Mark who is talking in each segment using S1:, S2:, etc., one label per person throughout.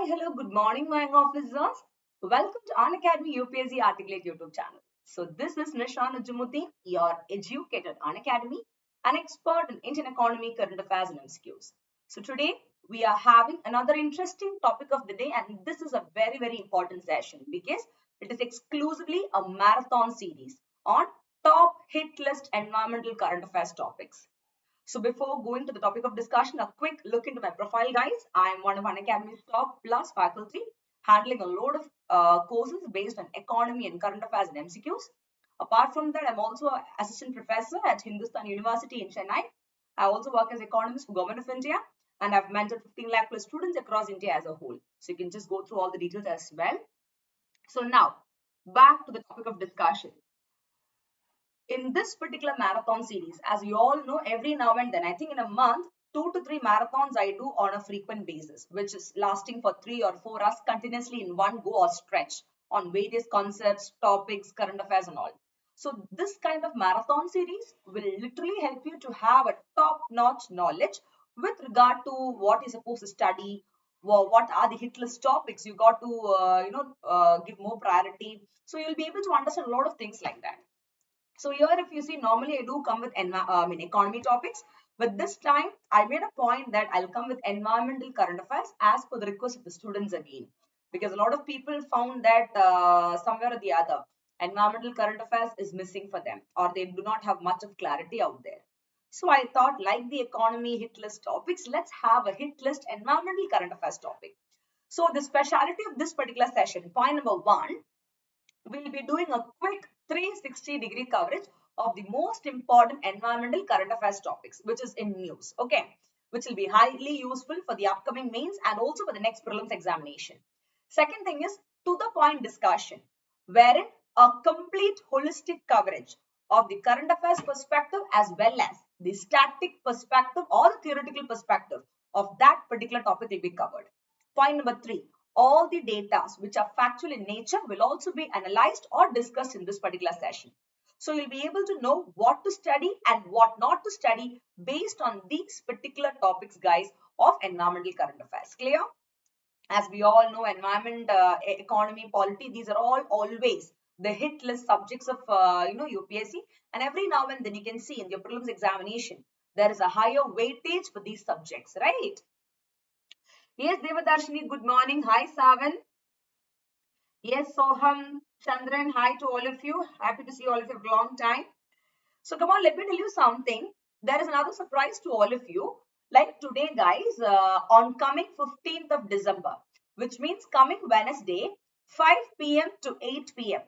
S1: hello, good morning, my officers. Welcome to Unacademy UPSC Articulate YouTube channel. So this is Nisha Nujumudeen, your educated Unacademy, an expert in Indian economy, current affairs and MCQs. So today we are having another interesting topic of the day, and this is a very important session because it is exclusively a marathon series on top hit list environmental current affairs topics. So before going to the topic of discussion, a quick look into my profile, guys. I am one of Unacademy's top plus faculty, handling a load of courses based on economy and current affairs and MCQs. Apart from that, I'm also an assistant professor at Hindustan University in Chennai. I also work as economist for Government of India, and I've mentored 15 lakh plus students across India as a whole. So you can just go through all the details as well. So now, back to the topic of discussion. In this particular marathon series, as you all know, every now and then, I think in a month, 2 to 3 marathons I do on a frequent basis, which is lasting for 3 or 4 hours continuously in one go or stretch on various concepts, topics, current affairs and all. So this kind of marathon series will literally help you to have a top-notch knowledge with regard to what you're supposed to study, what are the hit list topics you got to give more priority. So you'll be able to understand a lot of things like that. So here, if you see, normally I do come with economy topics, but this time I made a point that I'll come with environmental current affairs as per the request of the students again, because a lot of people found that somewhere or the other, environmental current affairs is missing for them, or they do not have much of clarity out there. So I thought, like the economy hit list topics, let's have a hit list environmental current affairs topic. So the speciality of this particular session, point number 1, we'll be doing a quick 360-degree coverage of the most important environmental current affairs topics, which is in news, okay, which will be highly useful for the upcoming mains and also for the next prelims examination. Second thing is to the point discussion, wherein a complete holistic coverage of the current affairs perspective as well as the static perspective or the theoretical perspective of that particular topic will be covered. Point number 3, all the data which are factual in nature will also be analyzed or discussed in this particular session. So you'll be able to know what to study and what not to study based on these particular topics, guys, of environmental current affairs. Clear? As we all know, environment, economy, polity, these are all always the hit list subjects of UPSC, and every now and then you can see in your prelims examination there is a higher weightage for these subjects, right? Yes, Devadarshini, good morning. Hi, Savan. Yes, Soham, Chandran, hi to all of you. Happy to see all of you for a long time. So come on, let me tell you something. There is another surprise to all of you. Like today, guys, on coming 15th of December, which means coming Wednesday, 5 p.m. to 8 p.m.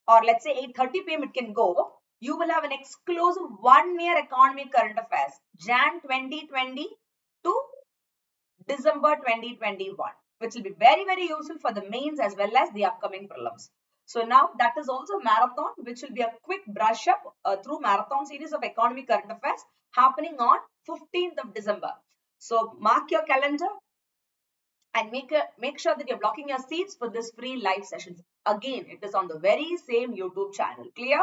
S1: or let's say 8:30 p.m. it can go. You will have an exclusive 1-year economy current affairs, Jan 2020 to December 2021, which will be very useful for the mains as well as the upcoming prelims. So now that is also a marathon, which will be a quick brush up through marathon series of economy current affairs happening on 15th of December. So mark your calendar and make sure that you're blocking your seats for this free live sessions. Again, it is on the very same YouTube channel. Clear?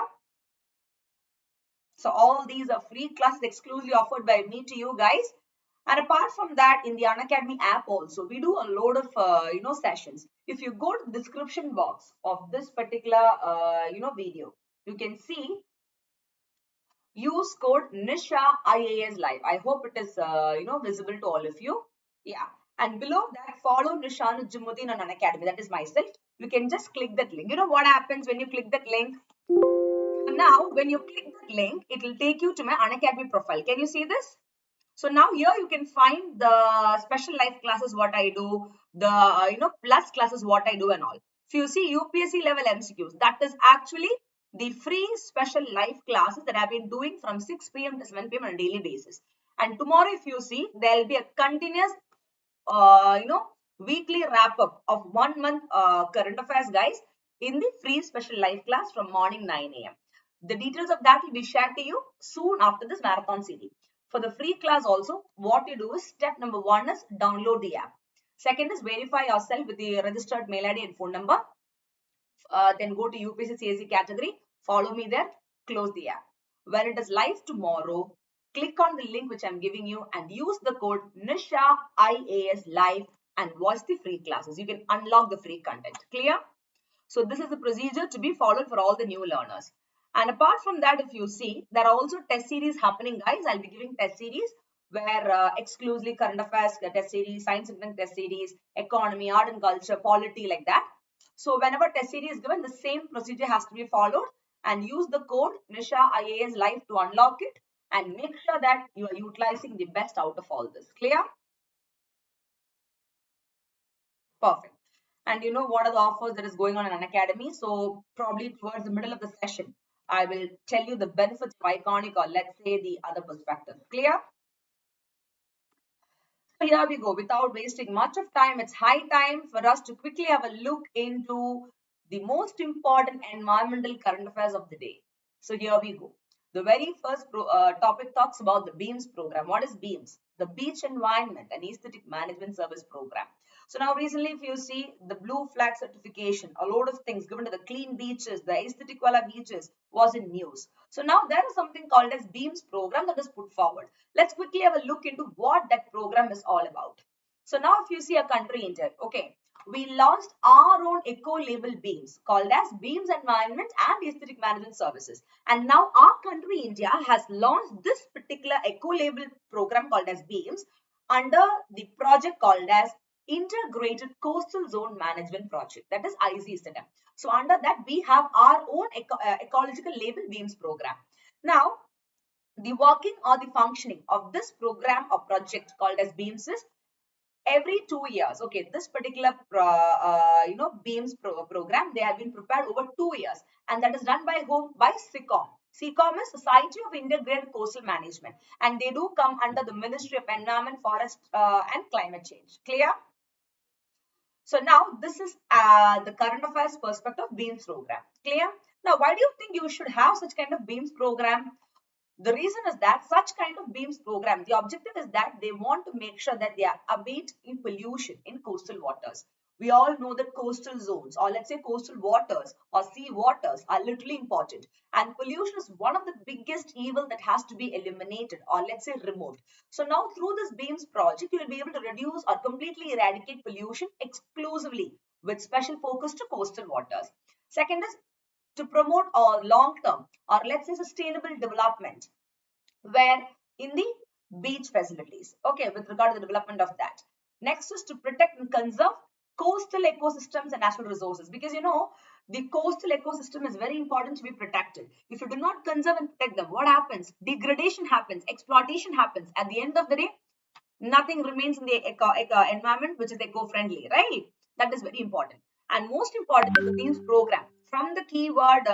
S1: So all these are free classes exclusively offered by me to you guys. And apart from that, in the Unacademy app also, we do a load of sessions. If you go to the description box of this particular video, you can see use code Nisha IAS Live. I hope it is visible to all of you. Yeah. And below that, follow Nisha Nujumudeen on Unacademy. That is myself. You can just click that link. You know what happens when you click that link? Now, when you click that link, it will take you to my Unacademy profile. Can you see this? So now here you can find the special life classes, what I do, the plus classes, what I do and all. So you see UPSC level MCQs, that is actually the free special life classes that I've been doing from 6 p.m. to 7 p.m. on a daily basis. And tomorrow, if you see, there will be a continuous, weekly wrap up of 1 month current affairs, guys, in the free special life class from morning 9 a.m. The details of that will be shared to you soon after this marathon series. For the free class also, what you do is step number 1 is download the app. Second is verify yourself with the registered mail ID and phone number. Then go to UPSC CSE category, follow me there, close the app. When it is live tomorrow, click on the link which I'm giving you and use the code Nisha IAS Live and watch the free classes. You can unlock the free content. Clear? So this is the procedure to be followed for all the new learners. And apart from that, if you see, there are also test series happening, guys. I'll be giving test series where exclusively current affairs test series, science and test series, economy, art and culture, polity, like that. So whenever test series is given, the same procedure has to be followed, and use the code Nisha IAS Live to unlock it, and make sure that you are utilizing the best out of all this. Clear? Perfect. And you know what are the offers that is going on in Unacademy? So probably towards the middle of the session, I will tell you the benefits of Iconic, or let's say the other perspective. Clear? So here we go. Without wasting much of time, it's high time for us to quickly have a look into the most important environmental current affairs of the day. So here we go. The very first topic talks about the BEAMS program. What is BEAMS? The Beach Environment and Aesthetic Management Service Program. So now recently, if you see the blue flag certification, a lot of things given to the clean beaches, the aesthetic wala beaches was in news. So now there is something called as BEAMS program that is put forward. Let's quickly have a look into what that program is all about. So now if you see a country India, okay, we launched our own eco-label BEAMS called as BEAMS Environment and Aesthetic Management Services. And now our country India has launched this particular eco-label program called as BEAMS under the project called as Integrated Coastal Zone Management Project, that is ICZM. So under that we have our own ecological label BEAMS program. Now the working or the functioning of this program or project called as BEAMS is every 2 years. Okay, this particular BEAMS program, they have been prepared over 2 years, and that is done by whom? By SICOM. SICOM is Society of Integrated Coastal Management, and they do come under the Ministry of Environment, Forest and Climate Change. Clear? So now this is the current affairs perspective of BEAMS program. Clear? Now, why do you think you should have such kind of BEAMS program? The reason is that such kind of BEAMS program, the objective is that they want to make sure that they are abating pollution in coastal waters. We all know that coastal zones, or let's say coastal waters or sea waters, are literally important. And pollution is one of the biggest evil that has to be eliminated, or let's say removed. So now through this BEAMS project, you will be able to reduce or completely eradicate pollution exclusively with special focus to coastal waters. Second is to promote a long-term, or let's say sustainable development, where in the beach facilities, okay, with regard to the development of that. Next is to protect and conserve coastal ecosystems and natural resources, because you know the coastal ecosystem is very important to be protected. If you do not conserve and protect them, what happens? Degradation happens, exploitation happens. At the end of the day, nothing remains in the environment which is eco-friendly, right? That is very important. And most important is the BEAMS program. From the keyword,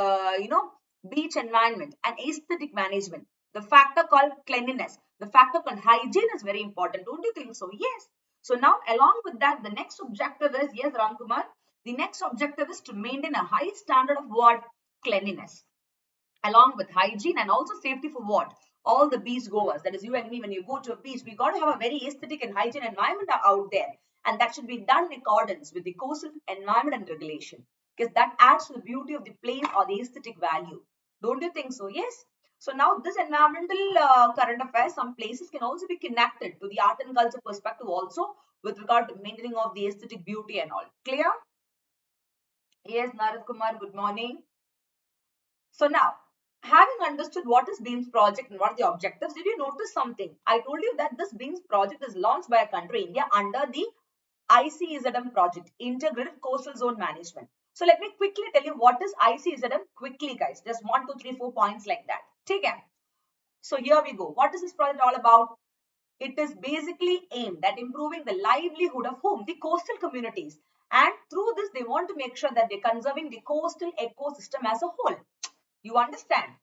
S1: beach environment and aesthetic management, the factor called cleanliness, the factor called hygiene is very important. Don't you think so? Yes. So now along with that, the next objective is, yes, Ramkumar, the next objective is to maintain a high standard of what? Cleanliness, along with hygiene and also safety for what? All the beach goers, that is you and me. When you go to a beach, we got to have a very aesthetic and hygiene environment out there, and that should be done in accordance with the coastal environment and regulation, because that adds to the beauty of the place or the aesthetic value. Don't you think so? Yes. So now this environmental current affairs, some places can also be connected to the art and culture perspective also, with regard to maintaining of the aesthetic beauty and all. Clear? Yes, Narad Kumar, good morning. So now, having understood what is BEAMS project and what are the objectives, did you notice something? I told you that this BEAMS project is launched by a country, India, under the ICZM project, Integrated Coastal Zone Management. So let me quickly tell you what is ICZM quickly, guys. Just 1, 2, 3, 4 points like that. Take care. So here we go. What is this project all about? It is basically aimed at improving the livelihood of whom? The coastal communities. And through this, they want to make sure that they're conserving the coastal ecosystem as a whole. You understand?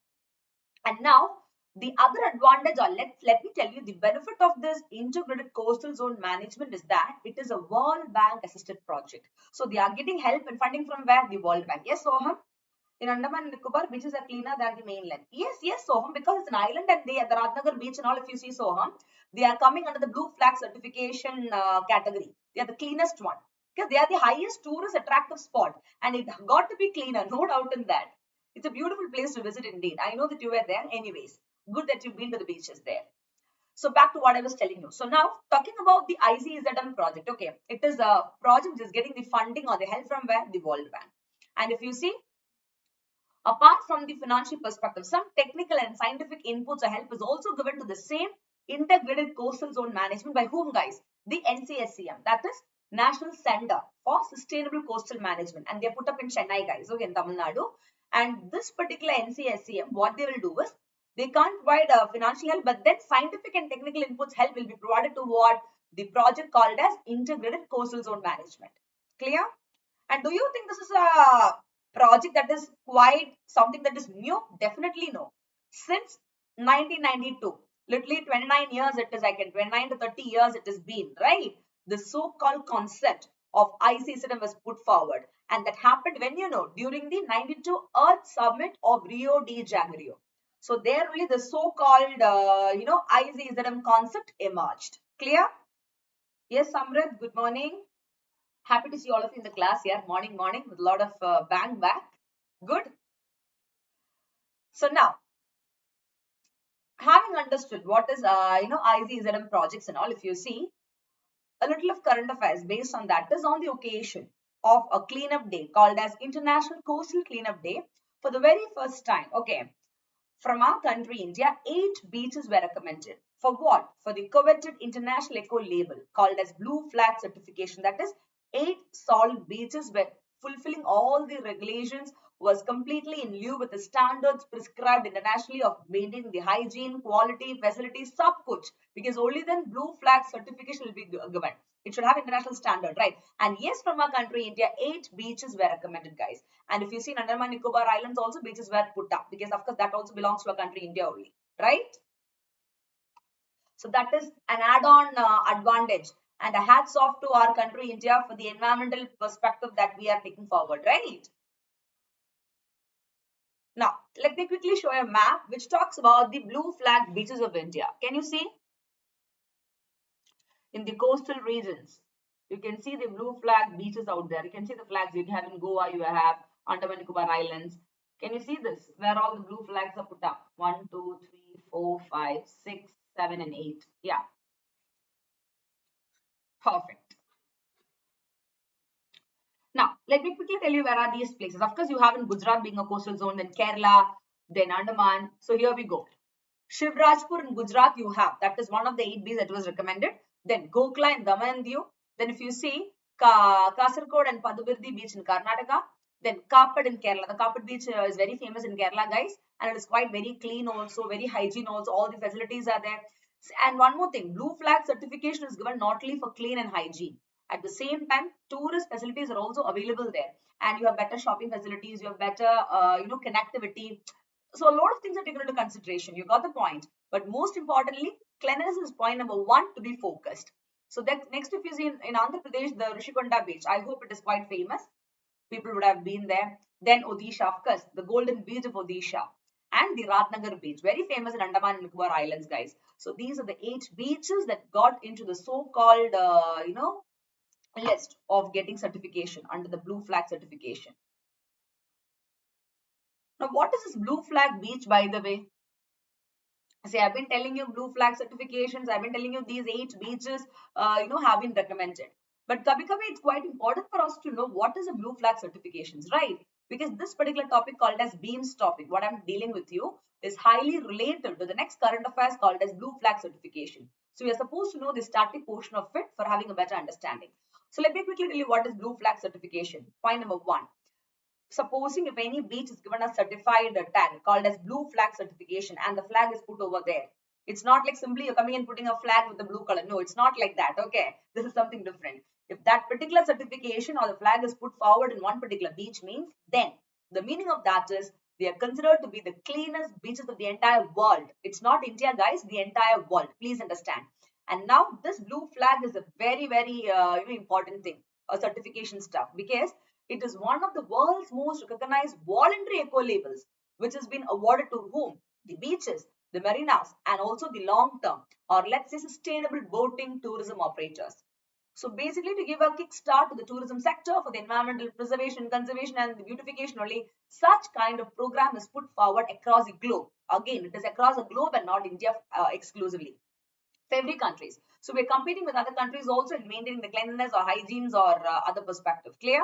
S1: And now the other advantage, or let me tell you the benefit of this integrated coastal zone management is that it is a World Bank assisted project. So they are getting help and funding from where? The World Bank. Yes, Soham? In Andaman and Nicobar, beaches are cleaner than the mainland. Yes, yes, Soham, because it's an island and they, the Radnagar beach and all, if you see Soham, they are coming under the blue flag certification category. They are the cleanest one, because they are the highest tourist attractive spot, and it got to be cleaner, no doubt in that. It's a beautiful place to visit indeed. I know that you were there anyways. Good that you've been to the beaches there. So back to what I was telling you. So now talking about the ICZM project. Okay, it is a project which is getting the funding or the help from where? The World Bank. And if you see, apart from the financial perspective, some technical and scientific inputs or help is also given to the same integrated coastal zone management by whom, guys? The NCSCM, that is National Center for Sustainable Coastal Management, and they are put up in Chennai, guys, okay, in Tamil Nadu. And this particular NCSCM, what they will do is they can't provide financial help, but then scientific and technical inputs help will be provided to what? The project called as Integrated Coastal Zone Management. Clear? And do you think this is a project that is quite something that is new? Definitely no. Since 1992, literally 29 years it is, I can 29 to 30 years it has been, right? The so-called concept of ICCM was put forward, and that happened when, you know, during the 92 Earth Summit of Rio de Janeiro. So there only the so-called, ICCM concept emerged. Clear? Yes, Samrit, good morning. Happy to see all of you in the class here. Morning, with a lot of bang back. Good. So now, having understood what is, ICZM projects and all, if you see, a little of current affairs based on that is on the occasion of a cleanup day called as International Coastal Cleanup Day. For the very first time, okay, from our country, India, 8 beaches were recommended. For what? For the coveted international eco label called as Blue Flag certification. That is, 8 solid beaches were fulfilling all the regulations, was completely in lieu with the standards prescribed internationally of maintaining the hygiene, quality, facilities, sub kuch, because only then Blue Flag certification will be given. It should have international standard, right? And yes, from our country, India, 8 beaches were recommended, guys. And if you see in Andaman Nicobar Islands, also beaches were put up, because of course that also belongs to our country, India only, right? So that is an add-on advantage. And a hats off to our country, India, for the environmental perspective that we are taking forward, right? Now, let me quickly show you a map which talks about the blue flag beaches of India. Can you see? In the coastal regions, you can see the blue flag beaches out there. You can see the flags you have in Goa, you have Andaman Nicobar Islands. Can you see this? Where all the blue flags are put up? 1, 2, 3, 4, 5, 6, 7, and 8. Yeah. Perfect. Now, let me quickly tell you where are these places. Of course, you have in Gujarat being a coastal zone, then Kerala, then Andaman. So here we go. Shivrajpur in Gujarat you have. That is one of the 8 beaches that was recommended. Then Gokla in Daman and Diu. Then if you see Kasargod and Padubirdi beach in Karnataka. Then Kapad in Kerala. The Kapad beach is very famous in Kerala, guys. And it is quite very clean also, very hygiene also. All the facilities are there. And one more thing, blue flag certification is given not only for clean and hygiene. At the same time, tourist facilities are also available there. And you have better shopping facilities, you have better, connectivity. So a lot of things are taken into consideration. You got the point. But most importantly, cleanliness is point number 1 to be focused. So that next, if you see in Andhra Pradesh, the Rishikonda beach, I hope it is quite famous. People would have been there. Then Odisha, of course, the golden beach of Odisha. And the Ratnagar beach, very famous in Andaman and Nicobar Islands, guys. So these are the 8 beaches that got into the so-called, list of getting certification under the blue flag certification. Now, what is this blue flag beach, by the way? See, I've been telling you blue flag certifications. I've been telling you these 8 beaches, have been recommended. But kabhi it's quite important for us to know what is a blue flag certifications, right? Because this particular topic called as BEAMS topic, what I'm dealing with you, is highly related to the next current affairs called as blue flag certification. So we are supposed to know the static portion of it for having a better understanding. So let me quickly tell you what is blue flag certification. Point number 1. Supposing if any beach is given a certified tag called as blue flag certification and the flag is put over there. It's not like simply you're coming and putting a flag with the blue color. No, it's not like that. Okay, this is something different. If that particular certification or the flag is put forward in one particular beach means, then the meaning of that is they are considered to be the cleanest beaches of the entire world. It's not India, guys, the entire world. Please understand. And now this blue flag is a very, very important thing, a certification stuff, because it is one of the world's most recognized voluntary eco labels, which has been awarded to whom? The beaches, the marinas, and also the long-term, or let's say sustainable boating tourism operators. So basically, to give a kickstart to the tourism sector for the environmental preservation, conservation, and the beautification only, such kind of program is put forward across the globe. Again, it is across the globe and not India exclusively. for every countries. So we're competing with other countries also in maintaining the cleanliness or hygienes or other perspective. Clear?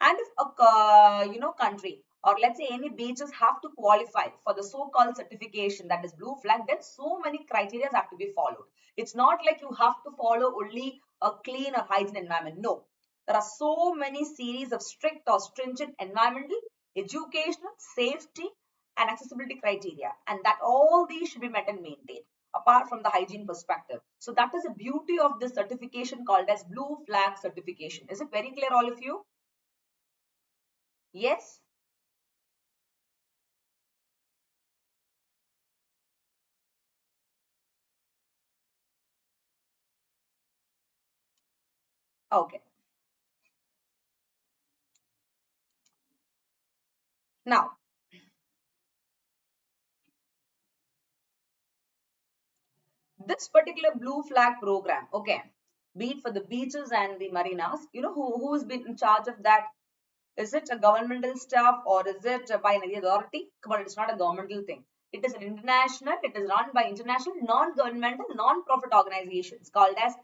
S1: And if a country or let's say any beaches have to qualify for the so-called certification, that is blue flag, then so many criteria have to be followed. It's not like you have to follow only a clean or hygiene environment. No, there are so many series of strict or stringent environmental, educational, safety and accessibility criteria, and that all these should be met and maintained apart from the hygiene perspective. So that is the beauty of this certification called as blue flag certification. Is it very clear, all of you? Yes? Okay. Now, this particular blue flag program, okay, be it for the beaches and the marinas, you know who's been in charge of that? Is it a governmental staff or is it by an authority? Come on, it's not a governmental thing. It is an international, it is run by international, non-governmental, non-profit organizations called as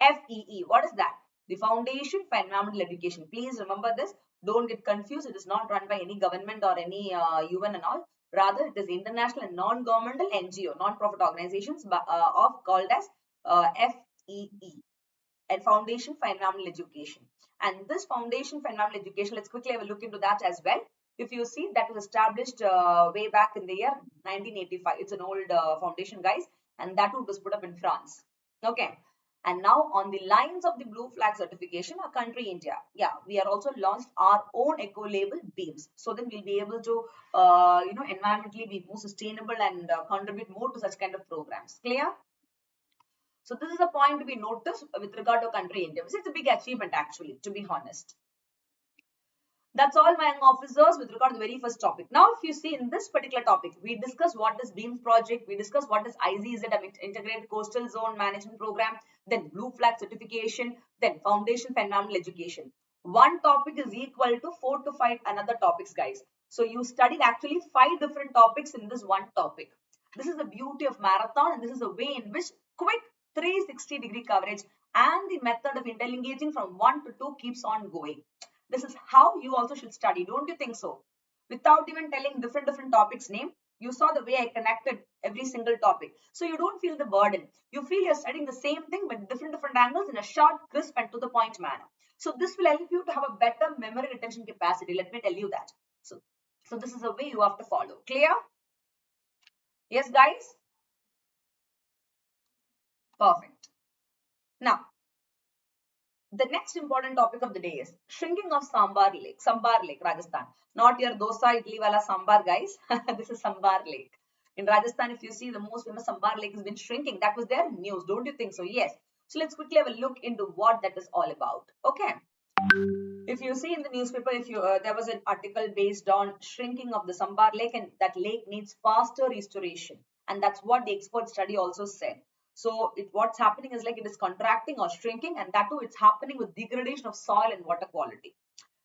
S1: FEE. What is that? The Foundation for Environmental Education. Please remember this. Don't get confused. It is not run by any government or any UN and all. Rather, it is international and non-governmental NGO, non-profit organizations of called as FEE, and Foundation for Environmental Education. And this Foundation for Environmental Education, let's quickly have a look into that as well. If you see, that was established way back in the year 1985. It's an old foundation, guys, and that was put up in France. Okay. And now on the lines of the blue flag certification, our country India, yeah, we are also launched our own eco label beams. So then we'll be able to, environmentally be more sustainable and contribute more to such kind of programs. Clear? So this is a point to be noticed with regard to country India. It's a big achievement actually, to be honest. That's all, my young officers, with regard to the very first topic. Now, if you see in this particular topic, we discuss what is BEAMS project, we discuss what is IZZ, Integrated Coastal Zone Management Program, then Blue Flag Certification, then Foundation for Environmental Education. One topic is equal to 4 to 5 another topics, guys. So you studied actually 5 different topics in this one topic. This is the beauty of marathon, and this is a way in which quick 360-degree coverage and the method of interengaging from 1 to 2 keeps on going. This is how you also should study. Don't you think so? Without even telling different topics name, you saw the way I connected every single topic. So you don't feel the burden. You feel you're studying the same thing but different angles in a short, crisp and to the point manner. So this will help you to have a better memory retention capacity. Let me tell you that. So this is a way you have to follow. Clear? Yes, guys? Perfect. Now, the next important topic of the day is shrinking of Sambar Lake, Rajasthan. Not your dosa idli wala Sambar, guys. This is Sambar Lake. In Rajasthan, if you see, the most famous Sambar Lake has been shrinking. That was their news. Don't you think so? Yes. So let's quickly have a look into what that is all about. Okay. If you see in the newspaper, if you there was an article based on shrinking of the Sambar Lake, and that lake needs faster restoration. And that's what the expert study also said. So what's happening is like it is contracting or shrinking, and that too it's happening with degradation of soil and water quality.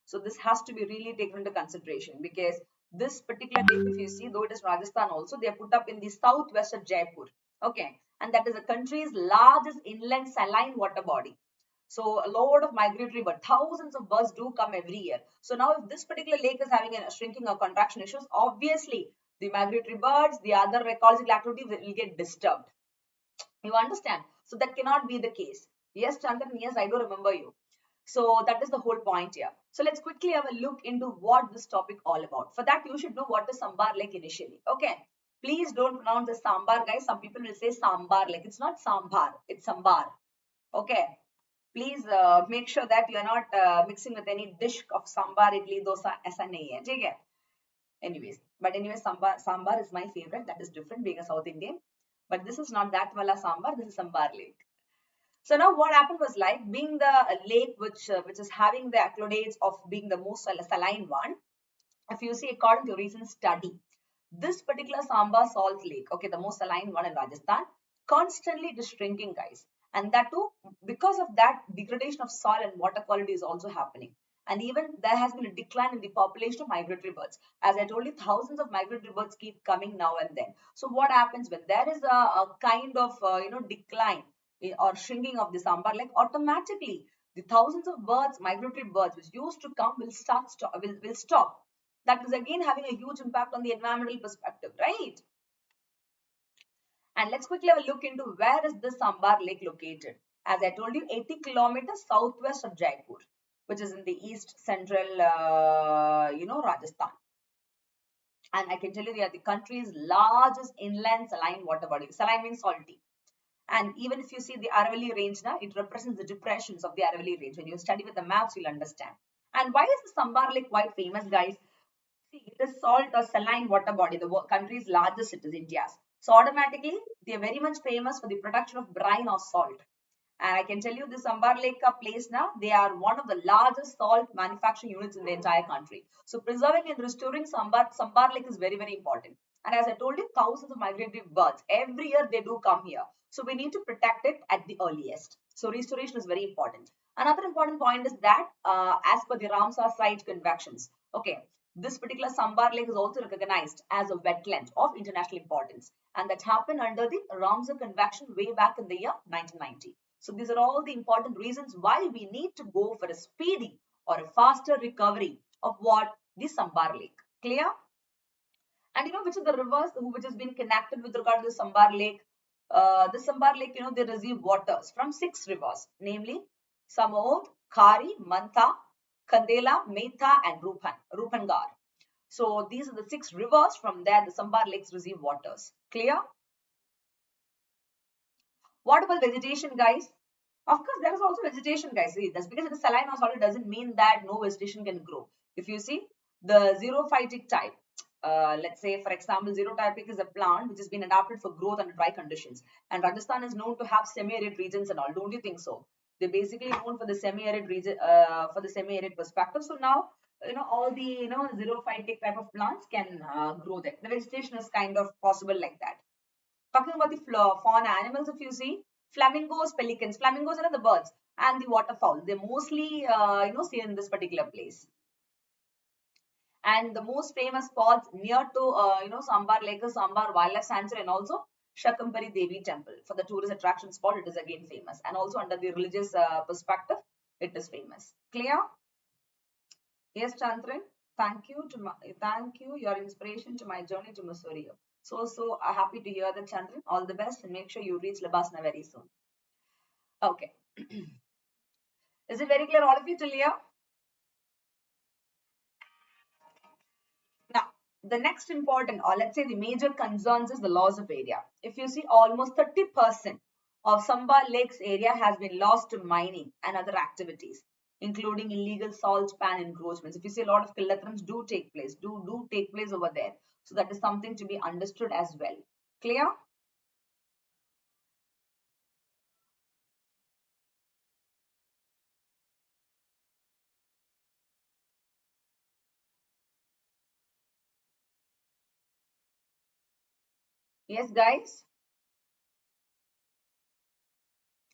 S1: So this has to be really taken into consideration, because this particular lake, if you see, though it is Rajasthan also, they are put up in the southwest of Jaipur. Okay, and that is the country's largest inland saline water body. So a lot of migratory birds, thousands of birds do come every year. So now if this particular lake is having a shrinking or contraction issues, obviously the migratory birds, the other ecological activities will get disturbed. You understand? So that cannot be the case. Yes, Chandran, yes, I do remember you. So that is the whole point here. So let's quickly have a look into what this topic all about. For that, you should know what is Sambar Lake initially. Okay. Please don't pronounce the Sambar, guys. Some people will say Sambar Lake. It's not Sambar. It's Sambar. Okay. Please make sure that you are not mixing with any dish of Sambar, idli, dosa. Aisa nahi hai. Okay. Anyways, Sambar is my favorite. That is different, being a South Indian. But this is not that wala Sambar. This is Sambar Lake. So now what happened was, like, being the lake which is having the accolades of being the most saline one, if you see according to a recent study, this particular Sambar Salt Lake, okay, the most saline one in Rajasthan, constantly it is shrinking, guys. And that too, because of that, degradation of soil and water quality is also happening. And even there has been a decline in the population of migratory birds. As I told you, thousands of migratory birds keep coming now and then. So what happens when there is a kind of decline or shrinking of the Sambar Lake, automatically the thousands of birds, migratory birds which used to come will stop. That is again having a huge impact on the environmental perspective, right? And let's quickly have a look into where is this Sambar Lake located. As I told you, 80 kilometers southwest of Jaipur, which is in the east central, Rajasthan. And I can tell you they are the country's largest inland saline water body. Saline means salty. And even if you see the Aravalli range now, it represents the depressions of the Aravalli range. When you study with the maps, you'll understand. And why is the Sambar Lake quite famous, guys? See, it is salt or saline water body. The country's largest, it is India's. So automatically, they are very much famous for the production of brine or salt. And I can tell you this Sambar Lake place now, they are one of the largest salt manufacturing units in the entire country. So preserving and restoring Sambar Lake is very, very important. And as I told you, thousands of migratory birds, every year they do come here. So we need to protect it at the earliest. So restoration is very important. Another important point is that as per the Ramsar Site Conventions, okay, this particular Sambar Lake is also recognized as a wetland of international importance. And that happened under the Ramsar Convention way back in the year 1990. So these are all the important reasons why we need to go for a speedy or a faster recovery of what? The Sambar Lake. Clear? And which are the rivers which has been connected with regard to the Sambar Lake? The Sambar Lake, they receive waters from 6 rivers, namely Samod, Khari, Mantha, Kandela, Metha and Rupangar. So these are the 6 rivers. From there, the Sambar Lakes receive waters. Clear? What about vegetation, guys? Of course, there is also vegetation, guys. See, that's because it is saline or solid doesn't mean that no vegetation can grow. If you see the xerophytic type, let's say, for example, xerophytic is a plant which has been adapted for growth under dry conditions. And Rajasthan is known to have semi-arid regions and all. Don't you think so? They're basically known for the semi-arid region, for the semi-arid perspective. So now, all the, xerophytic type of plants can grow there. The vegetation is kind of possible like that. Talking about the fauna animals, if you see, flamingos, pelicans, flamingos are the birds, and the waterfowl. They mostly, seen in this particular place. And the most famous spots near to, Sambar Lake is Sambar Wildlife Sanctuary and also Shakampari Devi Temple. For the tourist attraction spot, it is again famous. And also under the religious perspective, it is famous. Clear? Yes, Chandran. Thank you. Your inspiration to my journey to Missouri. So happy to hear that, Chandran. All the best and make sure you reach Labasna very soon. Okay. Is it very clear, all of you, till here? Now, the next important, or let's say the major concerns is the loss of area. If you see, almost 30% of Sambar Lake's area has been lost to mining and other activities, including illegal salt pan encroachments. If you see, a lot of killatrams do take place over there. So that is something to be understood as well. Clear? Yes, guys?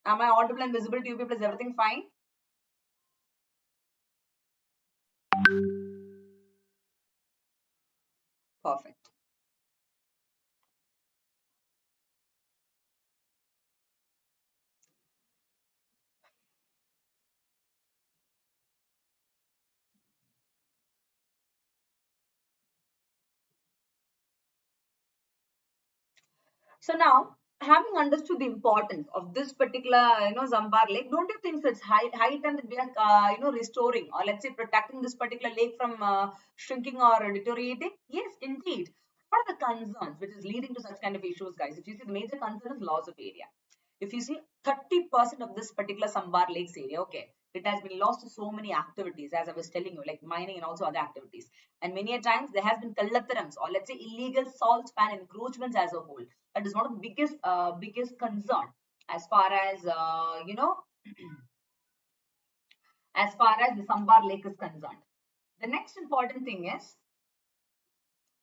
S1: Am I audible and visible to you people? Is everything fine? Perfect. So now, having understood the importance of this particular, Sambar Lake, don't you think it's high time that we are, restoring or let's say protecting this particular lake from shrinking or deteriorating? Yes, indeed. What are the concerns which is leading to such kind of issues, guys? If you see, the major concern is loss of area. If you see, 30% of this particular Sambar Lakes area, okay, it has been lost to so many activities, as I was telling you, like mining and also other activities. And many a times there has been kallatharams or let's say illegal salt pan encroachments as a whole. That is one of the biggest concern as far as as far as the Sambar Lake is concerned. The next important thing is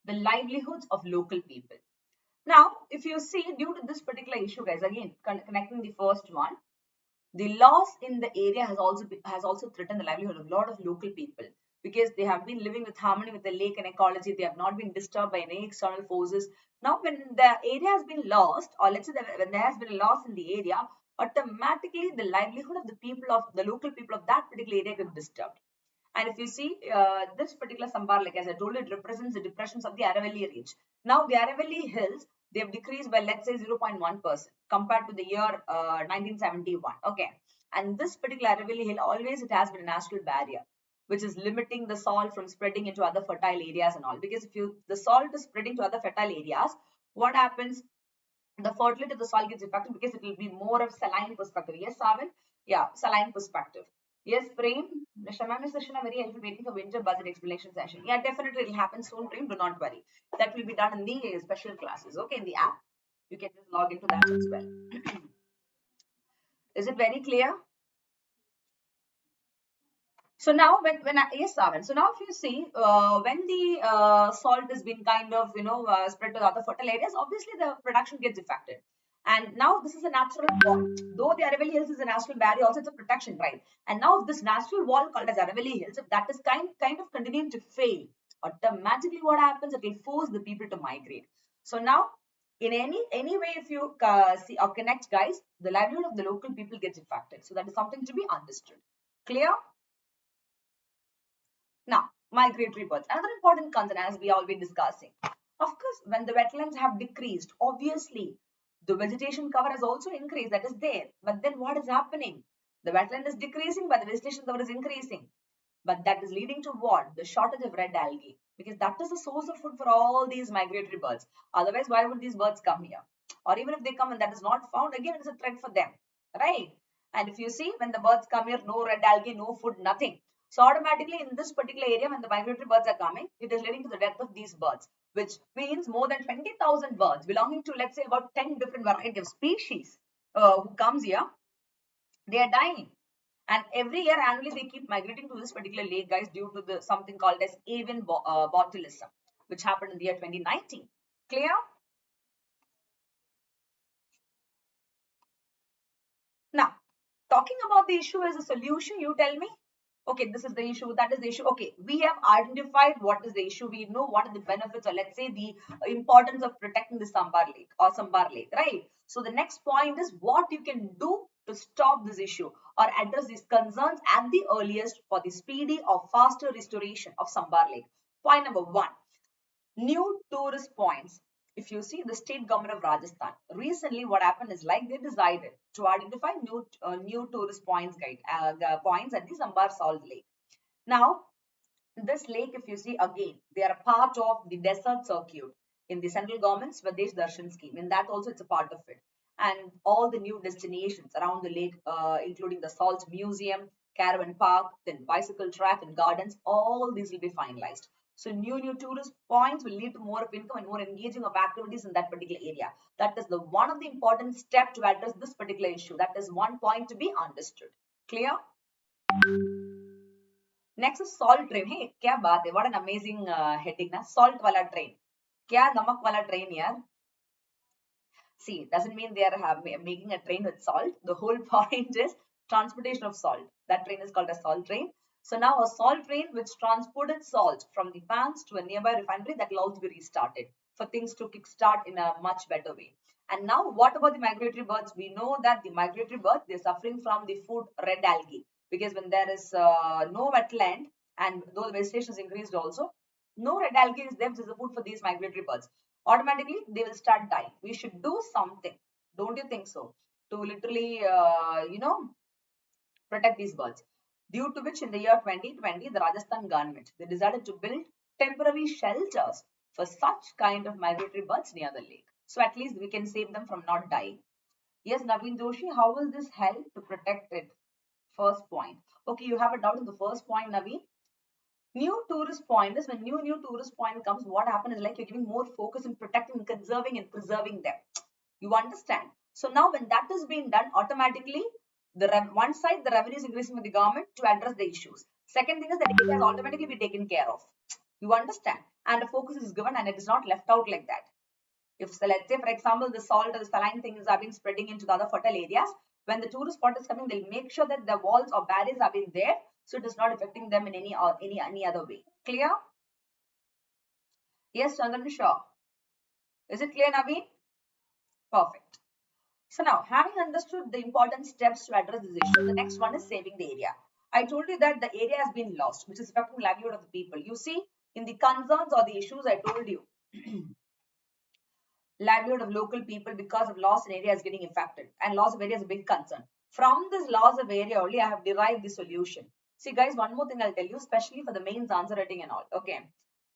S1: the livelihoods of local people. Now, if you see, due to this particular issue, guys, again connecting the first one, The loss in the area has also threatened the livelihood of a lot of local people, because they have been living with harmony with the lake and ecology. They have not been disturbed by any external forces. Now, when the area has been lost, or let's say that when there has been a loss in the area, automatically the livelihood of the people of the local people of that particular area get disturbed. And if you see this particular Sambar Lake, as I told you, it represents the depressions of the Aravalli Range. Now, the Aravalli Hills, they have decreased by, let's say, 0.1% compared to the year 1971. Okay. And this particular Aravalli Hill, always it has been a natural barrier, which is limiting the salt from spreading into other fertile areas and all. Because if the salt is spreading to other fertile areas, what happens? The fertility of the soil gets affected, because it will be more of saline perspective. Yes, Savan? Yeah, saline perspective. Yes, Prem. Nisha ma'am is very helpful waiting for winter budget explanation session. Yeah, definitely it will happen soon, Prem. Do not worry. That will be done in the special classes, okay, in the app. You can just log into that as well. Is it very clear? So now yes, Savan. So now if you see, when the salt has been kind of, spread to other fertile areas, obviously the production gets affected. And now this is a natural wall. Though the Aravalli Hills is a natural barrier, also it's a protection, right? And now this natural wall called as Aravalli Hills, if that is kind of continuing to fail, automatically what happens? It will force the people to migrate. So now, in any way, if you see or connect, guys, the livelihood of the local people gets affected. So that is something to be understood. Clear? Now, migratory birds. Another important concern, as we all been discussing. Of course, when the wetlands have decreased, obviously, the vegetation cover has also increased. That is there. But then what is happening? The wetland is decreasing, but the vegetation cover is increasing. But that is leading to what? The shortage of red algae. Because that is the source of food for all these migratory birds. Otherwise, why would these birds come here? Or even if they come and that is not found, again, it is a threat for them. Right? And if you see, when the birds come here, no red algae, no food, nothing. So automatically in this particular area, when the migratory birds are coming, it is leading to the death of these birds, which means more than 20,000 birds belonging to, let's say, about 10 different variety of species who comes here, they are dying. And every year annually they keep migrating to this particular lake, guys, due to the something called as avian botulism, which happened in the year 2019. Clear? Now, talking about the issue as a solution, you tell me. Okay, this is the issue, that is the issue. Okay, we have identified what is the issue. We know what are the benefits, or let's say the importance of protecting the Sambar Lake or Sambar Lake, right? So the next point is what you can do to stop this issue or address these concerns at the earliest for the speedy or faster restoration of Sambar Lake. Point number one, new tourist points. If you see the state government of Rajasthan, recently what happened is like they decided to identify new tourist points points at the Sambar Salt Lake. Now, this lake, if you see again, they are a part of the desert circuit in the central government's Swadesh Darshan scheme. In that also it's a part of it. And all the new destinations around the lake, including the Salt Museum, Caravan Park, then bicycle track and gardens, all these will be finalized. So new tourist points will lead to more of income and more engaging of activities in that particular area. That is the one of the important step to address this particular issue. That is one point to be understood. Clear? Next is salt train. Hey, क्या बात है? What an amazing heading ना? Salt वाला train. क्या नमक वाला train यार? See, doesn't mean they are making a train with salt. The whole point is transportation of salt. That train is called a salt train. So now a salt train which transported salt from the pans to a nearby refinery, that will also be restarted for things to kickstart in a much better way. And now what about the migratory birds? We know that the migratory birds, they're suffering from the food red algae, because when there is no wetland and though the vegetation is increased also, no red algae is there, which is the food for these migratory birds. Automatically they will start dying. We should do something, don't you think so, to literally protect these birds, due to which in the year 2020 the Rajasthan government, they decided to build temporary shelters for such kind of migratory birds near the lake, so at least we can save them from not dying. Yes, Naveen Joshi, how will this help to protect it? First point. Okay, you have a doubt in the first point, Naveen. New tourist point is when new tourist point comes, what happens is like you're giving more focus in protecting, conserving and preserving them. You understand? So now when that is being done, automatically the one side the revenue is increasing with the government to address the issues. Second thing is that it has automatically be taken care of. You understand? And the focus is given and it is not left out like that. If, so let's say, for example, the salt or the saline things are being spreading into the other fertile areas, when the tourist spot is coming, they'll make sure that the walls or barriers have been there, so it is not affecting them in any other way. Clear? Yes, Chandranisha. Is it clear, Naveen? Perfect. So now, having understood the important steps to address this issue, the next one is saving the area. I told you that the area has been lost, which is affecting livelihood of the people. You see, in the concerns or the issues I told you, livelihood of local people because of loss in area is getting affected, and loss of area is a big concern. From this loss of area only, I have derived the solution. See guys, one more thing I'll tell you, especially for the mains answer writing and all. Okay,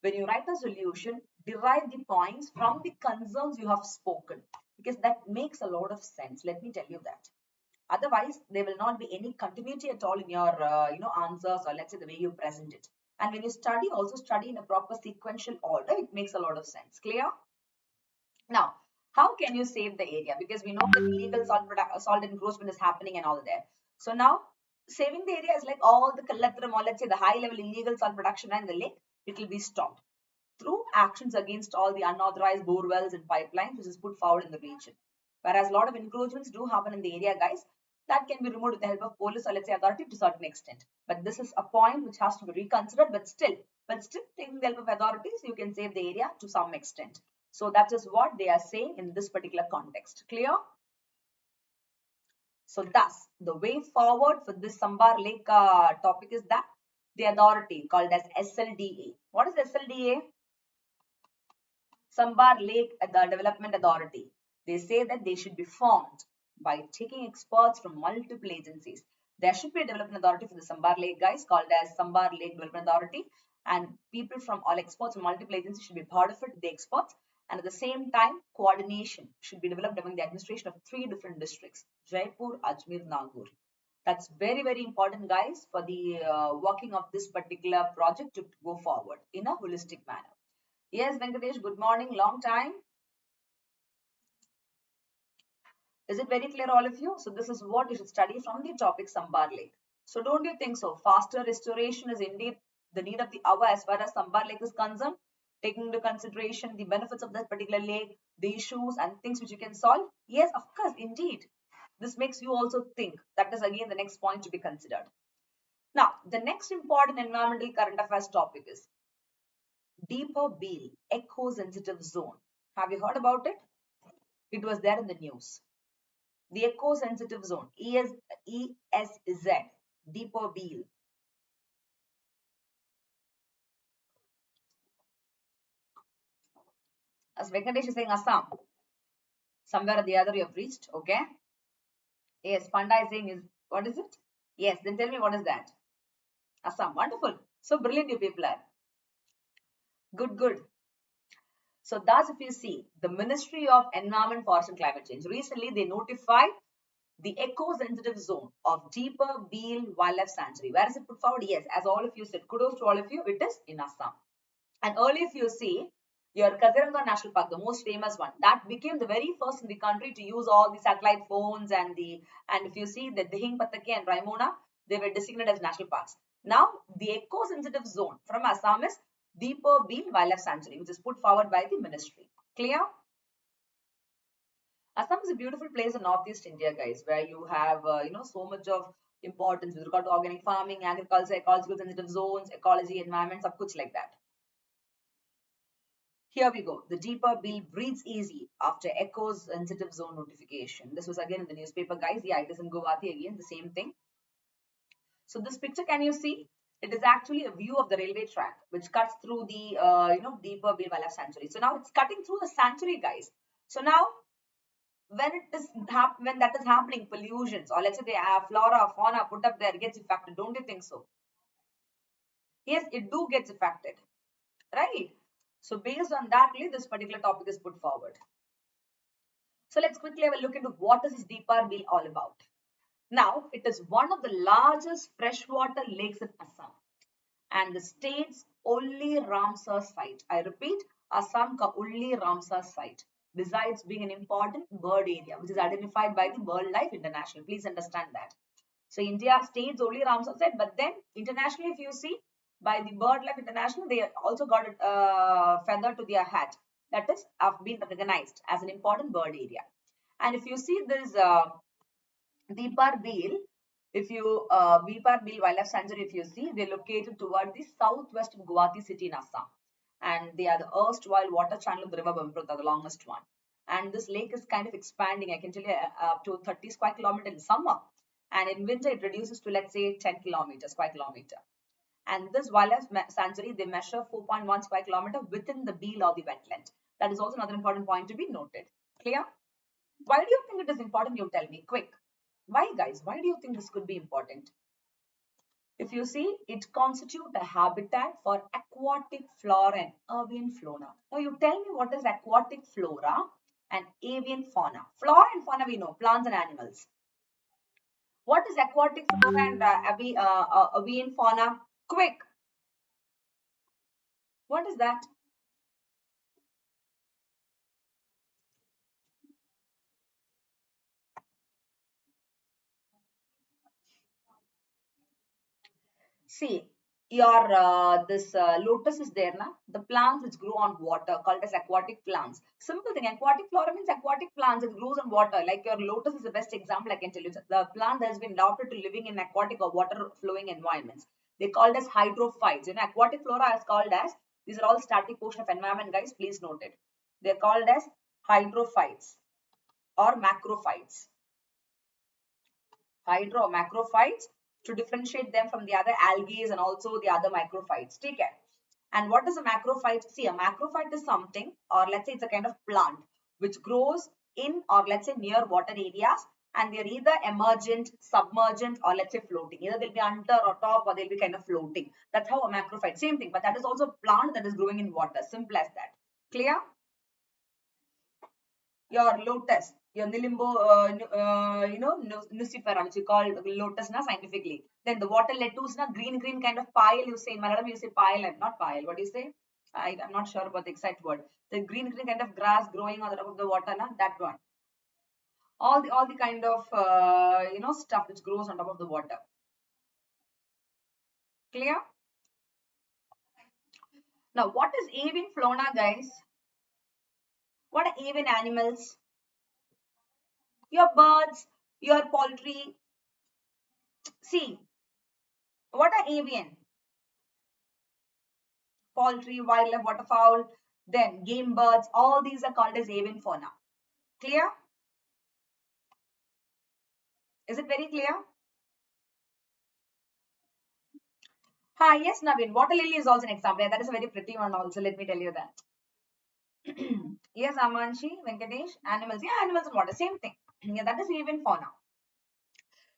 S1: when you write a solution, derive the points from the concerns you have spoken, because that makes a lot of sense. Let me tell you that. Otherwise, there will not be any continuity at all in your answers, or let's say the way you present it. And when you study, also study in a proper sequential order. It makes a lot of sense. Clear? Now, how can you save the area? Because we know that illegal salt encroachment is happening and all there. So now, saving the area is like all the Kallatram, or let's say the high level illegal salt production in the lake, it will be stopped through actions against all the unauthorized bore wells and pipelines, which is put forward in the region. Whereas a lot of encroachments do happen in the area, guys, that can be removed with the help of police, or let's say authority to a certain extent. But this is a point which has to be reconsidered, but still taking the help of authorities, you can save the area to some extent. So that is what they are saying in this particular context. Clear? So thus, the way forward for this Sambar Lake topic is that the authority called as SLDA. What is SLDA? Sambar Lake the Development Authority. They say that they should be formed by taking experts from multiple agencies. There should be a development authority for the Sambar Lake, guys, called as Sambar Lake Development Authority, and people from all experts from multiple agencies should be part of it, the experts, and at the same time, coordination should be developed among the administration of 3 different districts: Jaipur, Ajmer, Nagpur. That's very, very important, guys, for the working of this particular project to go forward in a holistic manner. Yes, Venkatesh, good morning, long time. Is it very clear, all of you? So this is what you should study from the topic Sambar Lake. So don't you think so? Faster restoration is indeed the need of the hour as far as Sambar Lake is concerned, taking into consideration the benefits of that particular lake, the issues and things which you can solve? Yes, of course, indeed. This makes you also think. That is again the next point to be considered. Now, the next important environmental current affairs topic is Deeper Beale Echo-Sensitive Zone. Have you heard about it? It was there in the news. The echo-sensitive zone, ESZ, Deeper Beale. As Venkatesh is saying, Assam. Somewhere or the other you have reached, okay? Yes, Panda is saying, what is it? Yes, then tell me what is that? Assam, wonderful. So brilliant you people are. Good, good. So thus if you see, the Ministry of Environment, Forest and Climate Change, recently they notified the echo-sensitive zone of Deeper Beale Wildlife Sanctuary. Where is it put forward? Yes, as all of you said, kudos to all of you, it is in Assam. And earlier if you see, your Kaziranga National Park, the most famous one, that became the very first in the country to use all the satellite phones and if you see the Dihing Pataki and Raimona, they were designated as national parks. Now the eco-sensitive zone from Assam is Deeper Beale Wildlife Sanctuary, which is put forward by the ministry. Clear? Assam is a beautiful place in Northeast India, guys, where you have so much of importance with regard to organic farming, agriculture, ecological sensitive zones, ecology, environment, सब कुछ like that. Here we go. The Deeper Beale breathes easy after echoes sensitive zone notification. This was again in the newspaper, guys. Yeah, it is in Guwahati again, the same thing. So this picture, can you see? It is actually a view of the railway track, which cuts through the, Deeper Beale Wildlife Sanctuary. So now it's cutting through the sanctuary, guys. So now, when that is happening, pollutions, or let's say the flora, fauna put up there gets affected. Don't you think so? Yes, it do gets affected, right? So based on that, this particular topic is put forward. So let's quickly have a look into what is this Deeper Beale all about. Now, it is one of the largest freshwater lakes in Assam and the state's only Ramsar site. I repeat, Assam ka only Ramsar site, besides being an important bird area, which is identified by the BirdLife International. Please understand that. So India states only Ramsar site, but then internationally, if you see, by the BirdLife International, they also got a feather to their hat. That is, have been recognized as an important bird area. And if you see this Deepar Beel, if you Deepar Beel Wildlife Sanctuary, if you see, they're located toward the southwest of Guwahati city in Assam, and they are the erstwhile water channel of the river Brahmaputra, the longest one. And this lake is kind of expanding. I can tell you up to 30 square kilometers in summer, and in winter it reduces to, let's say, 10 kilometers square kilometer. And this wildlife sanctuary, they measure 4.1 square kilometer within the Beel or the wetland. That is also another important point to be noted. Clear? Why do you think it is important? You tell me, quick. Why, guys? Why do you think this could be important? If you see, it constitutes a habitat for aquatic flora and avian fauna. Now, you tell me what is aquatic flora and avian fauna. Flora and fauna we know, plants and animals. What is aquatic flora and avian fauna? Quick. What is that? See, your this lotus is there now. The plants which grow on water called as aquatic plants. Simple thing. Aquatic flora means aquatic plants. It grows on water. Like your lotus is the best example I can tell you. The plant that has been adapted to living in aquatic or water flowing environments. They called as hydrophytes. You know, aquatic flora is called as, these are all static portion of environment, guys. Please note it. They're called as hydrophytes or macrophytes. Macrophytes, to differentiate them from the other algae and also the other microphytes. Take care. And what is a macrophyte? See, a macrophyte is something, or let's say it's a kind of plant which grows in, or let's say near water areas, and they're either emergent, submergent, or let's say floating. Either they'll be under or top, or they'll be kind of floating. That's how a macrophyte, same thing, but that is also a plant that is growing in water. Simple as that. Clear? Your lotus, your Nilimbo, Nucifera, which you call lotus na scientifically. Then the water lettuce na green kind of pile, you say in Malayalam you say pile, not pile. What do you say? I'm not sure about the exact word. The green kind of grass growing on the top of the water na, that one. All the kind of stuff which grows on top of the water. Clear? Now what is avian fauna, guys? What are avian animals? Your birds, your poultry. See, what are avian? Poultry, wildlife, waterfowl, then game birds, all these are called as avian fauna. Clear? Is it very clear? Hi, yes, Naveen. Water lily is also an example. Yeah, that is a very pretty one also. Let me tell you that. Yes, Amanshi, Venkatesh, animals. Yeah, animals and water, same thing. Yeah, that is avian fauna.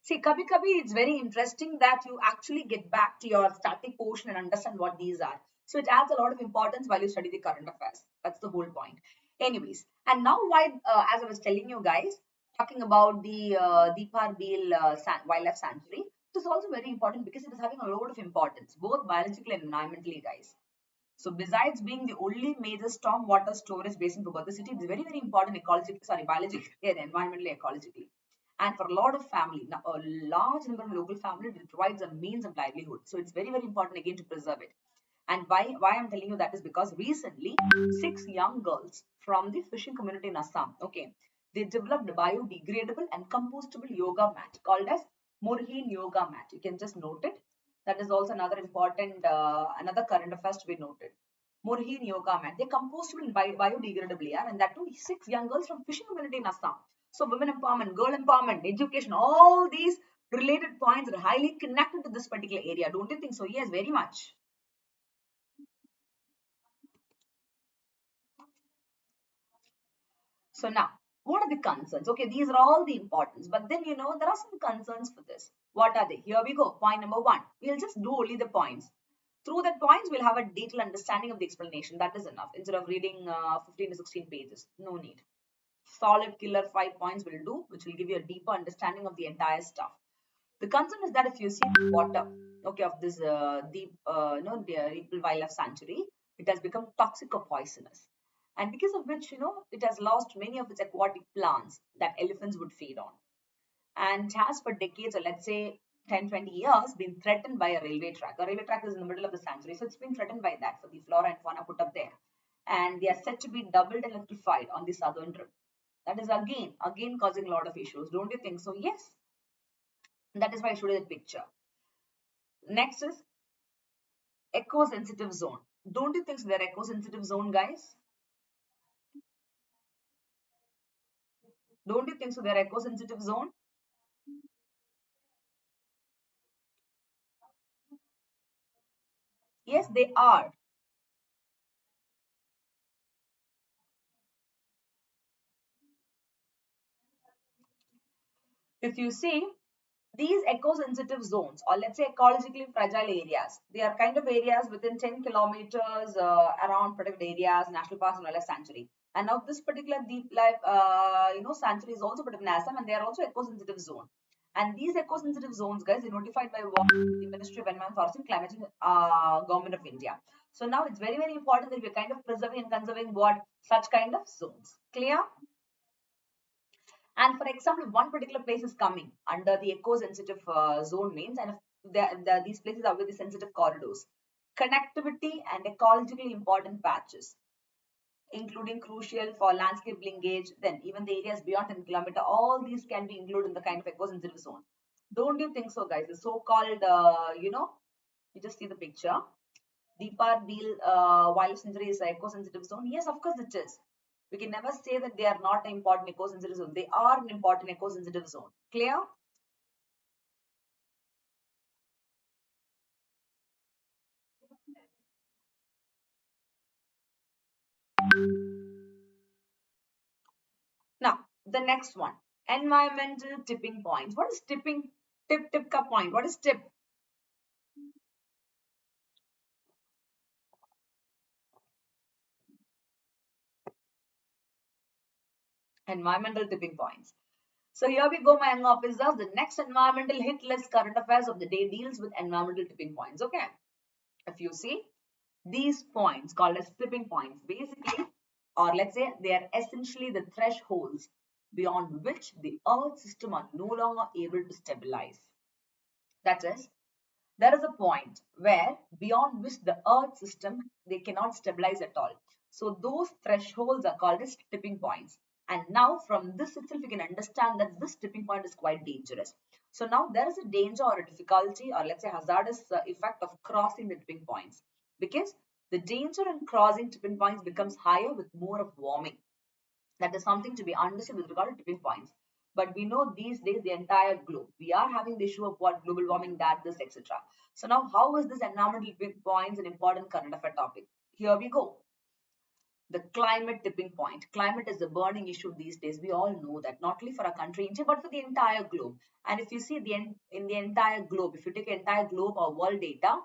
S1: See, kabhi it's very interesting that you actually get back to your static portion and understand what these are. So it adds a lot of importance while you study the current affairs. That's the whole point. Anyways, and now why, as I was telling you guys, talking about the Deepar Beel Wildlife Sanctuary, it is also very important because it is having a lot of importance, both biologically and environmentally, guys. So besides being the only major storm water storage basin for the city, it is very, very important ecologically, sorry, biologically and environmentally, ecologically. And for a lot of family, now a large number of local families, it provides a means of livelihood. So it's very, very important again to preserve it. And why I'm telling you that is because recently 6 young girls from the fishing community in Assam, okay, they developed a biodegradable and compostable yoga mat called as Murheen yoga mat. You can just note it. That is also another important another current affairs to be noted. Murheen yoga mat. They're compostable and biodegradable, yeah, and that too 6 young girls from fishing community in Assam. So women empowerment, girl empowerment, education, all these related points are highly connected to this particular area. Don't you think so? Yes, very much. So now, what are the concerns? Okay, these are all the importance, but then there are some concerns for this. What are they? Here we go. Point number 1. We'll just do only the points. Through that points, we'll have a detailed understanding of the explanation. That is enough. Instead of reading 15 to 16 pages, no need. Solid killer 5 points will do, which will give you a deeper understanding of the entire stuff. The concern is that if you see the water, okay, of this the wildlife sanctuary, it has become toxic or poisonous, and because of which it has lost many of its aquatic plants that elephants would feed on, and has for decades, or let's say 10-20 years, been threatened by a railway track. A railway track is in the middle of the sanctuary, so it's been threatened by that for the flora and fauna put up there, and they are said to be doubled electrified on the southern rim. That is again causing a lot of issues. Don't you think so? Yes. That is why I showed you that picture. Next is eco-sensitive zone. Don't you think so they're eco-sensitive zone, guys? Don't you think so they're eco-sensitive zone? Yes, they are. If you see, these eco-sensitive zones, or let's say ecologically fragile areas, they are kind of areas within 10 kilometers around protected areas, national parks, and wildlife sanctuary. And now this particular deep life, sanctuary is also part of NASAM, and they are also eco-sensitive zone. And these eco-sensitive zones, guys, are notified by what? The Ministry of Environment, Forest and Climate Change, Government of India. So now it's very, very important that we're kind of preserving and conserving what? Such kind of zones. Clear? And for example, if one particular place is coming under the eco-sensitive zone means, and if these places are with the sensitive corridors, connectivity and ecologically important patches, including crucial for landscape linkage, then even the areas beyond 10 kilometer, all these can be included in the kind of eco-sensitive zone. Don't you think so, guys? The so-called, you just see the picture. Deepar Beal Wildlife Sanctuary is an eco-sensitive zone. Yes, of course it is. We can never say that they are not an important eco-sensitive zone. They are an important eco-sensitive zone. Clear? Now, the next one. Environmental tipping points. What is tipping? Tip ka point. What is tip? Environmental tipping points. So here we go, my young officers. The next environmental hit list current affairs of the day deals with environmental tipping points. Okay. If you see, these points called as tipping points, basically, or let's say they are essentially the thresholds beyond which the earth system are no longer able to stabilize. That is, there is a point where beyond which the earth system they cannot stabilize at all. So those thresholds are called as tipping points. And now from this itself you can understand that this tipping point is quite dangerous. So now there is a danger or a difficulty, or let's say hazardous effect of crossing the tipping points, because the danger in crossing tipping points becomes higher with more of warming. That is something to be understood with regard to tipping points. But we know these days the entire globe, we are having the issue of what global warming, that, this, etc. So now how is this environmental tipping points an important current affair topic? Here we go. The climate tipping point. Climate is a burning issue these days. We all know that, not only for our country, India, but for the entire globe. And if you see in the entire globe, if you take entire globe or world data,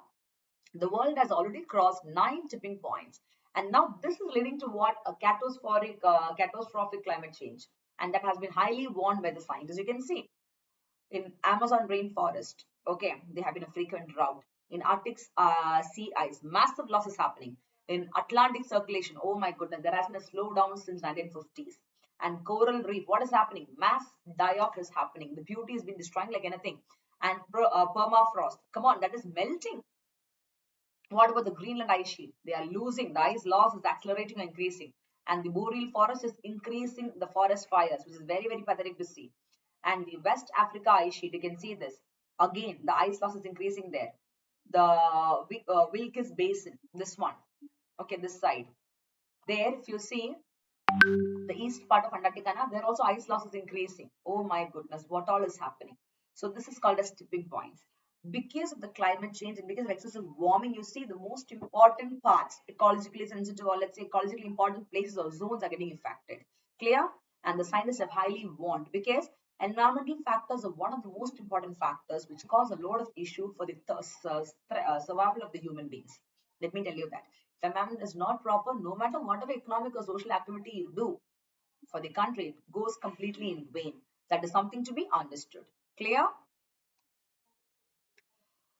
S1: the world has already crossed 9 tipping points. And now this is leading to what? A catastrophic climate change. And that has been highly warned by the scientists. You can see in Amazon rainforest, okay, they have been a frequent drought. In Arctic sea ice, massive loss is happening. In Atlantic circulation, oh my goodness, there has been a slowdown since 1950s. And coral reef, what is happening? Mass die-off is happening. The beauty has been destroying like anything. And permafrost, come on, that is melting. What about the Greenland ice sheet? They are losing. The ice loss is accelerating and increasing. And the boreal forest is increasing the forest fires, which is very, very pathetic to see. And the West Africa ice sheet, you can see this. Again, the ice loss is increasing there. The Wilkes Basin, this one. Okay, this side. There, if you see, the east part of Antarctica, there also ice loss is increasing. Oh my goodness, what all is happening? So this is called as tipping points. Because of the climate change and because of excessive warming, you see the most important parts, ecologically sensitive, or let's say ecologically important places or zones are getting affected. Clear? And the scientists have highly warned, because environmental factors are one of the most important factors which cause a lot of issue for the survival of the human beings. Let me tell you that. If environment is not proper, no matter whatever economic or social activity you do for the country, it goes completely in vain. That is something to be understood. Clear?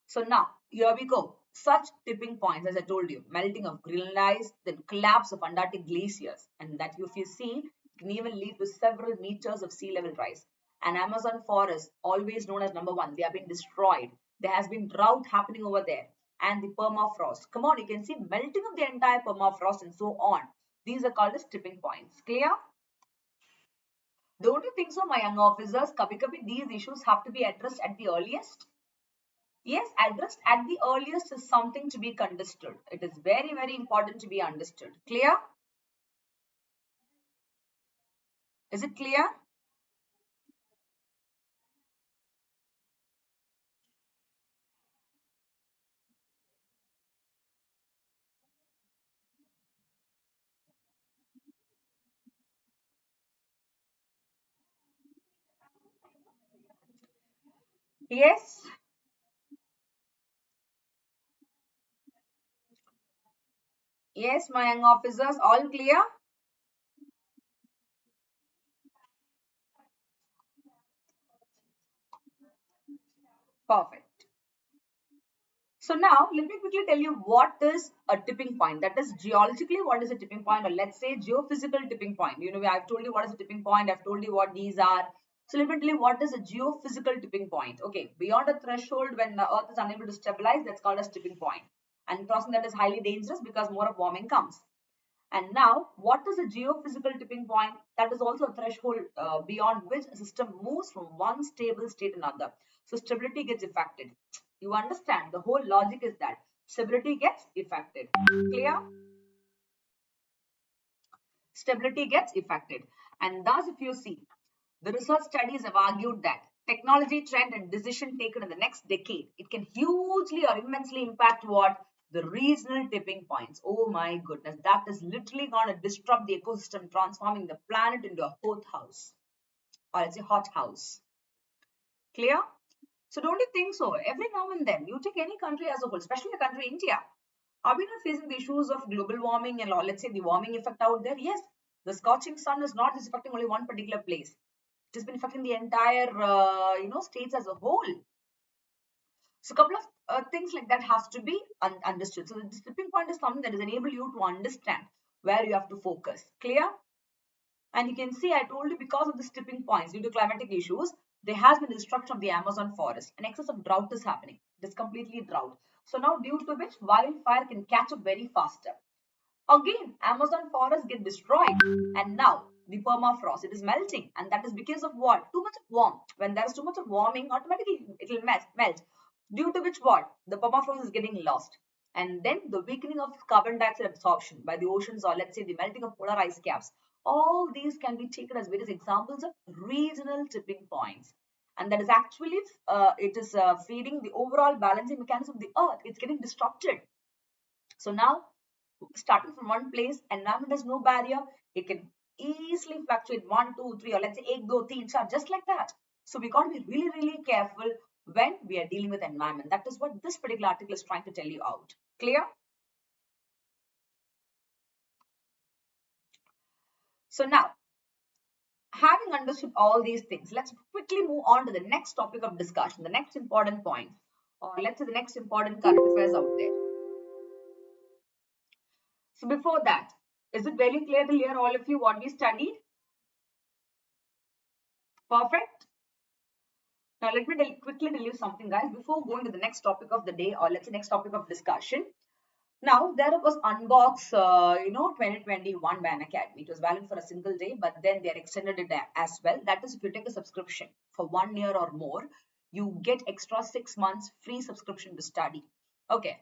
S1: So now, here we go. Such tipping points, as I told you, melting of Greenland ice, then collapse of Antarctic glaciers, and that if you see, can even lead to several meters of sea level rise. And Amazon forest, always known as number one, they have been destroyed. There has been drought happening over there. And the permafrost. Come on, you can see melting of the entire permafrost and so on. These are called as tipping points. Clear? Don't you think so, my young officers? Kabhi these issues have to be addressed at the earliest. Yes, addressed at the earliest is something to be understood. It is very, very important to be understood. Clear? Is it clear? Yes. Yes, my young officers, all clear? Perfect. So now let me quickly tell you what is a tipping point. That is geologically what is a tipping point, or let's say geophysical tipping point. You know, I've told you what is a tipping point. I've told you what these are. So let me tell you what is a geophysical tipping point. Okay, beyond a threshold when the Earth is unable to stabilize, that's called as tipping point. And crossing that is highly dangerous because more of warming comes. And now, what is a geophysical tipping point? That is also a threshold beyond which a system moves from one stable state to another. So stability gets affected. You understand? The whole logic is that stability gets affected. Clear? Stability gets affected. And thus, if you see, the research studies have argued that technology trend and decision taken in the next decade, it can hugely or immensely impact what? The regional tipping points. Oh my goodness, that is literally going to disrupt the ecosystem, transforming the planet into a hot house, or let's say hot house. Clear? So don't you think so? Every now and then, you take any country as a whole, especially the country India, are we not facing the issues of global warming and let's say the warming effect out there? Yes, the scorching sun is not just affecting only one particular place. It has been affecting the entire, states as a whole. So a couple of things like that has to be understood. So the tipping point is something that is enable you to understand where you have to focus. Clear? And you can see I told you because of the tipping points due to climatic issues, there has been destruction of the Amazon forest. An excess of drought is happening. It is completely drought. So now due to which wildfire can catch up very faster. Again, Amazon forests get destroyed. And now the permafrost, it is melting. And that is because of what? Too much of warmth. When there is too much of warming, automatically it will melt. Due to which what? The permafrost is getting lost. And then the weakening of carbon dioxide absorption by the oceans, or let's say the melting of polar ice caps. All these can be taken as various examples of regional tipping points. And that is actually, it is feeding the overall balancing mechanism of the earth. It's getting disrupted. So now, starting from one place, environment has no barrier. It can easily fluctuate 1, 2, 3, or let's say 1, 2, 3, 4, just like that. So we got to be really, really careful when we are dealing with environment. That is what this particular article is trying to tell you out. Clear? So now, having understood all these things, let's quickly move on to the next topic of discussion, the next important point, or let's say the next important current affairs out there. So before that, is it very clear to hear all of you what we studied? Perfect. Now, let me quickly tell you something, guys, before going to the next topic of the day, or let's say next topic of discussion. Now, there was Unbox, 2021 by Unacademy. It was valid for a single day, but then they extended it as well. That is, if you take a subscription for 1 year or more, you get extra 6 months free subscription to study. Okay.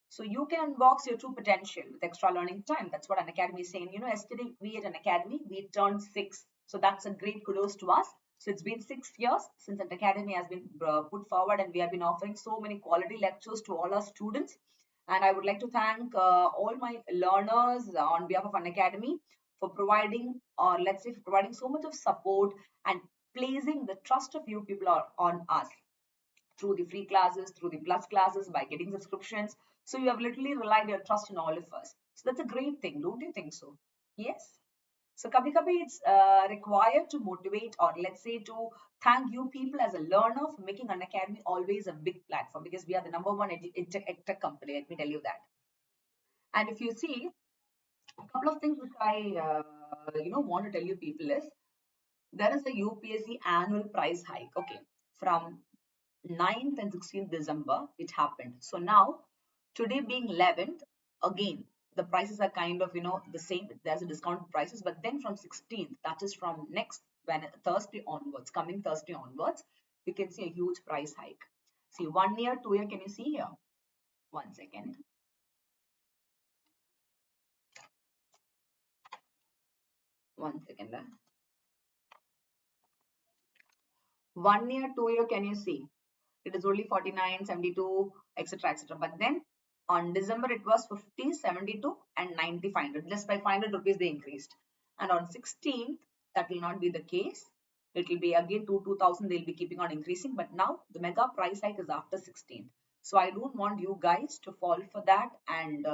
S1: So you can unbox your true potential with extra learning time. That's what Unacademy is saying. You know, yesterday we at Unacademy, we turned 6. So that's a great kudos to us. So it's been 6 years since Unacademy has been put forward, and we have been offering so many quality lectures to all our students. And I would like to thank all my learners on behalf of Unacademy for providing, or let's say, for providing so much of support and placing the trust of you people on us through the free classes, through the plus classes, by getting subscriptions. So you have literally relied your trust in all of us. So that's a great thing, don't you think so? Yes. So kabhi it's required to motivate, or let's say to thank you people as a learner for making Unacademy always a big platform, because we are the number one edtech company. Let me tell you that. And if you see, a couple of things which I want to tell you people is, there is a UPSC annual price hike. Okay, from 9th and 16th December, it happened. So now, today being 11th, again, the prices are kind of, the same. There's a discount prices, but then from 16th, that is from next when Thursday onwards, coming Thursday onwards, you can see a huge price hike. See 1 year, 2 year, can you see here? 1 second. 1 second. 1 year, 2 year, can you see? It is only 49, 72, etc., etc. But then on December, it was 50, 72, and 90, 500. Just by 500 rupees, they increased. And on 16th, that will not be the case. It will be again 2,000. They'll be keeping on increasing. But now the mega price hike is after 16th. So I don't want you guys to fall for that and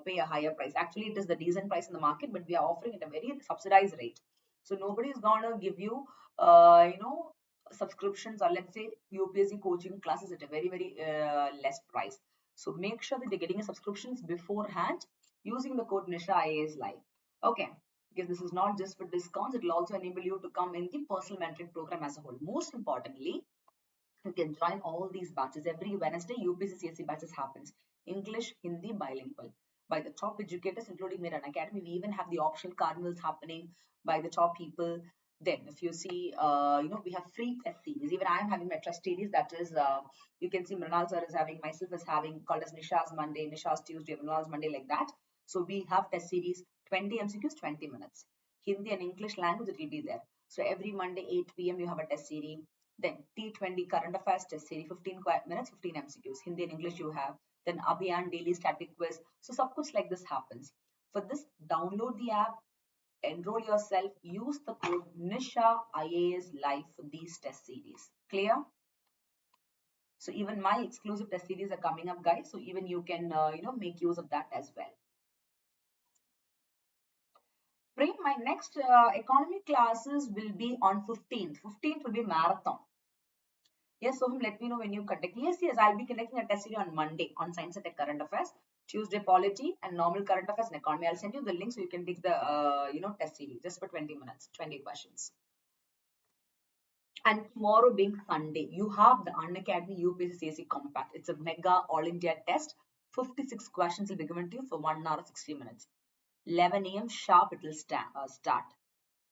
S1: pay a higher price. Actually, it is the decent price in the market, but we are offering at a very subsidized rate. So nobody is gonna give you, subscriptions or let's say UPSC coaching classes at a very less price. So make sure that you're getting a subscriptions beforehand using the code Nisha IAS Live. Okay, because this is not just for discounts, it will also enable you to come in the personal mentoring program as a whole. Most importantly, you can join all these batches. Every Wednesday, UPSC CSE batches happens. English, Hindi, bilingual. By the top educators, including their Unacademy. We even have the optional carnivals happening by the top people. Then, if you see, we have free test series. Even I am having my test series. That is, you can see Mrinal sir is having, myself is having, called as Nisha's Monday, Nisha's Tuesday, Mrinal's Monday, like that. So we have test series, 20 MCQs, 20 minutes. Hindi and English language, it will be there. So every Monday, 8 p.m. you have a test series. Then T20 current affairs test series, 15 minutes, 15 MCQs. Hindi and English you have. Then Avian daily static quiz. So sab kuch like this happens. For this, download the app, enroll yourself, use the code Nisha IAS Live for these test series. Clear? So even my exclusive test series are coming up, guys. So even you can, make use of that as well. Bring my next economy classes will be on 15th. 15th will be marathon. Yes, so let me know when you conduct. Yes, I'll be conducting a test series on Monday on Science and Tech Current Affairs, Tuesday Polity and Normal Current Affairs and Economy. I'll send you the link so you can take the test series just for 20 minutes, 20 questions. And tomorrow being Sunday, you have the Unacademy UPSC CSE Compact. It's a mega all India test. 56 questions will be given to you for 1 hour 60 minutes. 11 a.m. sharp it will start.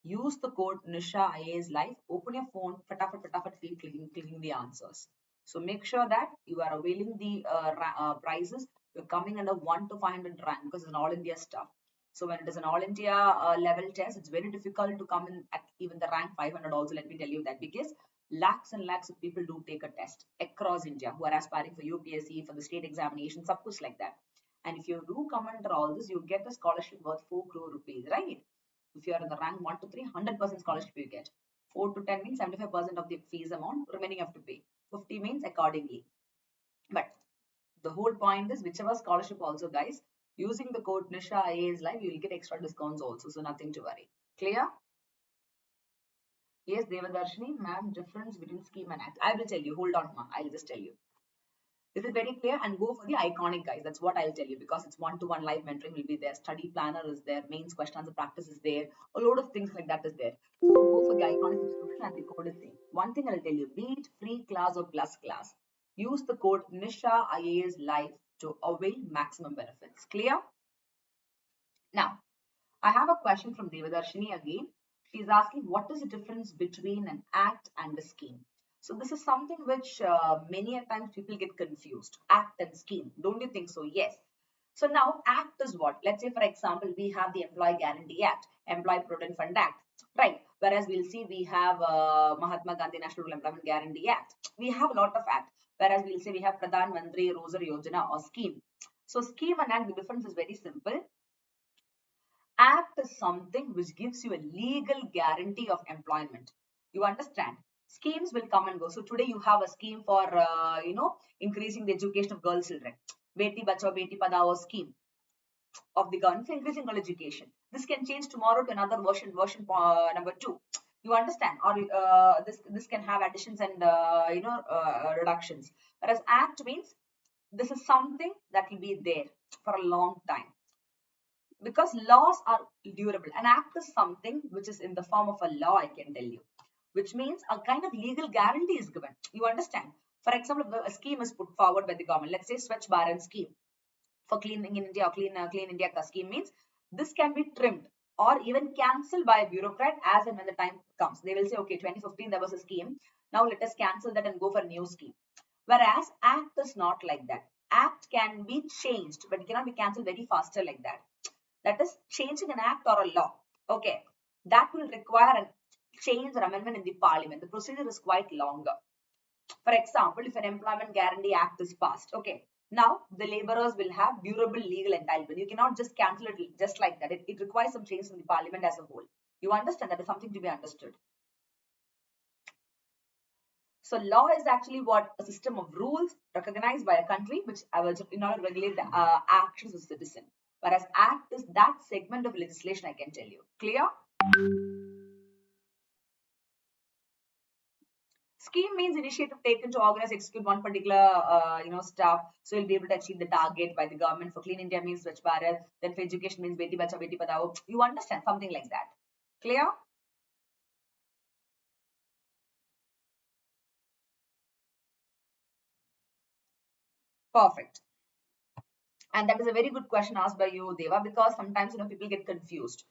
S1: Use the code Nisha IAS Live. Open your phone, fatafat, keep clicking the answers. So make sure that you are availing the prizes. You're coming under 1 to 500 rank because it's an all India stuff. So when it is an all India level test, it's very difficult to come in at even the rank 500 also. Let me tell you that, because lakhs and lakhs of people do take a test across India who are aspiring for UPSC, for the state examination, suppose like that. And if you do come under all this, you get a scholarship worth 4 crore rupees, right? If you are in the rank 1 to 3, 100% scholarship you get. 4 to 10 means 75% of the fees amount, remaining you have to pay. 50 means accordingly. But the whole point is, whichever scholarship also, guys, using the code Nisha IAS Live, you will get extra discounts also. So nothing to worry. Clear? Yes, Devadarshini, ma'am, difference between scheme and act. I will tell you. Hold on, ma'am. I'll just tell you. Is it very clear? And go for the iconic, guys. That's what I'll tell you, because it's one-to-one live mentoring will be there. Study planner is there. Mains question answer practice is there. A load of things like that is there. So go for the iconic subscription and the code is same. One thing I'll tell you, be it free class or plus class, use the code Nisha IAS Live to avail maximum benefits. Clear? Now, I have a question from Devadarshini again. She's asking, what is the difference between an act and a scheme? So this is something which many a times people get confused. Act and scheme. Don't you think so? Yes. So now act is what? Let's say, for example, we have the Employee Guarantee Act, Employee Provident Fund Act, right? Whereas we'll see we have Mahatma Gandhi National Rural Employment Guarantee Act. We have a lot of act. Whereas we'll say we have Pradhan Mantri Rozar Yojana or scheme. So scheme and act, the difference is very simple. Act is something which gives you a legal guarantee of employment. You understand? Schemes will come and go. So today you have a scheme for, increasing the education of girl children. Beti Bachao Beti Padhao scheme of the government for increasing girl education. This can change tomorrow to another version number 2. You understand? Or this can have additions and reductions. Whereas act means this is something that will be there for a long time. Because laws are durable. An act is something which is in the form of a law, I can tell you, which means a kind of legal guarantee is given. You understand? For example, if a scheme is put forward by the government, let's say Swachh Bharat scheme for cleaning in India or Clean India scheme means this can be trimmed or even cancelled by a bureaucrat as and when the time comes. They will say, okay, 2015 there was a scheme. Now let us cancel that and go for a new scheme. Whereas Act is not like that. Act can be changed, but it cannot be cancelled very faster like that. That is changing an act or a law. Okay, that will require a change or amendment in the parliament. The procedure is quite longer. For example, if an Employment Guarantee Act is passed, okay, now the laborers will have durable legal entitlement. You cannot just cancel it just like that. It requires some change in the parliament as a whole. You understand? That is something to be understood. So law is actually what? A system of rules recognized by a country which in order to regulate the actions of citizen. Whereas act is that segment of legislation, I can tell you. Clear? Scheme means initiative taken to organize, execute one particular, stuff. So you'll be able to achieve the target by the government. For Clean India means Swachh Bharat. Then for education means Beti Bachao, Beti Padhao. You understand something like that. Clear? Perfect. And that is a very good question asked by you, Deva, because sometimes people get confused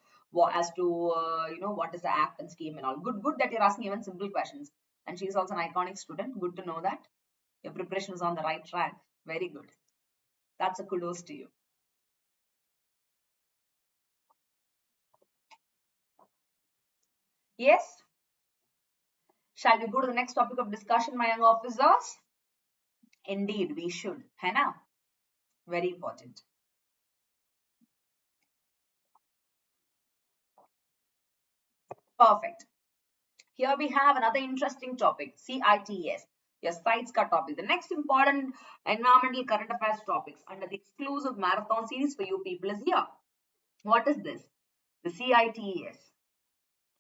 S1: as to what is the act and scheme and all. Good that you're asking even simple questions. And she is also an iconic student. Good to know that your preparation is on the right track. Very good. That's a kudos to you. Yes. Shall we go to the next topic of discussion, my young officers? Indeed, we should. Hena? Very important. Perfect. Here we have another interesting topic, CITS. Your sites cut topic. The next important environmental current affairs topics under the exclusive marathon series for you people is here. What is this? The CITES.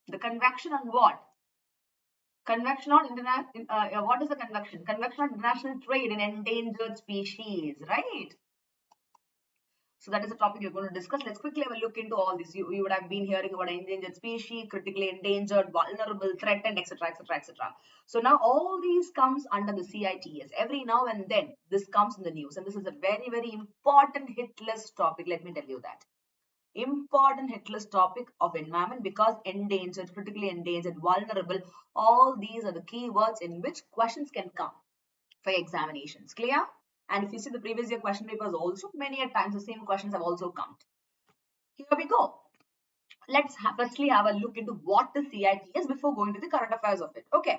S1: The convection on what? Convection on international. What is the convection? Convection on international trade in endangered species, right? So that is a topic you're going to discuss. Let's quickly have a look into all this. You would have been hearing about endangered species, critically endangered, vulnerable, threatened, etc., etc., etc. So now all these comes under the CITES. Every now and then this comes in the news, and this is a very, very important hit list topic. Let me tell you that. Important hit list topic of environment, because endangered, critically endangered, vulnerable, all these are the keywords in which questions can come for examinations. Clear? And if you see the previous year question papers also, many a times the same questions have also come. Here we go. Let's firstly have a look into what the CIT is before going to the current affairs of it. Okay.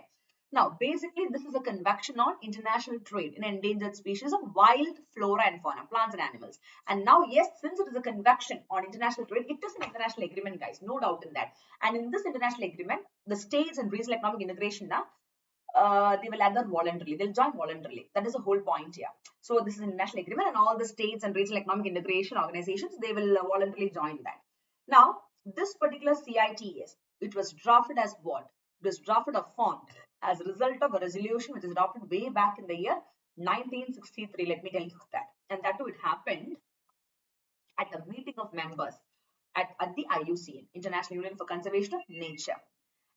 S1: Now, basically, this is a convection on international trade in endangered species of wild flora and fauna, plants and animals. And now, yes, since it is a convection on international trade, it is an international agreement, guys, no doubt in that. And in this international agreement, the states and regional economic integration now, they will either voluntarily, they'll join voluntarily. That is the whole point here. So this is an international agreement, and all the states and regional economic integration organizations, they will voluntarily join that. Now, this particular CITES, it was drafted as what? It was drafted or formed as a result of a resolution which is adopted way back in the year 1963. Let me tell you that. And that too, it happened at a meeting of members at the IUCN, International Union for Conservation of Nature.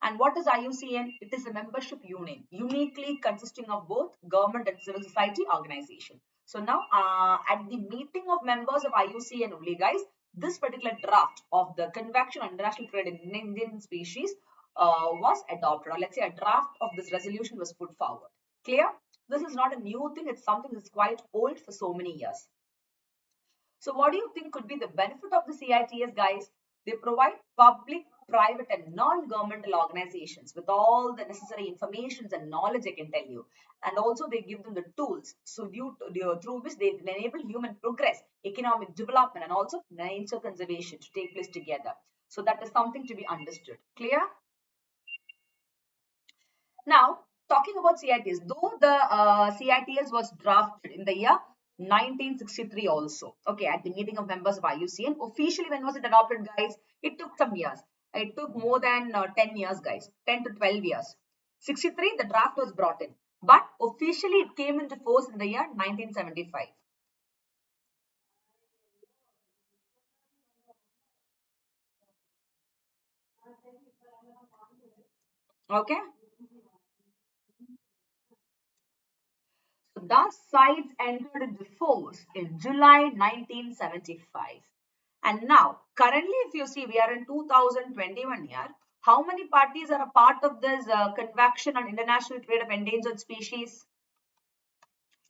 S1: And what is IUCN? It is a membership union, uniquely consisting of both government and civil society organization. So now at the meeting of members of IUCN only, guys, this particular draft of the Convention on International Trade in Endangered Species was adopted, or let's say a draft of this resolution was put forward. Clear? This is not a new thing. It's something that's quite old for so many years. So what do you think could be the benefit of the CITES, guys? They provide public, private and non-governmental organizations with all the necessary information and knowledge, I can tell you. And also they give them the tools through which they enable human progress, economic development and also nature conservation to take place together. So that is something to be understood. Clear? Now, talking about CITES, though the CITES was drafted in the year 1963 also, okay, at the meeting of members of IUCN. Officially, when was it adopted, guys? It took some years. It took more than 10 years, guys, 10 to 12 years. 63, the draft was brought in, but officially it came into force in the year 1975. Okay. The sites entered into force in July 1975. And now, currently, if you see, we are in 2021 here. How many parties are a part of this Convention on International Trade of Endangered Species?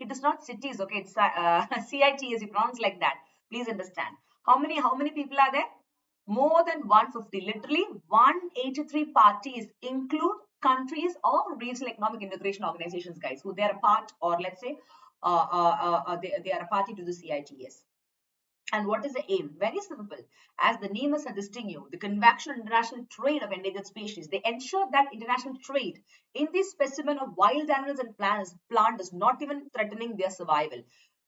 S1: It is not cities, okay? It's CITES. You pronounce like that. Please understand. How many people are there? More than 150. Literally 183 parties include countries or regional economic integration organizations, guys, who they are a part, or let's say they are a party to the CITES. And what is the aim? Very simple. As the name is suggesting you, the Convention on International Trade of Endangered Species, they ensure that international trade in the specimen of wild animals and plant is not even threatening their survival.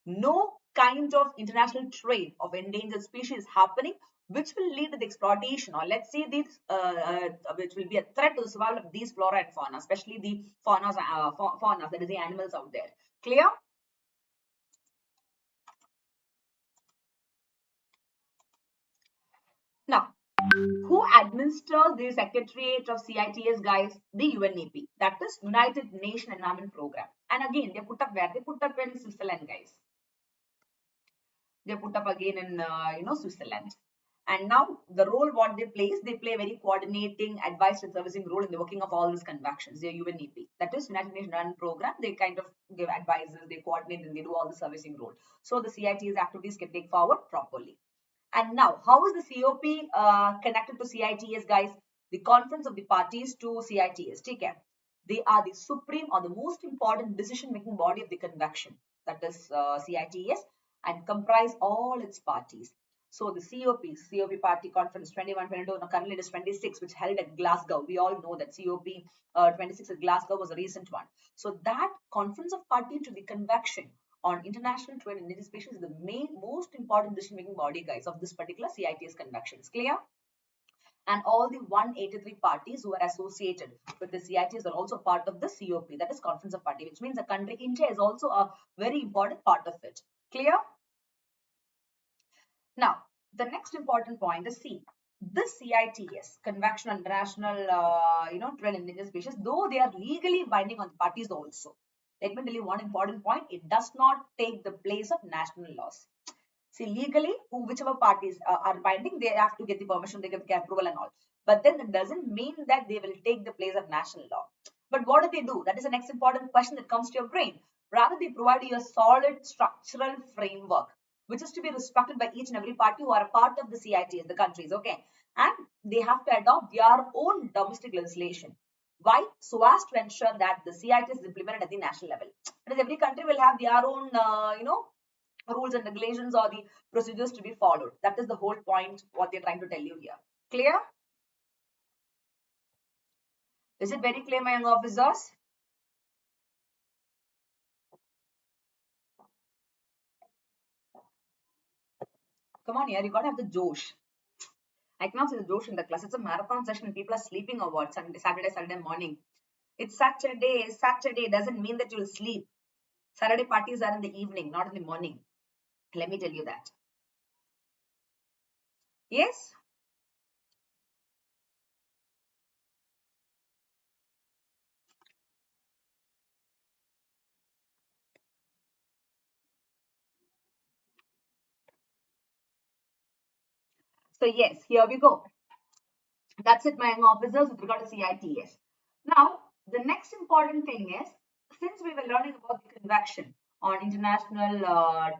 S1: No kind of international trade of endangered species happening which will lead to the exploitation, or let's say this which will be a threat to the survival of these flora and fauna, especially the faunas, that is the animals out there. Clear? Now, who administers the Secretariat of CITES, guys? The UNEP, that is United Nations Environment Program. And again, they put up where? They put up in Switzerland, guys. They put up again in Switzerland. And now the role what they play is they play a very coordinating, advice and servicing role in the working of all these conventions. They are UNEP, that is United Nations Environment Program. They kind of give advices, they coordinate, and they do all the servicing role. So the CITES activities can take forward properly. And now, how is the COP connected to CITES, guys? The conference of the parties to CITES. Take care. They are the supreme or the most important decision-making body of the convention, that is CITES, and comprise all its parties. So the COP Party Conference 21-22, currently it is 26, which held at Glasgow. We all know that COP 26 at Glasgow was a recent one. So that conference of party to the convention on international trade in endangered species is the most important decision-making body, guys, of this particular CITES conventions. Clear? And all the 183 parties who are associated with the CITES are also part of the COP, that is Conference of Party, which means the country India is also a very important part of it. Clear? Now, the next important point is see, this CITES, Convention on International Trade in Endangered Species, though they are legally binding on the parties also. Let me tell you one important point. It does not take the place of national laws. See, legally, whichever parties are binding, they have to get the permission, they get the approval and all. But then it doesn't mean that they will take the place of national law. But what do they do? That is the next important question that comes to your brain. Rather, they provide you a solid structural framework, which is to be respected by each and every party who are a part of the CITES, the countries, okay? And they have to adopt their own domestic legislation. Why? So as to ensure that the CITES is implemented at the national level. Because every country will have their own, rules and regulations or the procedures to be followed. That is the whole point, what they're trying to tell you here. Clear? Is it very clear, my young officers? Come on here, you gotta have the Josh. I cannot see the Josh in the class. It's a marathon session. People are sleeping over what? Saturday morning. It's Saturday. Saturday doesn't mean that you'll sleep. Saturday parties are in the evening, not in the morning. Let me tell you that. Yes? So yes, here we go. That's it, my young officers, with regard to CITES. Now, the next important thing is, since we were learning about the Convention on International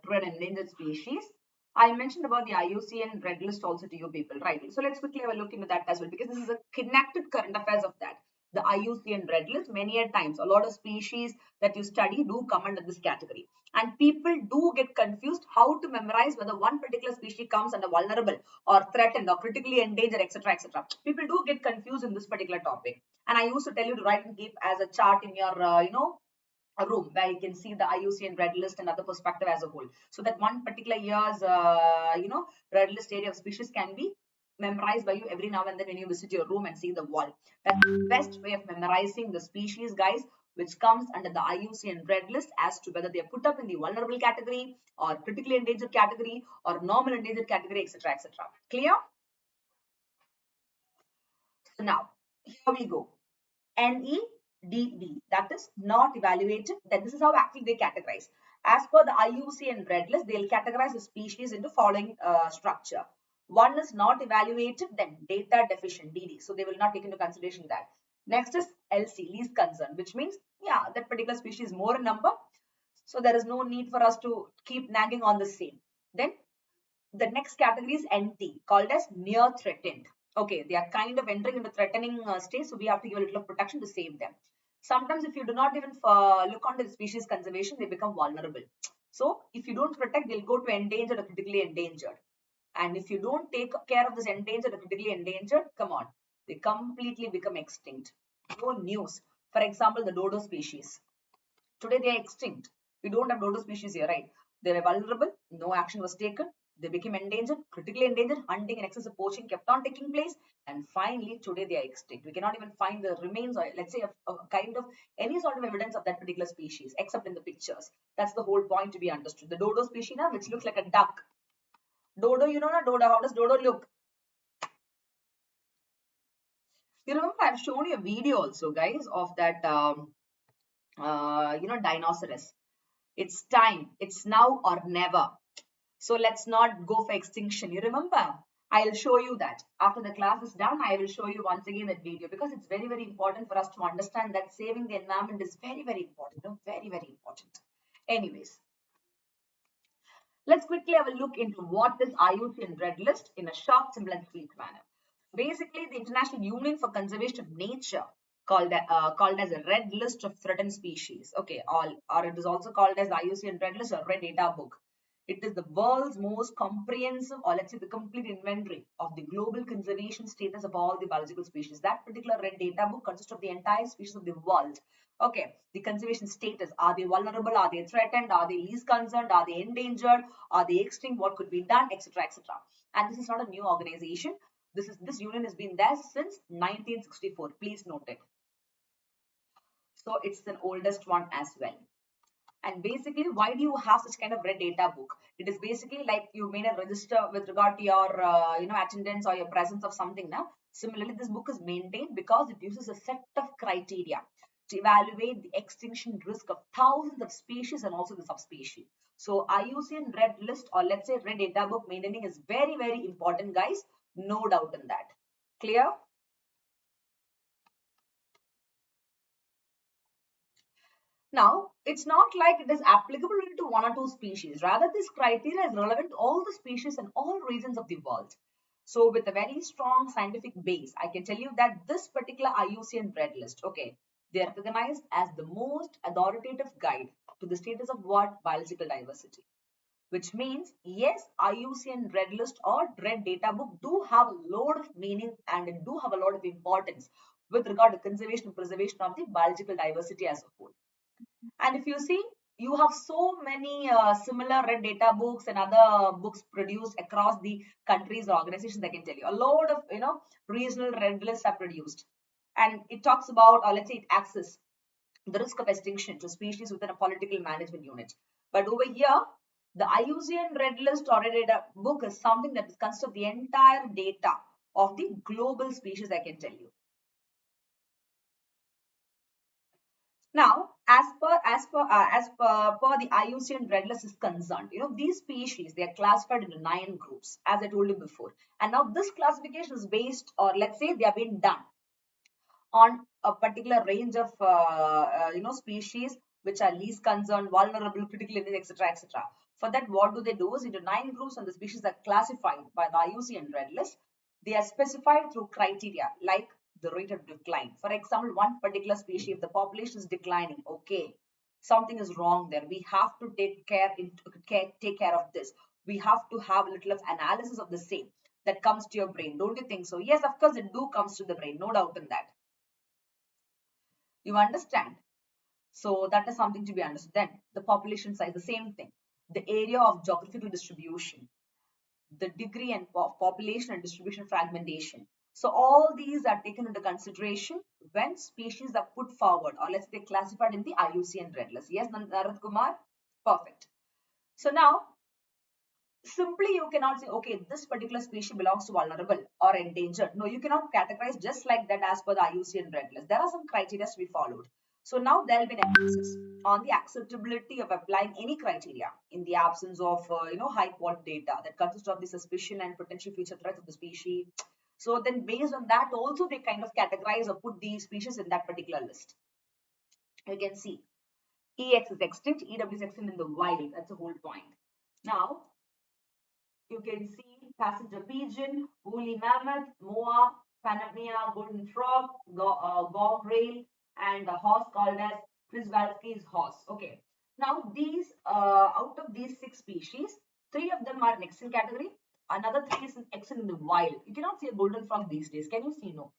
S1: Trade and Endangered Species, I mentioned about the IUCN Red List also to you people, right? So let's quickly have a look into that as well, because this is a connected current affairs of that. The IUCN Red List, many a times, a lot of species that you study do come under this category. And people do get confused how to memorize whether one particular species comes under vulnerable or threatened or critically endangered, etc., etc. People do get confused in this particular topic. And I used to tell you to write and keep as a chart in your, a room where you can see the IUCN Red List and other perspective as a whole. So that one particular year's, Red List area of species can be memorized by you every now and then when you visit your room and see the wall. That's the best way of memorizing the species, guys, which comes under the IUCN Red List as to whether they are put up in the vulnerable category or critically endangered category or normal endangered category, etc., etc. Clear? So now, here we go. NEDD, that is not evaluated. Then this is how actually they categorize. As per the IUCN Red List, they'll categorize the species into following structure. One is not evaluated, then data deficient, DD. So they will not take into consideration that. Next is LC, least concern, which means, yeah, that particular species is more in number. So there is no need for us to keep nagging on the same. Then the next category is NT, called as near threatened. Okay, they are kind of entering into threatening stage, so we have to give a little of protection to save them. Sometimes if you do not even look onto the species conservation, they become vulnerable. So if you don't protect, they'll go to endangered or critically endangered. And if you don't take care of this endangered or critically endangered, come on, they completely become extinct. No news. For example, the dodo species. Today they are extinct. We don't have dodo species here, right? They were vulnerable, no action was taken, they became endangered, critically endangered, hunting and excessive poaching kept on taking place, and finally today they are extinct. We cannot even find the remains, or let's say a kind of any sort of evidence of that particular species except in the pictures. That's the whole point to be understood. The dodo species now, which looks like a duck. Dodo, you know, na dodo, how does dodo look? You remember I've shown you a video also, guys, of that dinosaurus. It's time. It's now or never. So let's not go for extinction. You remember? I'll show you that. After the class is done, I will show you once again that video, because it's very, very important for us to understand that saving the environment is very, very important. No? Very, very important. Anyways, let's quickly have a look into what is IUCN Red List in a short, simple and sweet manner. Basically, the International Union for Conservation of Nature called as a Red List of Threatened Species. Okay, or it is also called as the IUCN Red List or Red Data Book. It is the world's most comprehensive, or let's say the complete inventory of the global conservation status of all the biological species. That particular red data book consists of the entire species of the world. Okay, the conservation status. Are they vulnerable? Are they threatened? Are they least concerned? Are they endangered? Are they extinct? What could be done? Etc. etc. And this is not a new organization. This union has been there since 1964. Please note it. So it's the oldest one as well. And basically, why do you have such kind of red data book? It is basically like you made a register with regard to your attendance or your presence of something. Now, similarly, this book is maintained because it uses a set of criteria to evaluate the extinction risk of thousands of species and also the subspecies. So IUCN Red List, or let's say Red Data Book maintaining, is very, very important, guys. No doubt in that. Clear? Now, it's not like it is applicable only to one or two species. Rather, this criteria is relevant to all the species and all regions of the world. So, with a very strong scientific base, I can tell you that this particular IUCN Red List, okay, they are recognized as the most authoritative guide to the status of what? Biological diversity. Which means, yes, IUCN Red List or Red Data Book do have a lot of meaning and it do have a lot of importance with regard to conservation and preservation of the biological diversity as a whole. And if you see, you have so many similar red data books and other books produced across the countries or organizations. I can tell you a lot of regional red lists are produced, and it talks about, or let's say it access the risk of extinction to species within a political management unit. But over here, the IUCN Red List or Red Data Book is something that consists of the entire data of the global species. I can tell you. Now, as per the IUCN Red List is concerned, these species, they are classified into 9 groups, as I told you before. And now this classification is based, or let's say they have been done on a particular range of species which are least concerned, vulnerable, critically endangered, etc. etc. For that, what do they do is into 9 groups, and the species are classified by the IUCN Red List. They are specified through criteria like the rate of decline. For example, one particular species, if the population is declining, okay, something is wrong there. We have to take care of this. We have to have a little of analysis of the same that comes to your brain. Don't you think so? Yes, of course, it do comes to the brain. No doubt in that. You understand? So that is something to be understood. Then the population size, the same thing. The area of geographical distribution, the degree and population and distribution fragmentation. So all these are taken into consideration when species are put forward, or let's say classified in the IUCN Red List. Yes, Narad Kumar? Perfect. So now, simply you cannot say, okay, this particular species belongs to vulnerable or endangered. No, you cannot categorize just like that as per the IUCN Red List. There are some criteria to be followed. So now there will be an emphasis on the acceptability of applying any criteria in the absence of high quality data that consists of the suspicion and potential future threats of the species. So then based on that also they kind of categorize or put the species in that particular list. You can see EX is extinct, EW is extinct in the wild. That's the whole point. Now you can see passenger pigeon, woolly mammoth, moa, Panamia, golden frog, gog rail, and a horse called as Przewalski's horse. Okay. Now these out of these 6 species, 3 of them are in extinct category. Another 3 is extinct in the wild. You cannot see a golden frog these days. Can you see? No.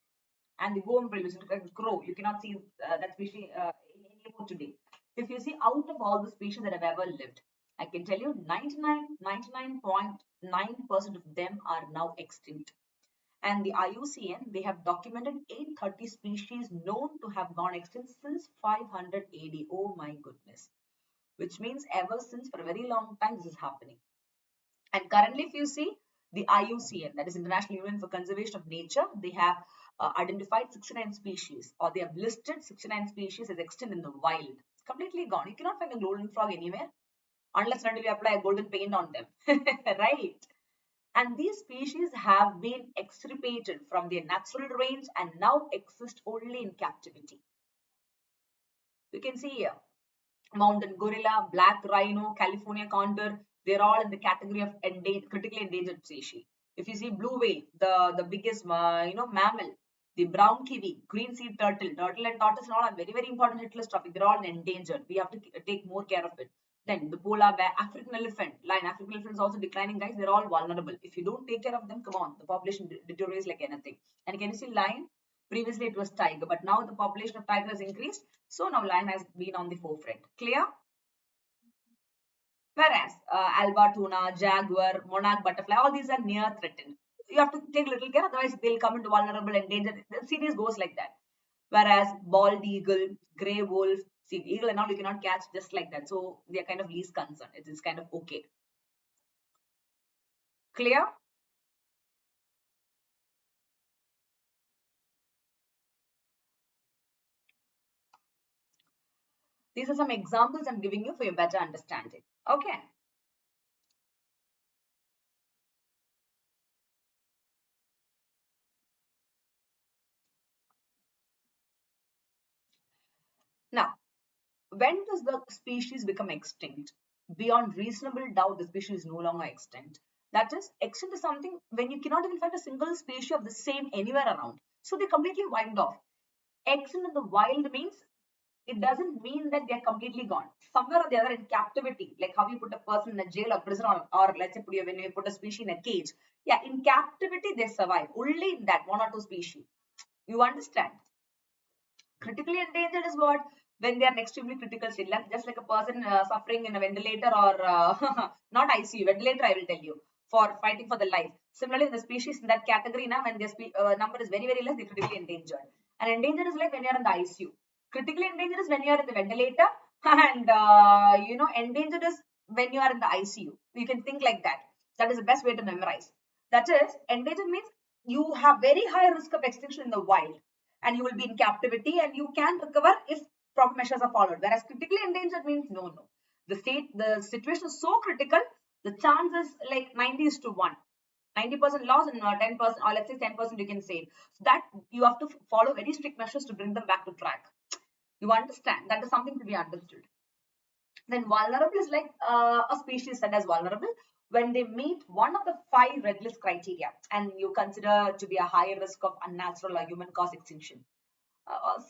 S1: And the goam rail, which is like a crow, you cannot see that species anymore today. If you see out of all the species that have ever lived, I can tell you 99.9% of them are now extinct. And the IUCN, they have documented 830 species known to have gone extinct since 500 AD. Oh my goodness. Which means ever since for a very long time this is happening. And currently if you see the IUCN, that is International Union for Conservation of Nature, they have identified 69 species, or they have listed 69 species as extinct in the wild. Completely gone. You cannot find a golden frog anywhere unless until you apply a golden paint on them. Right? And these species have been extirpated from their natural range and now exist only in captivity. You can see here mountain gorilla, black rhino, California condor, they're all in the category of critically endangered species. If you see blue whale, the biggest mammal, the brown kiwi, green sea turtle and tortoise are all very, very important Hitlist topic. They're all endangered. We have to take more care of it. Then the polar bear, African elephant, lion. African elephant is also declining, guys. They're all vulnerable. If you don't take care of them, come on, the population deteriorates like anything. And can you see lion? Previously it was tiger, but now the population of tiger has increased. So now lion has been on the forefront. Clear? Whereas alba tuna, jaguar, monarch butterfly, all these are near threatened. You have to take little care, otherwise they'll come into vulnerable and endangered. The series goes like that. Whereas bald eagle, grey wolf, see eagle and all you cannot catch just like that. So they are kind of least concerned. It is kind of okay. Clear? These are some examples I'm giving you for your better understanding. Okay. Now, when does the species become extinct? Beyond reasonable doubt, the species is no longer extinct. That is, extinct is something when you cannot even find a single species of the same anywhere around. So they completely wiped off. Extinct in the wild means it doesn't mean that they're completely gone. Somewhere or the other in captivity, like how you put a person in a jail or prison, or let's say when you put a species in a cage. Yeah, in captivity they survive. Only in that 1 or 2 species. You understand? Critically endangered is what? When they are in extremely critical state, just like a person suffering in a ventilator or not ICU, ventilator, I will tell you, for fighting for the life. Similarly, the species in that category now, when their number is very, very less, they're critically endangered. And endangered is like when you're in the ICU. Critically endangered is when you are in the ventilator, and endangered is when you are in the ICU. You can think like that. That is the best way to memorize. That is, endangered means you have very high risk of extinction in the wild, and you will be in captivity, and you can recover if proper measures are followed. Whereas critically endangered means no. The situation is so critical, the chance is like 90:1. 90% loss and 10%, or let's say 10% you can save. So that you have to follow very strict measures to bring them back to track. You understand? That is something to be understood. Then vulnerable is like a species that is vulnerable when they meet one of the 5 red list criteria and you consider to be a higher risk of unnatural or human caused extinction.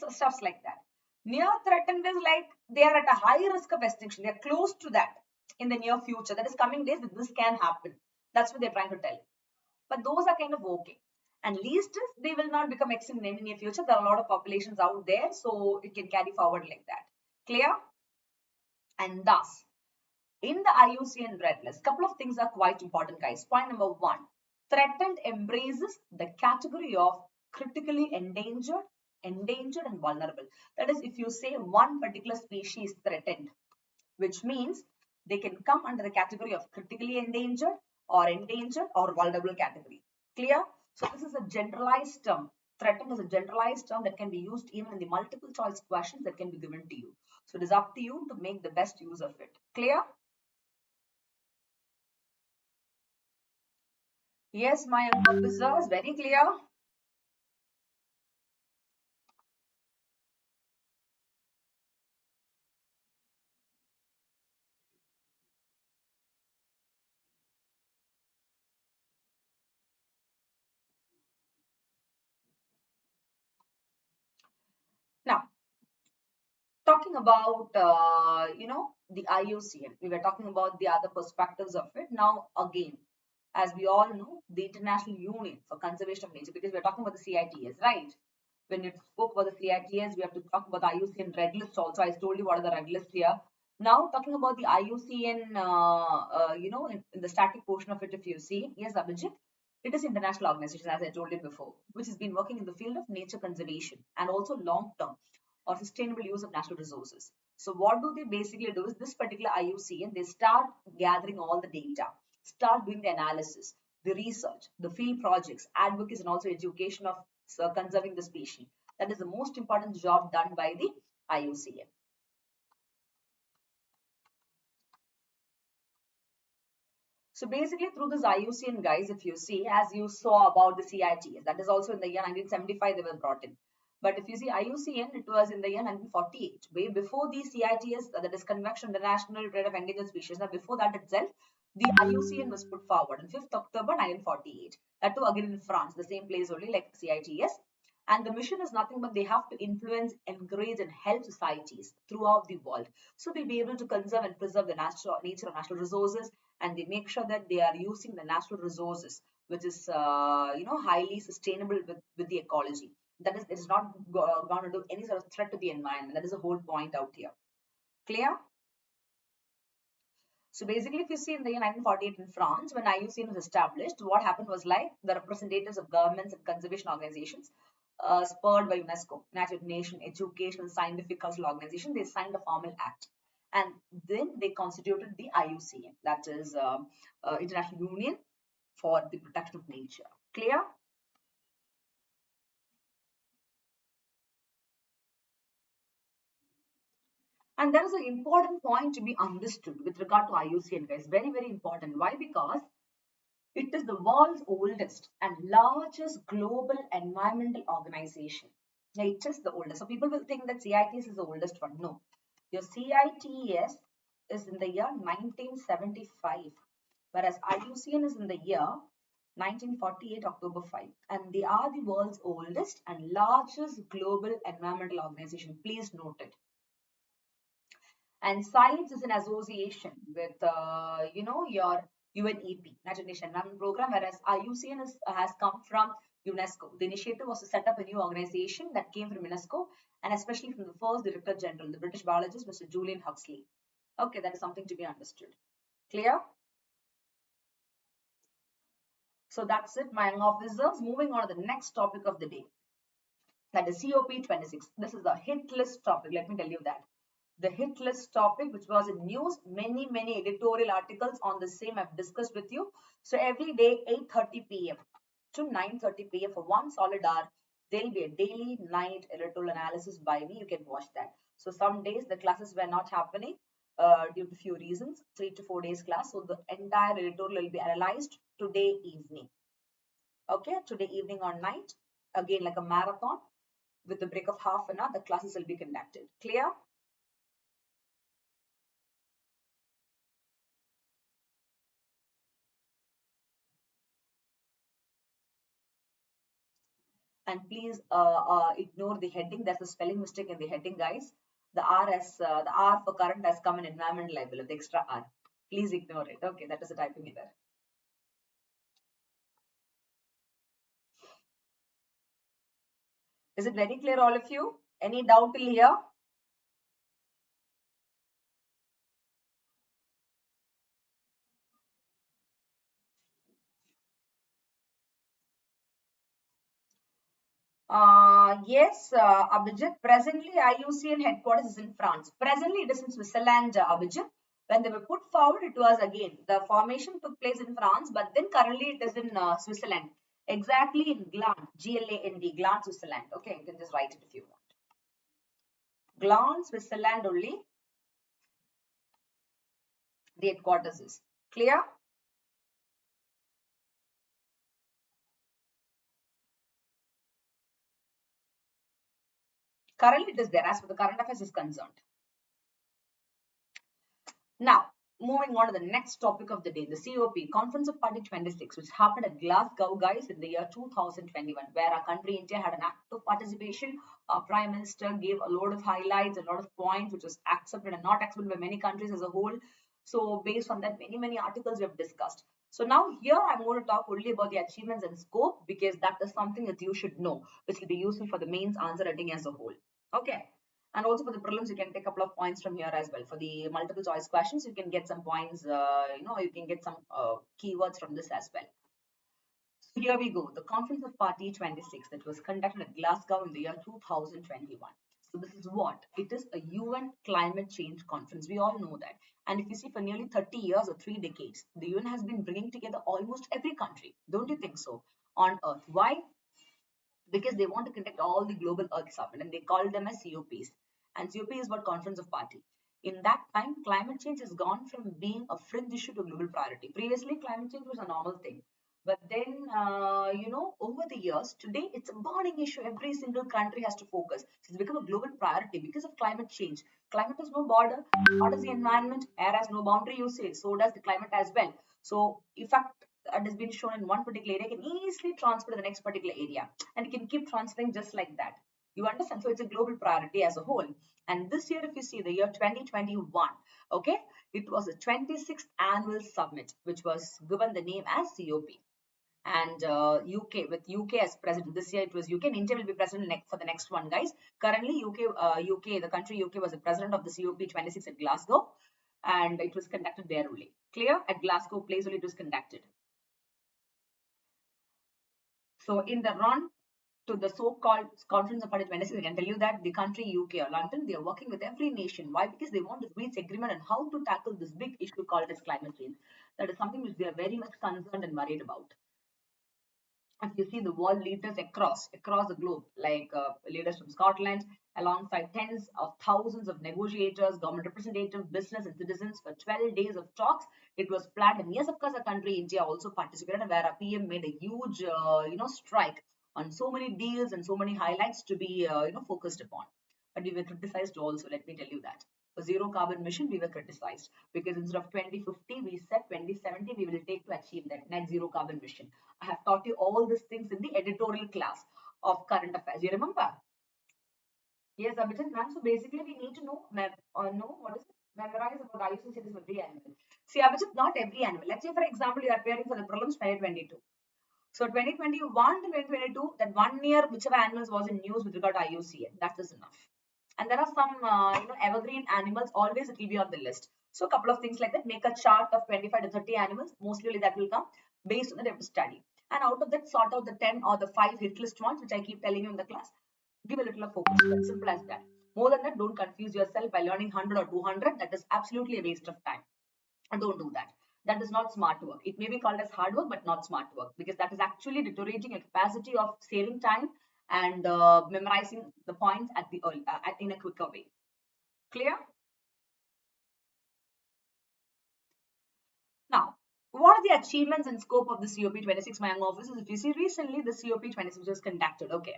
S1: Stuffs like that. Near threatened is like they are at a high risk of extinction. They are close to that in the near future. That is coming days that this can happen. That's what they're trying to tell. But those are kind of okay. And least is they will not become extinct in the near future. There are a lot of populations out there, so it can carry forward like that. Clear? And thus, in the IUCN red list, couple of things are quite important, guys. Point number 1, threatened embraces the category of critically endangered, and vulnerable. That is, if you say one particular species is threatened, which means they can come under the category of critically endangered or vulnerable category. Clear? So this is a generalized term. Threatened is a generalized term that can be used even in the multiple choice questions that can be given to you. So it is up to you to make the best use of it. Clear? Yes, my officers, very clear. Now, talking about the IUCN, we were talking about the other perspectives of it. Now again, as we all know, the International Union for Conservation of Nature, because we're talking about the CITS, right? When you spoke about the CITS, we have to talk about the IUCN red list also. I told you what are the red list here. Now talking about the IUCN, in the static portion of it, if you see, yes, Abhijit, it is international organization, as I told you before, which has been working in the field of nature conservation and also long term or sustainable use of natural resources. So what do they basically do is this particular IUCN, they start gathering all the data, start doing the analysis, the research, the field projects, advocacy, and also education of conserving the species. That is the most important job done by the IUCN. So basically through this IUCN, guys, if you see, as you saw about the CITS, that is also in the year 1975 they were brought in. But if you see IUCN, it was in the year 1948, way before the CITS, that is Convention International Trade of Endangered Species. Now before that itself, the IUCN was put forward on 5th October 1948. That too again in France, the same place only like CITS. And the mission is nothing but they have to influence, encourage, and help societies throughout the world. So they'll be able to conserve and preserve the nature of natural resources, and they make sure that they are using the natural resources, which is highly sustainable with the ecology. That is, it's not going to do any sort of threat to the environment. That is the whole point out here. Clear? So basically, if you see in the year 1948 in France, when IUCN was established, what happened was like the representatives of governments and conservation organizations, spurred by UNESCO, United Nations Education and Scientific Cultural Organization, they signed a formal act. And then they constituted the IUCN, that is International Union for the Protection of Nature. Clear? And there is an important point to be understood with regard to IUCN, guys. Very, very important. Why? Because it is the world's oldest and largest global environmental organization. It is the oldest. So people will think that CITS is the oldest one. No. Your CITS is in the year 1975, whereas IUCN is in the year 1948, October 5. And they are the world's oldest and largest global environmental organization. Please note it. And science is an association with your UNEP, United Nations Environment Program, whereas IUCN has come from UNESCO. The initiative was to set up a new organization that came from UNESCO, and especially from the first Director General, the British biologist, Mr. Julian Huxley. Okay, that is something to be understood. Clear? So that's it, my young officers. Moving on to the next topic of the day, that is COP26. This is the hit list topic. Let me tell you that. The hit list topic, which was in news, many editorial articles on the same I've discussed with you. So every day 8:30 p.m. to 9:30 p.m. for one solid hour, there'll be a daily night editorial analysis by me. You can watch that. So some days the classes were not happening due to few reasons, 3 to 4 days class. So the entire editorial will be analyzed today evening. Okay, today evening or night, again like a marathon with a break of half an hour, the classes will be conducted. Clear? And please ignore the heading. There's a spelling mistake in the heading, guys. The R for current has come in environmental liability, the extra R. Please ignore it. Okay, that is a typing error. Is it very clear, all of you? Any doubt till here? Yes, Abhijit. Presently, IUCN headquarters is in France. Presently, it is in Switzerland, Abhijit. When they were put forward, it was again the formation took place in France, but then currently it is in Switzerland. Exactly in Gland, G-L-A-N-D, Gland, Switzerland. Okay, you can just write it if you want. Gland, Switzerland only. The headquarters is. Clear? Currently it is there as for the current affairs is concerned. Now, moving on to the next topic of the day, the COP, Conference of Party 26, which happened at Glasgow, guys, in the year 2021, where our country, India, had an active participation. Our Prime Minister gave a lot of highlights, a lot of points, which was accepted and not accepted by many countries as a whole. So, based on that, many articles we have discussed. So, now here I'm going to talk only about the achievements and scope because that is something that you should know, which will be useful for the mains answer writing as a whole. Okay. And also for the prelims, you can take a couple of points from here as well. For the multiple choice questions, you can get some points, you can get some keywords from this as well. So here we go. The Conference of Party 26 that was conducted at Glasgow in the year 2021. So this is what? It is a UN climate change conference. We all know that. And if you see for nearly 30 years or 3 decades, the UN has been bringing together almost every country. Don't you think so? On Earth. Why? Because they want to conduct all the global Earth Summit and they call them as COPs. And COP is what Conference of Party. In that time, climate change has gone from being a fringe issue to a global priority. Previously, climate change was a normal thing. But then, over the years, today it's a burning issue. Every single country has to focus. It's become a global priority because of climate change. Climate has no border. What is the environment? Air has no boundary, you say. So does the climate as well. So, in fact, that has been shown in one particular area can easily transfer to the next particular area. And it can keep transferring just like that. You understand? So it's a global priority as a whole. And this year, if you see the year 2021, okay, it was the 26th annual summit, which was given the name as COP. And UK, with UK as president. This year it was UK, and India will be president for the next one, guys. Currently, the country UK was the president of the COP 26 at Glasgow, and it was conducted there only. Clear? At Glasgow place only it was conducted. So in the run to the so-called Conference of Party 26, I can tell you that the country UK or London, they are working with every nation. Why? Because they want to reach agreement on how to tackle this big issue called as climate change. That is something which they are very much concerned and worried about. If you see the world leaders across the globe, like leaders from Scotland, alongside tens of thousands of negotiators, government representatives, business and citizens for 12 days of talks. It was planned, and yes, of course, our country India also participated, where our PM made a huge, strike on so many deals and so many highlights to be, focused upon. But we were criticized also. Let me tell you that. For zero carbon mission, we were criticized because instead of 2050, we said 2070 we will take to achieve that net zero carbon mission. I have taught you all these things in the editorial class of current affairs. You remember? Yes, Abhijit ma'am. So basically, we need to know what is it? Memorize about IUCN status for every animal. See, Abhijit, not every animal. Let's say, for example, you are appearing for the prelims 2022. So 2021 to 2022, that 1 year, whichever animals was in news with regard to IUCN, that is enough. And there are some, evergreen animals, always it will be on the list. So a couple of things like that, make a chart of 25 to 30 animals, mostly that will come based on the type of study. And out of that, sort out the 10 or the 5 hit list ones, which I keep telling you in the class. Give a little of focus. It's simple as that. More than that, don't confuse yourself by learning 100 or 200. That is absolutely a waste of time. And don't do that. That is not smart work. It may be called as hard work, but not smart work, because that is actually deteriorating your capacity of saving time and memorizing the points in a quicker way. Clear? Now, what are the achievements and scope of the COP 26, my young officers? If you see recently, the COP 26 was conducted. Okay.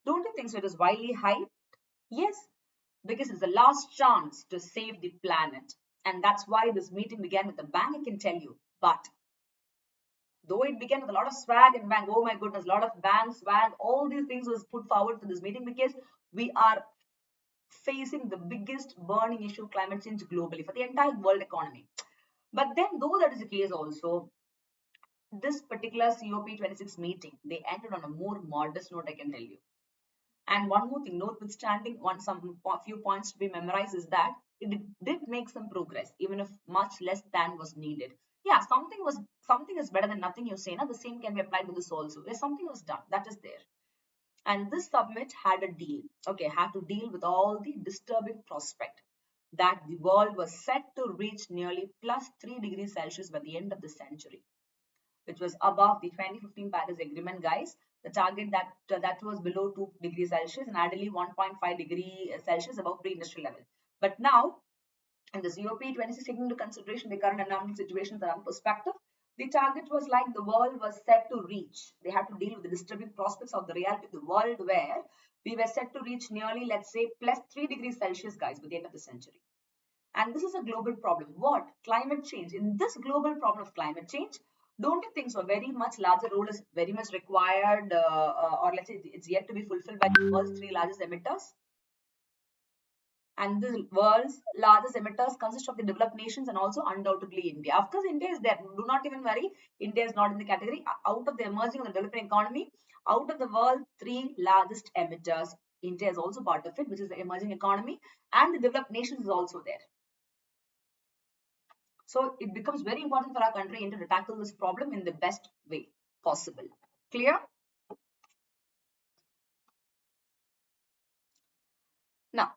S1: Don't you think so? It is widely hyped? Yes, because it's the last chance to save the planet. And that's why this meeting began with a bang, I can tell you. But though it began with a lot of swag and bang, oh my goodness, a lot of bang, swag, all these things was put forward for this meeting because we are facing the biggest burning issue, climate change, globally for the entire world economy. But then, though that is the case also, this particular COP 26 meeting, they ended on a more modest note, I can tell you. And one more thing, notwithstanding few points to be memorized, is that it did make some progress, even if much less than was needed. Yeah, something is better than nothing, you say. Now the same can be applied to this also. Where something was done, that is there. And this summit had a deal. Okay, had to deal with all the disturbing prospect that the world was set to reach nearly plus 3 degrees Celsius by the end of the century. which was above the 2015 Paris Agreement, guys. The target that was below 2 degrees Celsius and ideally 1.5 degree Celsius above pre-industrial level. But now, in this UP26, taking into consideration the current environmental situations and perspective, the target was like the world was set to reach. They had to deal with the disturbing prospects of the reality of the world where we were set to reach nearly, let's say, plus 3 degrees Celsius, guys, by the end of the century. And this is a global problem. What? Climate change. In this global problem of climate change, don't you think so? Very much larger role is very much required, or let's say it's yet to be fulfilled by the world's 3 largest emitters. And the world's largest emitters consist of the developed nations and also undoubtedly India. Of course, India is there. Do not even worry. India is not in the category. Out of the emerging and the developing economy, out of the world's 3 largest emitters, India is also part of it, which is the emerging economy, and the developed nations is also there. So it becomes very important for our country to tackle this problem in the best way possible. Clear? Now,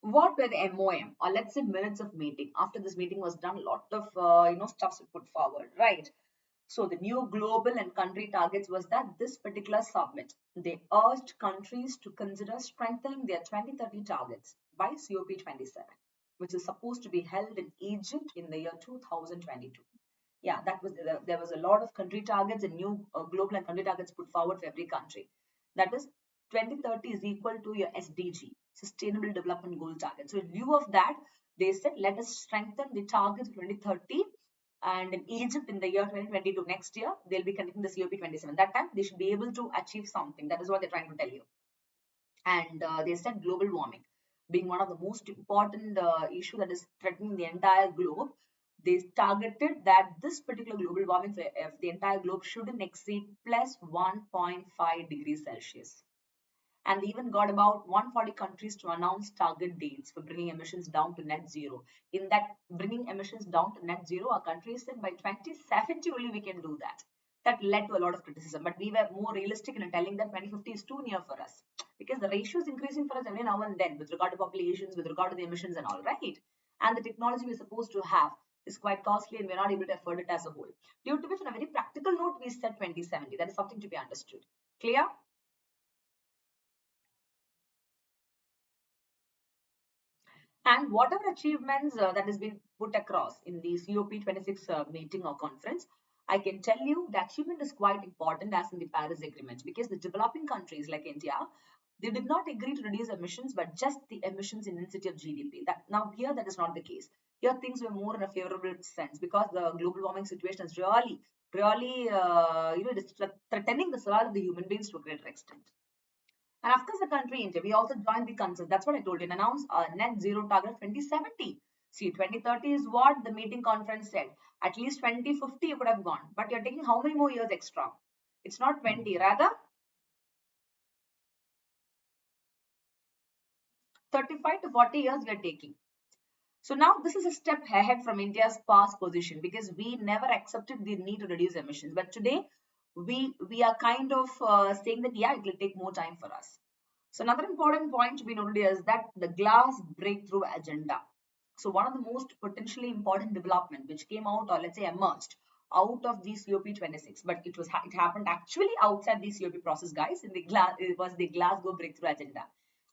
S1: what were the MOM, or let's say minutes of meeting? After this meeting was done, a lot of stuffs were put forward, right? So the new global and country targets was that this particular summit, they urged countries to consider strengthening their 2030 targets by COP27, which is supposed to be held in Egypt in the year 2022. Yeah, that was there was a lot of country targets and new global and country targets put forward for every country. That is 2030 is equal to your SDG, Sustainable Development Goal target. So in lieu of that, they said, let us strengthen the targets 2030. And in Egypt in the year 2022, next year, they'll be conducting the COP27. That time, they should be able to achieve something. That is what they're trying to tell you. And they said global warming being one of the most important issue that is threatening the entire globe. They targeted that this particular global warming for the entire globe shouldn't exceed plus 1.5 degrees Celsius. And they even got about 140 countries to announce target dates for bringing emissions down to net zero. In that bringing emissions down to net zero, our country said by 2070 only we can do that. That led to a lot of criticism, but we were more realistic in telling that 2050 is too near for us because the ratio is increasing for us every now and then with regard to populations, with regard to the emissions and all, right? And the technology we're supposed to have is quite costly and we're not able to afford it as a whole. Due to which, on a very practical note, we said 2070. That is something to be understood. Clear? And whatever achievements that has been put across in the COP26 meeting or conference, I can tell you the achievement is quite important as in the Paris Agreement because the developing countries like India, they did not agree to reduce emissions, but just the emissions intensity of GDP. That now here that is not the case. Here things were more in a favorable sense because the global warming situation is really it is threatening the survival of the human beings to a greater extent. And of course, the country India, we also joined the concept. That's what I told you. Announced a net zero target of 2070. See, 2030 is what the meeting conference said. At least 2050 you could have gone. But you're taking how many more years extra? It's not 20, rather 35 to 40 years we are taking. So now this is a step ahead from India's past position because we never accepted the need to reduce emissions. But today, we are kind of saying that, yeah, it will take more time for us. So another important point to be noted is that the glass breakthrough agenda. So one of the most potentially important development which came out or let's say emerged out of the COP26, but it happened actually outside the COP process, guys. It was the Glasgow breakthrough agenda,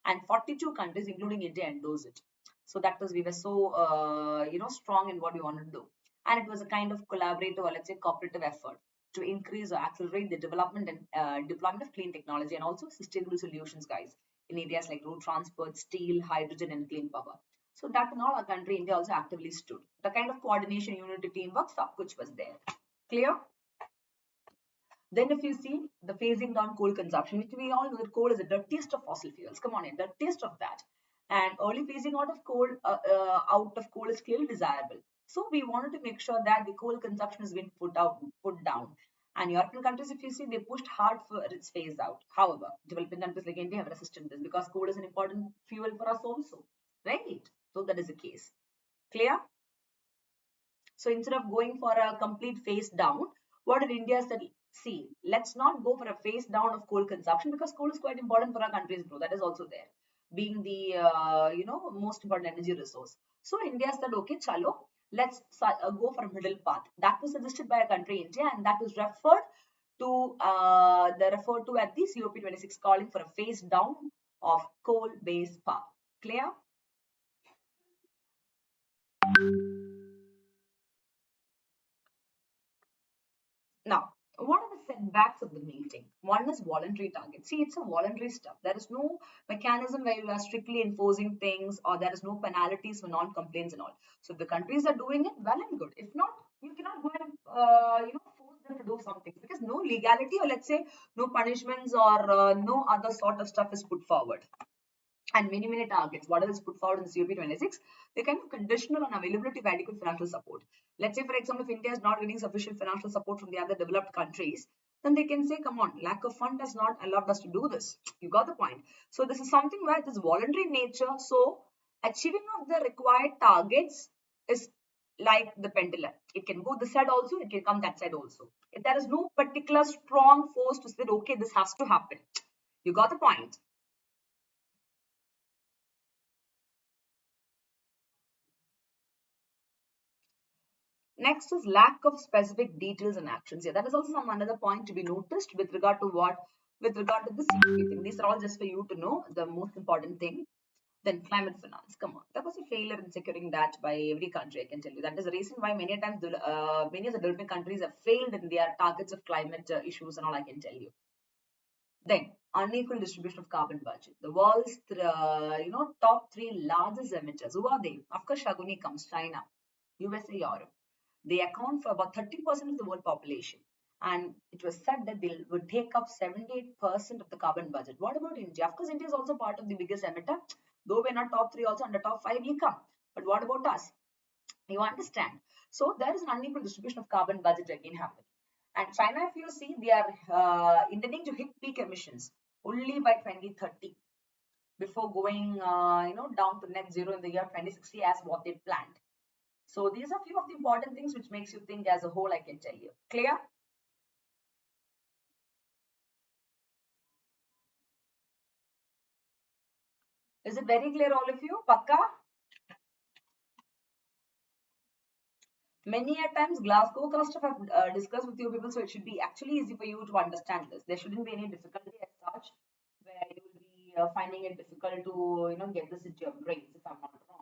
S1: and 42 countries, including India, endorsed it. So that was we were so strong in what we wanted to do, and it was a kind of collaborative or let's say cooperative effort to increase or accelerate the development and deployment of clean technology and also sustainable solutions, guys, in areas like road transport, steel, hydrogen, and clean power. So that in all our country, India also actively stood. The kind of coordination, unity, teamwork, which was there. Clear? Then if you see the phasing down coal consumption, which we all know that coal is the dirtiest of fossil fuels. Come on in, dirtiest of that. And early phasing out of coal is clearly desirable. So we wanted to make sure that the coal consumption has been put down. And European countries, if you see, they pushed hard for its phase out. However, developing countries like India have resisted this because coal is an important fuel for us also, right? So that is the case. Clear? So instead of going for a complete phase down, what did India said? See, let's not go for a phase down of coal consumption because coal is quite important for our country's growth. That is also there, being the most important energy resource. So India said, okay, chalo, let's go for a middle path. That was suggested by a country, India, and that was referred to at the COP26, calling for a phase down of coal-based power. Clear? Now, what are the setbacks of the meeting? One is voluntary target. See, it's a voluntary stuff. There is no mechanism where you are strictly enforcing things, or there is no penalties for non-complaints and all. So if the countries are doing it, well and good. If not, you cannot go and force them to do something, because no legality, or let's say no punishments, or no other sort of stuff is put forward. And many targets, whatever is put forward in the COP26, they kind of conditional on availability of adequate financial support. Let's say, for example, if India is not getting sufficient financial support from the other developed countries, then they can say, come on, lack of fund has not allowed us to do this. You got the point. So this is something where it is voluntary in nature. So achieving of the required targets is like the pendulum. It can go this side also, it can come that side also. If there is no particular strong force to say, okay, this has to happen. You got the point. Next is lack of specific details and actions. Yeah, that is also some another point to be noticed with regard to what? With regard to this thing. These are all just for you to know the most important thing. Then climate finance. Come on, that was a failure in securing that by every country. I can tell you that is the reason why many times many of the developing countries have failed in their targets of climate issues and all. I can tell you. Then unequal distribution of carbon budget. The world's top three largest emitters. Who are they? Of course, Shaguni comes China, USA, Europe. They account for about 30% of the world population. And it was said that they would take up 78% of the carbon budget. What about India? Of course, India is also part of the biggest emitter. Though we're not top three, also under top five we come. But what about us? You understand? So there is an unequal distribution of carbon budget again happening. And China, if you see, they are intending to hit peak emissions only by 2030 before going down to net zero in the year 2060 as what they planned. So these are few of the important things which makes you think as a whole, I can tell you. Clear? Is it very clear, all of you? Pakka? Many a times Glasgow cast have discussed with you people, so it should be actually easy for you to understand this. There shouldn't be any difficulty as such where you will be finding it difficult to get this into your brains, if I'm not wrong.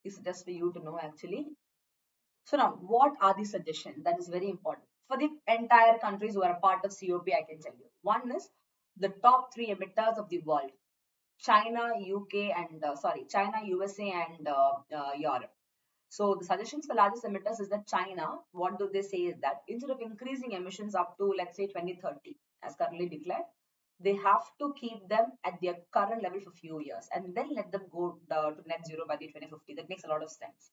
S1: This is just for you to know actually. So now, what are the suggestions? That is very important. For the entire countries who are a part of COP, I can tell you. One is the top three emitters of the world. China, UK, and China, USA, and Europe. So the suggestions for largest emitters is that China, what do they say is that instead of increasing emissions up to, let's say, 2030, as currently declared, they have to keep them at their current level for a few years and then let them go to net zero by the 2050. That makes a lot of sense.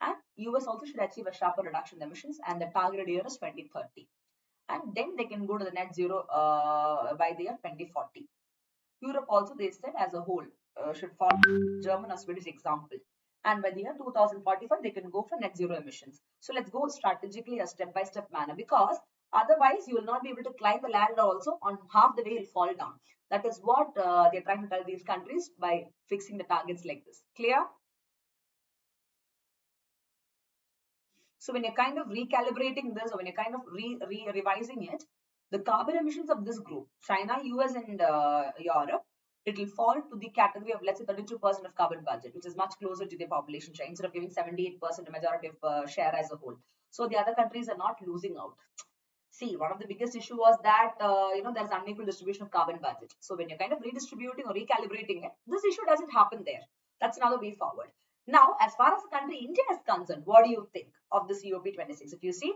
S1: And US also should achieve a sharper reduction in emissions, and the targeted year is 2030. And then they can go to the net zero by the year 2040. Europe also, they said, as a whole should follow German or Swedish example. And by the year 2045, they can go for net zero emissions. So let's go strategically a step-by-step manner, because otherwise you will not be able to climb the ladder also. On half the way you'll fall down. That is what they're trying to tell these countries by fixing the targets like this. Clear? So when you're kind of recalibrating this, or when you're kind of revising it, the carbon emissions of this group, China, US, and Europe, it will fall to the category of, let's say, 32% of carbon budget, which is much closer to the population share, instead of giving 78% the majority of share as a whole. So the other countries are not losing out. See, one of the biggest issue was that, there's unequal distribution of carbon budget. So when you're kind of redistributing or recalibrating it, this issue doesn't happen there. That's another way forward. Now, as far as the country India is concerned, what do you think of the COP26? If you see,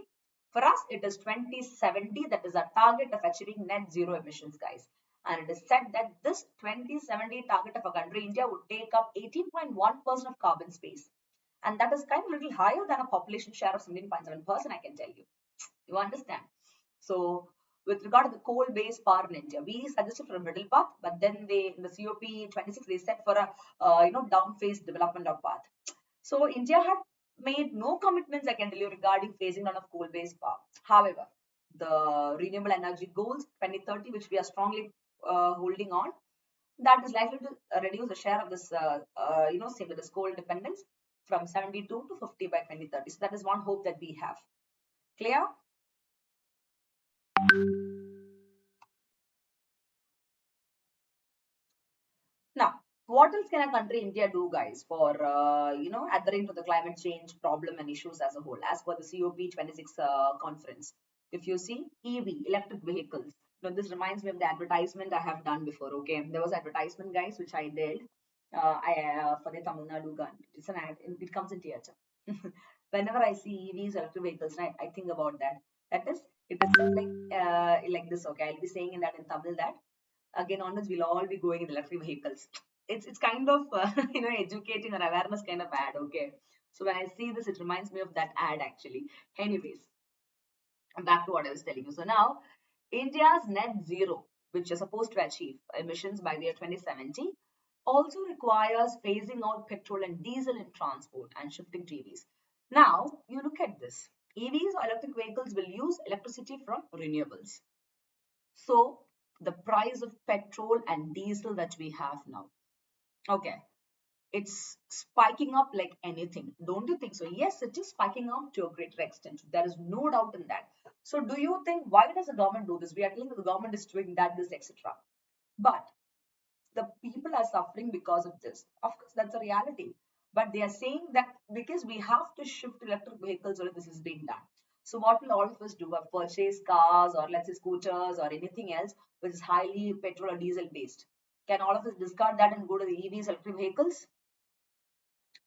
S1: for us, it is 2070. That is our target of achieving net zero emissions, guys. And it is said that this 2070 target of a country, India, would take up 18.1% of carbon space. And that is kind of a little higher than a population share of 17.7%, I can tell you. You understand? So with regard to the coal-based power in India, we suggested for a middle path, but then they, in the COP26, they set for a down-phase development of path. So India had made no commitments, I can tell you, regarding phasing down of coal-based power. However, the renewable energy goals 2030, which we are strongly holding on, that is likely to reduce the share of this, say that is coal dependence from 72 to 50 by 2030. So that is one hope that we have. Clear? Now, what else can a country India do, guys, for adhering to the climate change problem and issues as a whole, as per the COP26 conference? If you see EV, electric vehicles. Now, this reminds me of the advertisement I have done before. Okay, there was advertisement, guys, which I did. For the Tamil Nadu gun. It's an ad. It comes in theatre. Whenever I see EVs, electric vehicles, right, I think about that. That is, it is like this. Okay, I'll be saying in that in Tamil that again onwards we'll all be going in electric vehicles. It's kind of educating or awareness kind of ad. Okay, so when I see this, it reminds me of that ad actually. Anyways, back to what I was telling you. So now India's net zero, which is supposed to achieve emissions by the year 2070, also requires phasing out petrol and diesel in transport and shifting to EVs. Now you look at this, EVs or electric vehicles will use electricity from renewables. So the price of petrol and diesel that we have now, okay, it's spiking up like anything. Don't you think so? Yes, it is spiking up to a greater extent. There is no doubt in that. So do you think, why does the government do this? We are telling that the government is doing that, this, etc. But the people are suffering because of this. Of course, that's a reality. But they are saying that because we have to shift to electric vehicles, or this is being done. So what will all of us do? Purchase cars or let's say scooters or anything else which is highly petrol or diesel based. Can all of us discard that and go to the EVs, electric vehicles?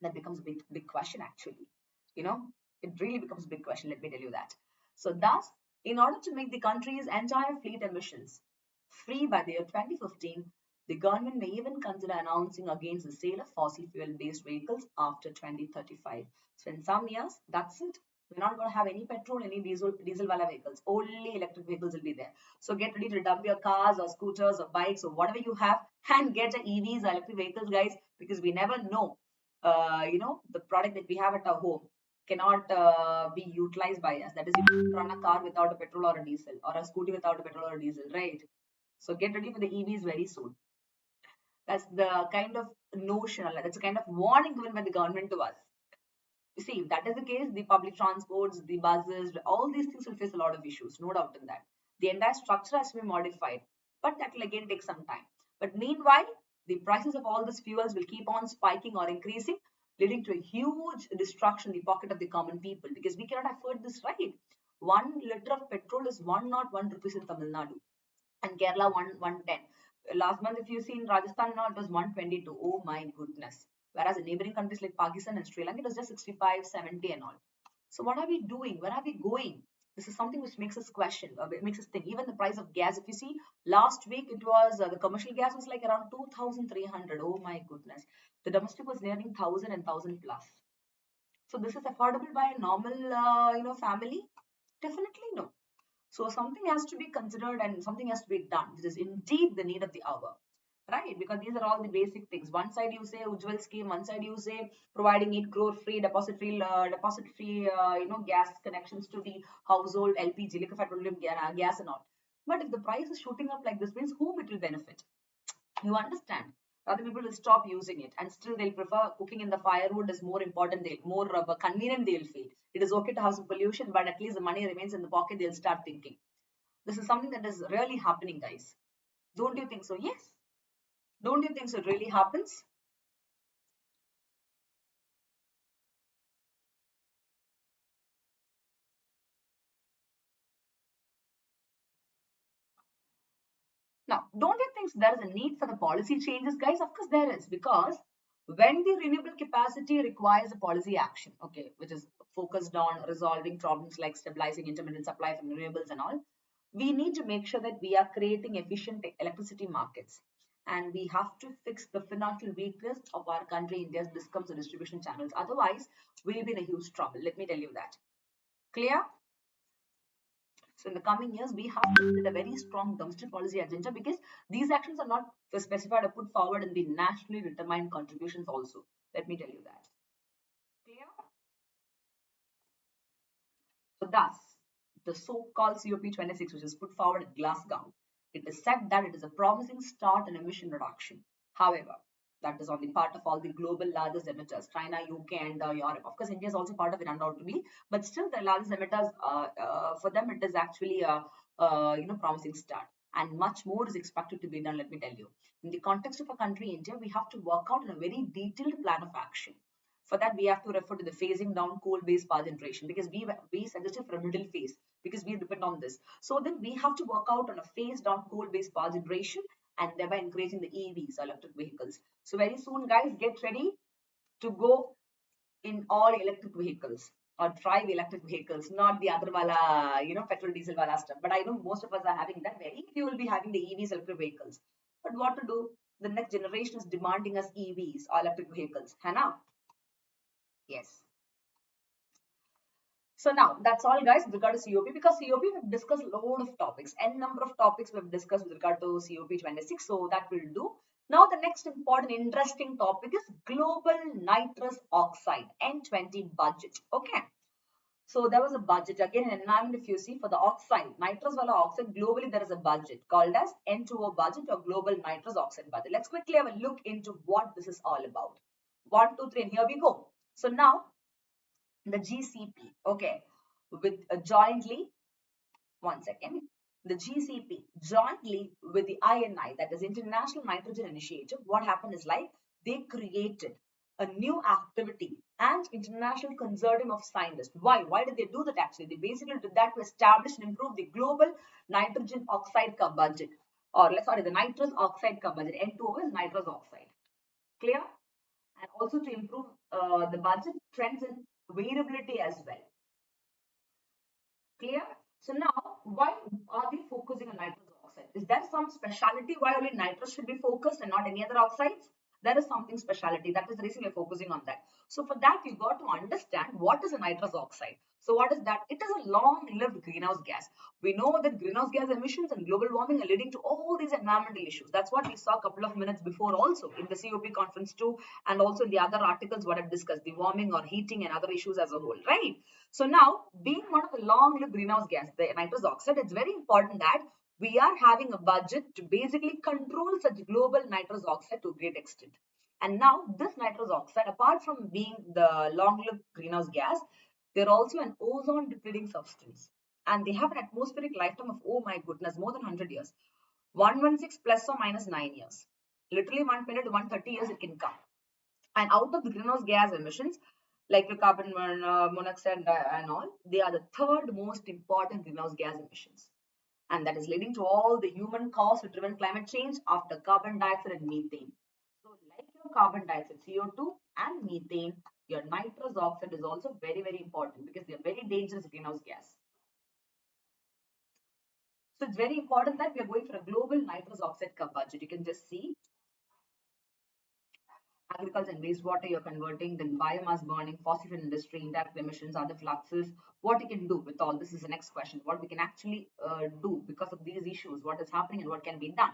S1: That becomes a big question actually. You know, it really becomes a big question, let me tell you that. So thus, in order to make the country's entire fleet emissions free by the year 2015, the government may even consider announcing against the sale of fossil fuel based vehicles after 2035. So in some years, that's it. We're not going to have any petrol, any diesel wala vehicles. Only electric vehicles will be there. So get ready to dump your cars or scooters or bikes or whatever you have and get a EVs or electric vehicles, guys, because we never know. The product that we have at our home cannot be utilized by us. That is, you can't run a car without a petrol or a diesel, or a scooty without a petrol or a diesel, right? So get ready for the EVs very soon. That's the kind of notion, that's a kind of warning given by the government to us. You see, if that is the case, the public transports, the buses, all these things will face a lot of issues, no doubt in that. The entire structure has to be modified, but that will again take some time. But meanwhile, the prices of all these fuels will keep on spiking or increasing, leading to a huge destruction in the pocket of the common people, because we cannot afford this, right? 1 liter of petrol is 101 rupees in Tamil Nadu and Kerala 110. Last month, if you see in Rajasthan now, it was 122. Oh my goodness. Whereas in neighboring countries like Pakistan and Sri Lanka, it was just 65, 70 and all. So what are we doing? Where are we going? This is something which makes us question, it makes us think. Even the price of gas, if you see, last week it was, the commercial gas was like around 2,300. Oh my goodness. The domestic was nearing 1,000 and 1,000 plus. So this is affordable by a normal, family? Definitely no. So something has to be considered and something has to be done, which is indeed the need of the hour, right? Because these are all the basic things. One side you say Ujjwal scheme, one side you say providing 8 crore free deposit free gas connections to the household LPG, liquefied petroleum gas and all. But if the price is shooting up like this, means whom it will benefit? You understand? Other people will stop using it and still they'll prefer cooking in the firewood is more important, more of a convenient they'll feel. It is okay to have some pollution, but at least the money remains in the pocket, they'll start thinking. This is something that is really happening, guys. Don't you think so? Yes. Don't you think so? It really happens? Now, don't you think there is a need for the policy changes, guys? Of course, there is, because when the renewable capacity requires a policy action, okay, which is focused on resolving problems like stabilizing intermittent supply from renewables and all, we need to make sure that we are creating efficient electricity markets. And we have to fix the financial weakness of our country, India's discoms and distribution channels. Otherwise, we'll be in a huge trouble. Let me tell you that. Clear? So in the coming years, we have to build a very strong domestic policy agenda, because these actions are not specified or put forward in the nationally determined contributions also. Let me tell you that. Clear? So thus, the so-called COP26, which is put forward at Glasgow, It is said that it is a promising start in emission reduction. However, that is on the part of all the global largest emitters, China, UK, and Europe. Of course, India is also part of it, undoubtedly, but still the largest emitters, for them, it is actually a promising start. And much more is expected to be done, let me tell you. In the context of a country, India, we have to work out a very detailed plan of action. For that, we have to refer to the phasing down coal-based power generation, because we suggested for a middle phase, because we depend on this. So then we have to work out on a phase down coal-based power generation and thereby increasing the EVs, electric vehicles. So very soon, guys, get ready to go in all electric vehicles or drive electric vehicles, not the other wala, petrol diesel wala stuff. But I know most of us are having that. Very few will be having the EVs, electric vehicles. But what to do? The next generation is demanding us EVs or electric vehicles. Hannah? Yes. So now that's all, guys, with regard to COP, because COP we've discussed a load of topics, n number of topics we've discussed with regard to COP 26. So that will do. Now the next important interesting topic is global nitrous oxide N20 budget. Okay. So there was a budget again in environment. If you see for the oxide, nitrous wala oxide, globally there is a budget called as N2O budget or global nitrous oxide budget. Let's quickly have a look into what this is all about. 1, 2, 3, and here we go. So now the GCP, okay, with jointly, one second, the GCP jointly with the INI, that is International Nitrogen Initiative, what happened is like they created a new activity and international consortium of scientists. Why? Why did they do that actually? They basically did that to establish and improve the global nitrogen oxide ka budget, or sorry, the nitrous oxide ka budget. N2O is nitrous oxide. Clear? And also to improve the budget trends and variability as well. Clear? So now, why are they focusing on nitrous oxide? Is there some speciality why only nitrous should be focused and not any other oxides? There is something speciality. That is the reason we're focusing on that. So for that, you got to understand what is a nitrous oxide. So what is that? It is a long-lived greenhouse gas. We know that greenhouse gas emissions and global warming are leading to all these environmental issues. That's what we saw a couple of minutes before also in the COP conference too, and also in the other articles what I've discussed, the warming or heating and other issues as a whole, right? So now, being one of the long-lived greenhouse gas, the nitrous oxide, it's very important that we are having a budget to basically control such global nitrous oxide to a great extent. And now this nitrous oxide, apart from being the long-lived greenhouse gas, they're also an ozone depleting substance. And they have an atmospheric lifetime of, oh my goodness, more than 100 years. 116 plus or minus 9 years. Literally 120 to 130 years it can come. And out of the greenhouse gas emissions, like the carbon monoxide and all, they are the third most important greenhouse gas emissions. And that is leading to all the human caused driven climate change after carbon dioxide and methane. So like your carbon dioxide, CO2 and methane, your nitrous oxide is also very, very important because they are very dangerous greenhouse gas. So it's very important that we are going for a global nitrous oxide budget. You can just see agriculture and wastewater, you're converting, then biomass burning, fossil fuel industry, indirect emissions, other fluxes. What you can do with all this is the next question. What we can actually do because of these issues, what is happening and what can be done.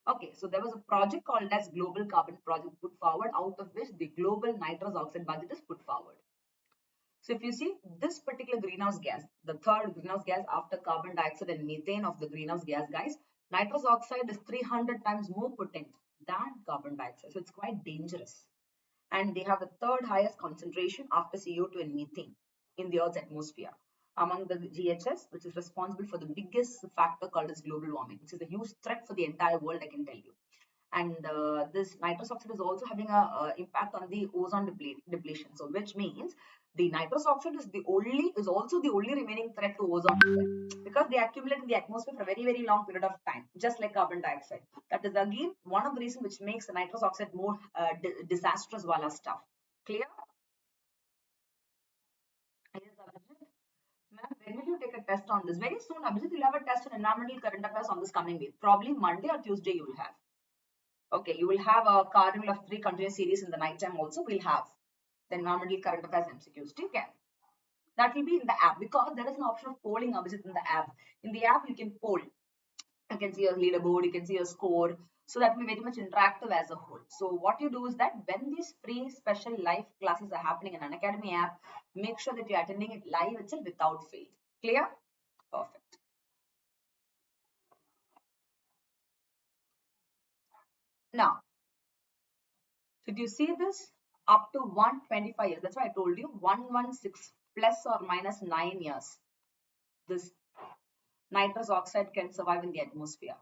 S1: Okay, so there was a project called as Global Carbon Project put forward, out of which the global nitrous oxide budget is put forward. So if you see this particular greenhouse gas, the third greenhouse gas after carbon dioxide and methane of the greenhouse gas, guys, nitrous oxide is 300 times more potent than carbon dioxide. So it's quite dangerous. And they have the third highest concentration after CO2 and methane in the Earth's atmosphere among the GHS, which is responsible for the biggest factor called as global warming, which is a huge threat for the entire world, I can tell you. And this nitrous oxide is also having a impact on the ozone depletion. So which means the nitrous oxide is also the only remaining threat to ozone because they accumulate in the atmosphere for a very, very long period of time, just like carbon dioxide. That is again one of the reasons which makes the nitrous oxide more disastrous wala stuff. Clear? Yes, Abhijit. Ma'am, when will you take a test on this? Very soon, Abhijit, you'll have a test on environmental current affairs on this coming week. Probably Monday or Tuesday you will have. Okay, you will have a carnival of 3 continuous series in the night time also. We'll have the environmental current affairs MCQs. Okay. That will be in the app because there is an option of polling Abhijit in the app. In the app, you can poll. You can see your leaderboard, you can see your score. So that will be very much interactive as a whole. So what you do is that when these free special live classes are happening in Unacademy app, make sure that you're attending it live itself without fail. Clear? Perfect. Now, did you see this? Up to 125 years. That's why I told you 116 plus or minus 9 years. This nitrous oxide can survive in the atmosphere.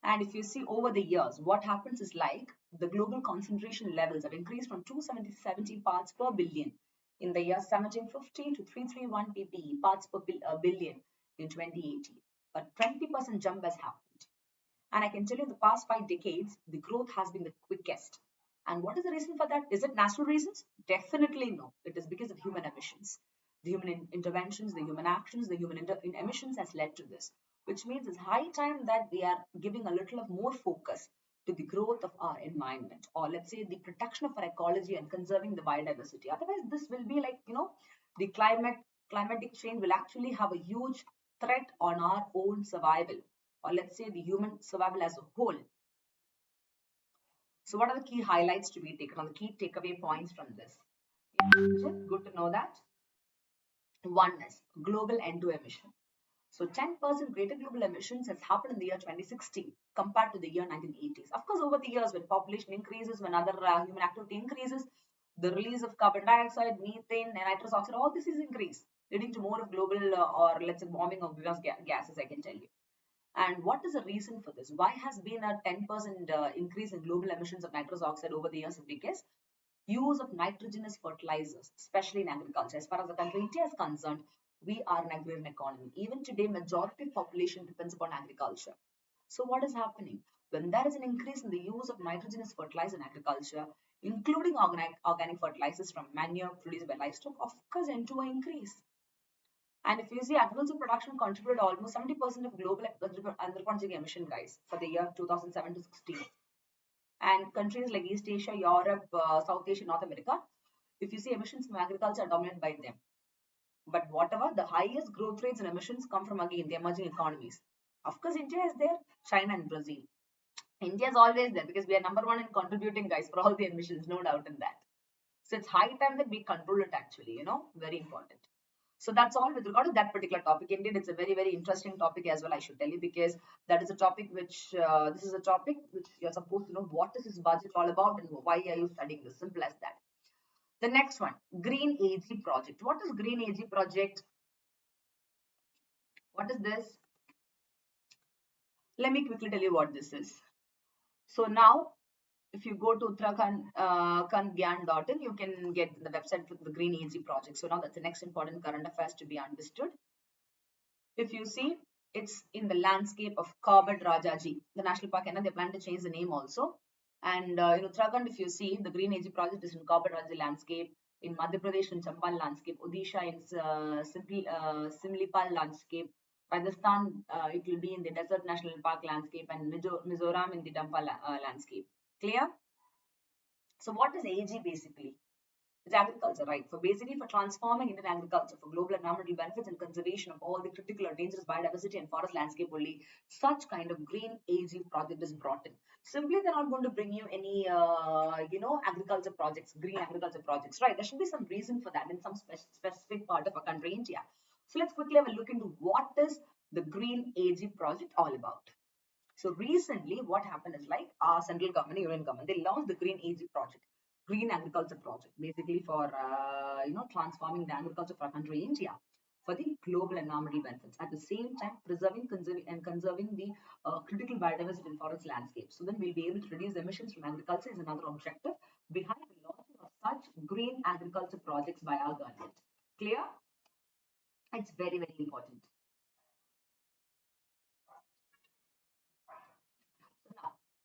S1: And if you see over the years, what happens is like the global concentration levels have increased from 270 parts per billion in the year 1750 to 331 ppb parts per billion in 2018. A 20% jump has happened. And I can tell you in the past 5 decades, the growth has been the quickest. And what is the reason for that? Is it natural reasons? Definitely no. It is because of human emissions. The human interventions, the human actions, the human emissions has led to this, which means it's high time that we are giving a little of more focus to the growth of our environment, or let's say the protection of our ecology and conserving the biodiversity. Otherwise, this will be like, the climatic change will actually have a huge threat on our own survival, or let's say the human survival as a whole. So what are the key highlights to be taken, or the key takeaway points from this? Good to know that. One is global end to emission. So 10% greater global emissions has happened in the year 2016 compared to the year 1980s. Of course, over the years, when population increases, when other human activity increases, the release of carbon dioxide, methane, and nitrous oxide, all this is increased, leading to more of global or let's say warming of greenhouse gases, I can tell you. And what is the reason for this? Why has been a 10% increase in global emissions of nitrous oxide over the years? Because use of nitrogenous fertilizers, especially in agriculture. As far as the country India is concerned, we are an agrarian economy. Even today, majority of population depends upon agriculture. So what is happening? When there is an increase in the use of nitrogenous fertilizer in agriculture, including organic fertilizers from manure produced by livestock, of course, N2O increase. And if you see, agricultural production contributed almost 70% of global anthropogenic emission, guys, for the year 2007 to 16. And countries like East Asia, Europe, South Asia, North America, if you see, emissions from agriculture are dominated by them. But whatever, the highest growth rates in emissions come from, again, the emerging economies. Of course, India is there, China and Brazil. India is always there because we are number one in contributing, guys, for all the emissions, no doubt in that. So it's high time that we control it actually, very important. So that's all with regard to that particular topic. Indeed, it's a very, very interesting topic as well, I should tell you, because that is a topic which, this is a topic which you're supposed to know what is this budget all about and why are you studying this, simple as that. The next one, Green AG project. What is Green AG project? What is this? Let me quickly tell you what this is. So now, if you go to uttarakhand.gyan.in, you can get the website for the Green AG project. So now that's the next important current affairs to be understood. If you see, it's in the landscape of Corbett Rajaji, the national park, and they plan to change the name also. And in Uttarakhand, if you see, the Green AG project is in Corbett Rajaji landscape, in Madhya Pradesh in Chambal landscape, Odisha in Simlipal landscape, Rajasthan, it will be in the Desert National Park landscape, and Mizoram in the Dampa landscape. Clear? So what is AG basically? It's agriculture, right? So basically for transforming Indian agriculture for global environmental benefits and conservation of all the critical or dangerous biodiversity and forest landscape, only such kind of Green AG project is brought in. Simply, they're not going to bring you any, agriculture projects, green agriculture projects, right? There should be some reason for that in some specific part of our country, India. So let's quickly have a look into what is the Green AG project all about. So recently, what happened is like our central government, union government, they launched the Green AG project, Green Agriculture Project, basically for transforming the agriculture for our country, India, for the global environmental benefits. At the same time, conserving the critical biodiversity and forest landscapes. So then we'll be able to reduce emissions from agriculture is another objective behind the launching of such green agriculture projects by our government. Clear? It's very, very important.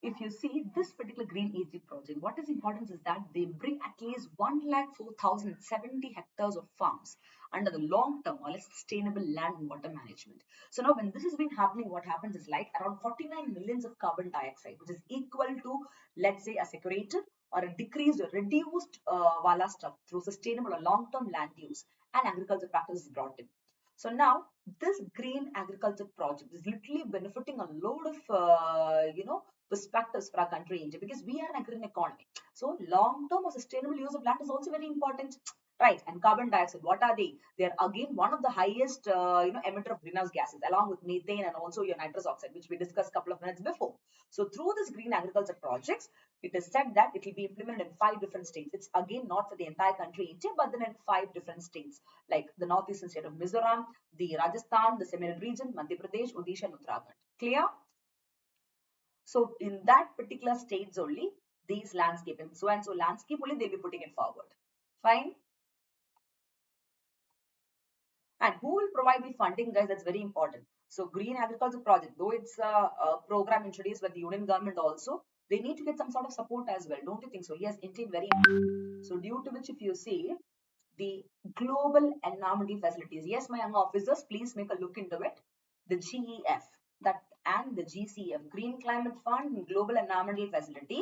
S1: If you see this particular Green AG project, what is important is that they bring at least 104,070 hectares of farms under the long-term or sustainable land and water management. So now when this has been happening, what happens is like around 49 millions of carbon dioxide, which is equal to, let's say, a saturated or a decreased or reduced wala stuff through sustainable or long-term land use and agriculture practices brought in. So now this green agriculture project is literally benefiting a load of, perspectives for our country, India, because we are an agrarian economy. So long-term or sustainable use of land is also very important. right? And carbon dioxide, what are they? They are again one of the highest emitter of greenhouse gases, along with methane and also your nitrous oxide, which we discussed a couple of minutes before. So through this green agriculture projects, it is said that it will be implemented in 5 different states. It's again not for the entire country India, but then in 5 different states, like the northeastern state of Mizoram, the Rajasthan, the semi-arid region, Madhya Pradesh, Odisha, and Uttarakhand. Clear? So in that particular states only, these landscape and so landscape only they'll be putting it forward. Fine. And who will provide the funding, guys? That's very important. So green agriculture project, though it's a program introduced by the union government also, they need to get some sort of support as well. Don't you think so? Yes, indeed, very important. So due to which, if you see the global environmental facilities, yes, my young officers, please make a look into it. The GEF that and the GCF, Green Climate Fund and Global Environmental Facility,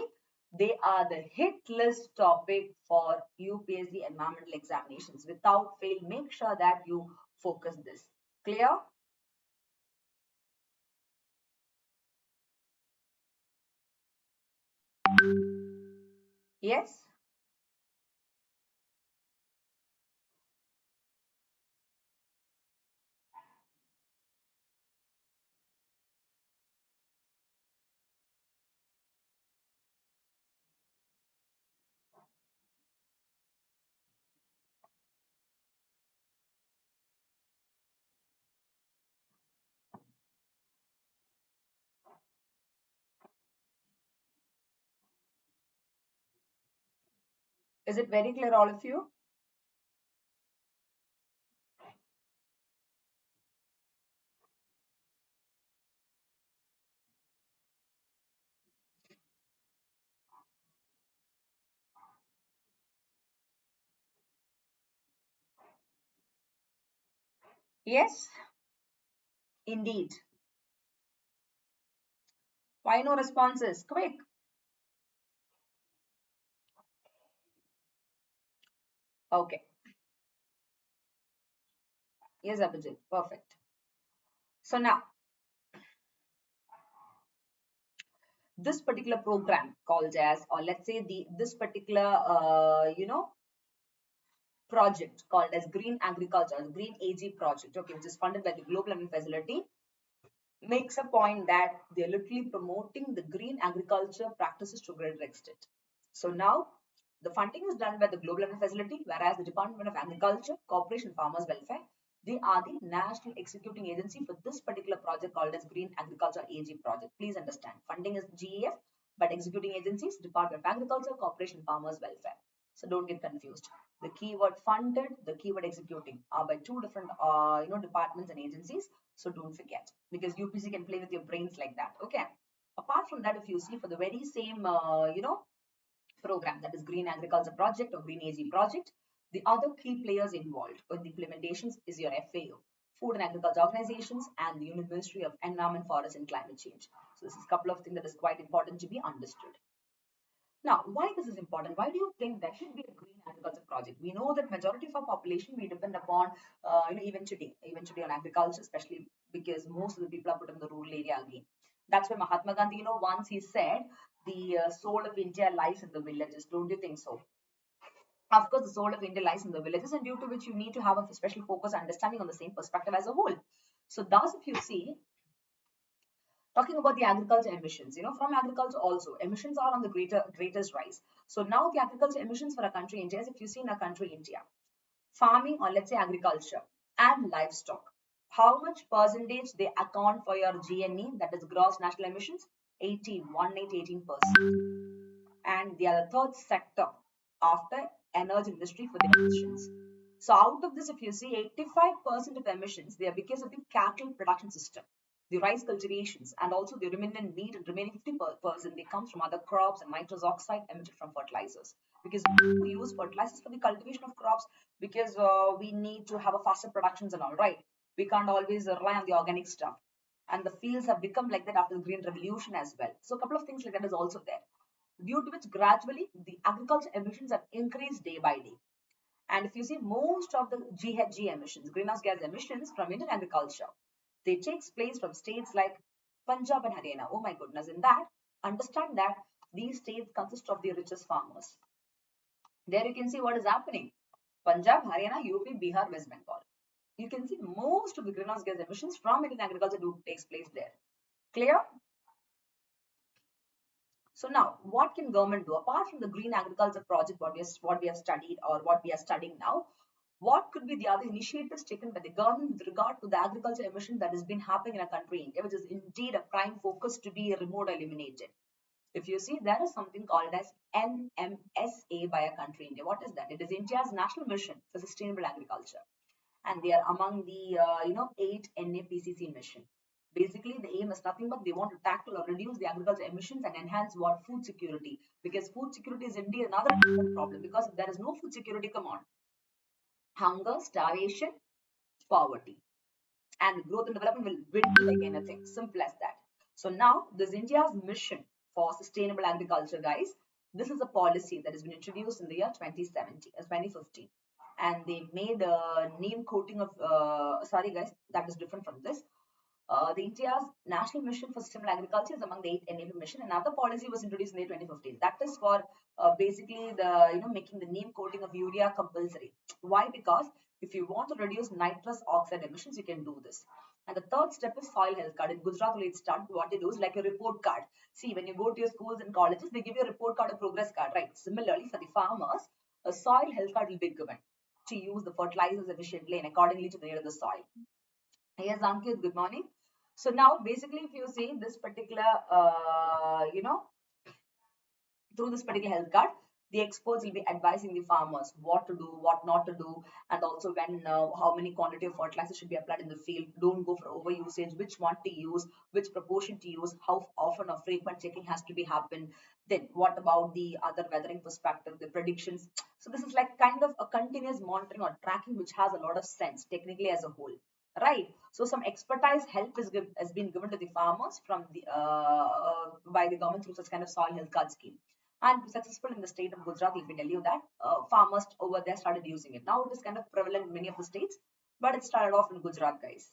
S1: they are the hit list topic for UPSC environmental examinations. Without fail, make sure that you focus this. Clear? Yes? Is it very clear, all of you? Yes, indeed. Why no responses? Quick. Okay. Yes, Abhijit. Perfect. So now, this particular program called as, or let's say this particular, project called as Green Agriculture, Green AG project, okay, which is funded by the Global Environment Facility, makes a point that they're literally promoting the green agriculture practices to a greater extent. So now the funding is done by the Global Environment Facility, whereas the Department of Agriculture, Cooperation and Farmers Welfare, they are the national executing agency for this particular project called as Green Agriculture AG project. Please understand, funding is GEF, but executing agencies, Department of Agriculture, Cooperation and Farmers Welfare. So don't get confused. The keyword funded, the keyword executing are by two different departments and agencies. So don't forget, because UPC can play with your brains like that. Okay. Apart from that, if you see for the very same program, that is Green Agriculture Project or Green AG Project, the other key players involved in the implementations is your FAO, Food and Agriculture Organizations, and the Union Ministry of Environment, Forest and Climate Change. So this is a couple of things that is quite important to be understood. Now, why this is important? Why do you think there should be a green agriculture project? We know that majority of our population, we depend upon, even today on agriculture, especially because most of the people are put in the rural area again. That's why Mahatma Gandhi, once he said, the soul of India lies in the villages. Don't you think so? Of course, the soul of India lies in the villages, and due to which you need to have a special focus understanding on the same perspective as a whole. So, thus, if you see, talking about the agriculture emissions, from agriculture also emissions are on the greatest rise. So now the agriculture emissions for a country India, if you see in a country India, farming, or let's say agriculture and livestock, how much percentage they account for your GNE, that is gross national emissions? 18%. And they are the third sector after energy industry for the emissions. So out of this, if you see 85% of emissions, they are because of the cattle production system, the rice cultivations, and also the remaining meat, and remaining 50% they comes from other crops and nitrous oxide emitted from fertilizers. Because we use fertilizers for the cultivation of crops, because we need to have a faster productions and all, right? We can't always rely on the organic stuff. And the fields have become like that after the green revolution as well. So a couple of things like that is also there, due to which gradually the agriculture emissions have increased day by day. And if you see, most of the GHG emissions, greenhouse gas emissions from Indian agriculture, they takes place from states like Punjab and Haryana. Oh my goodness, in that, understand that these states consist of the richest farmers. There you can see what is happening. Punjab, Haryana, UP, Bihar, West Bengal. You can see most of the greenhouse gas emissions from Indian agriculture takes place there. Clear? So now, what can government do apart from the green agriculture project? What we have studied or what we are studying now? What could be the other initiatives taken by the government with regard to the agriculture emission that has been happening in our country, India, which is indeed a prime focus to be removed or eliminated? If you see, there is something called as NMSA by a country, India. What is that? It is India's national mission for sustainable agriculture, and they are among the 8 NAPCC mission. Basically, the aim is nothing but they want to tackle or reduce the agriculture emissions and enhance what food security, because food security is indeed another problem. Because if there is no food security, come on, hunger, starvation, poverty, and growth and development will dwindle like anything. Simple as that. So now this India's mission for sustainable agriculture, guys. This is a policy that has been introduced in the year 2015, and they made a name coating of. Sorry, guys, that is different from this. The India's National Mission for Sustainable Agriculture is among the 8 NAP mission. Another policy was introduced in the 2015. That is for basically the making the name coating of urea compulsory. Why? Because if you want to reduce nitrous oxide emissions, you can do this. And the third step is soil health card. In Gujarat, it started. What they do is like a report card. See, when you go to your schools and colleges, they give you a report card, a progress card, right? Similarly, for the farmers, a soil health card will be given to use the fertilizers efficiently and accordingly to the need of the soil. Yes, Ankit, good morning. So now basically if you see this particular, through this particular health card, the experts will be advising the farmers what to do, what not to do, and also when, how many quantity of fertilizer should be applied in the field. Don't go for over usage, which one to use, which proportion to use, how often or frequent checking has to be happen. Then what about the other weathering perspective, the predictions. So this is like kind of a continuous monitoring or tracking, which has a lot of sense technically as a whole. Right. So some expertise help has been given to the farmers from the by the government through such kind of soil health card scheme, and successful in the state of Gujarat. Let me tell you that farmers over there started using it. Now it is kind of prevalent in many of the states, but it started off in Gujarat, guys.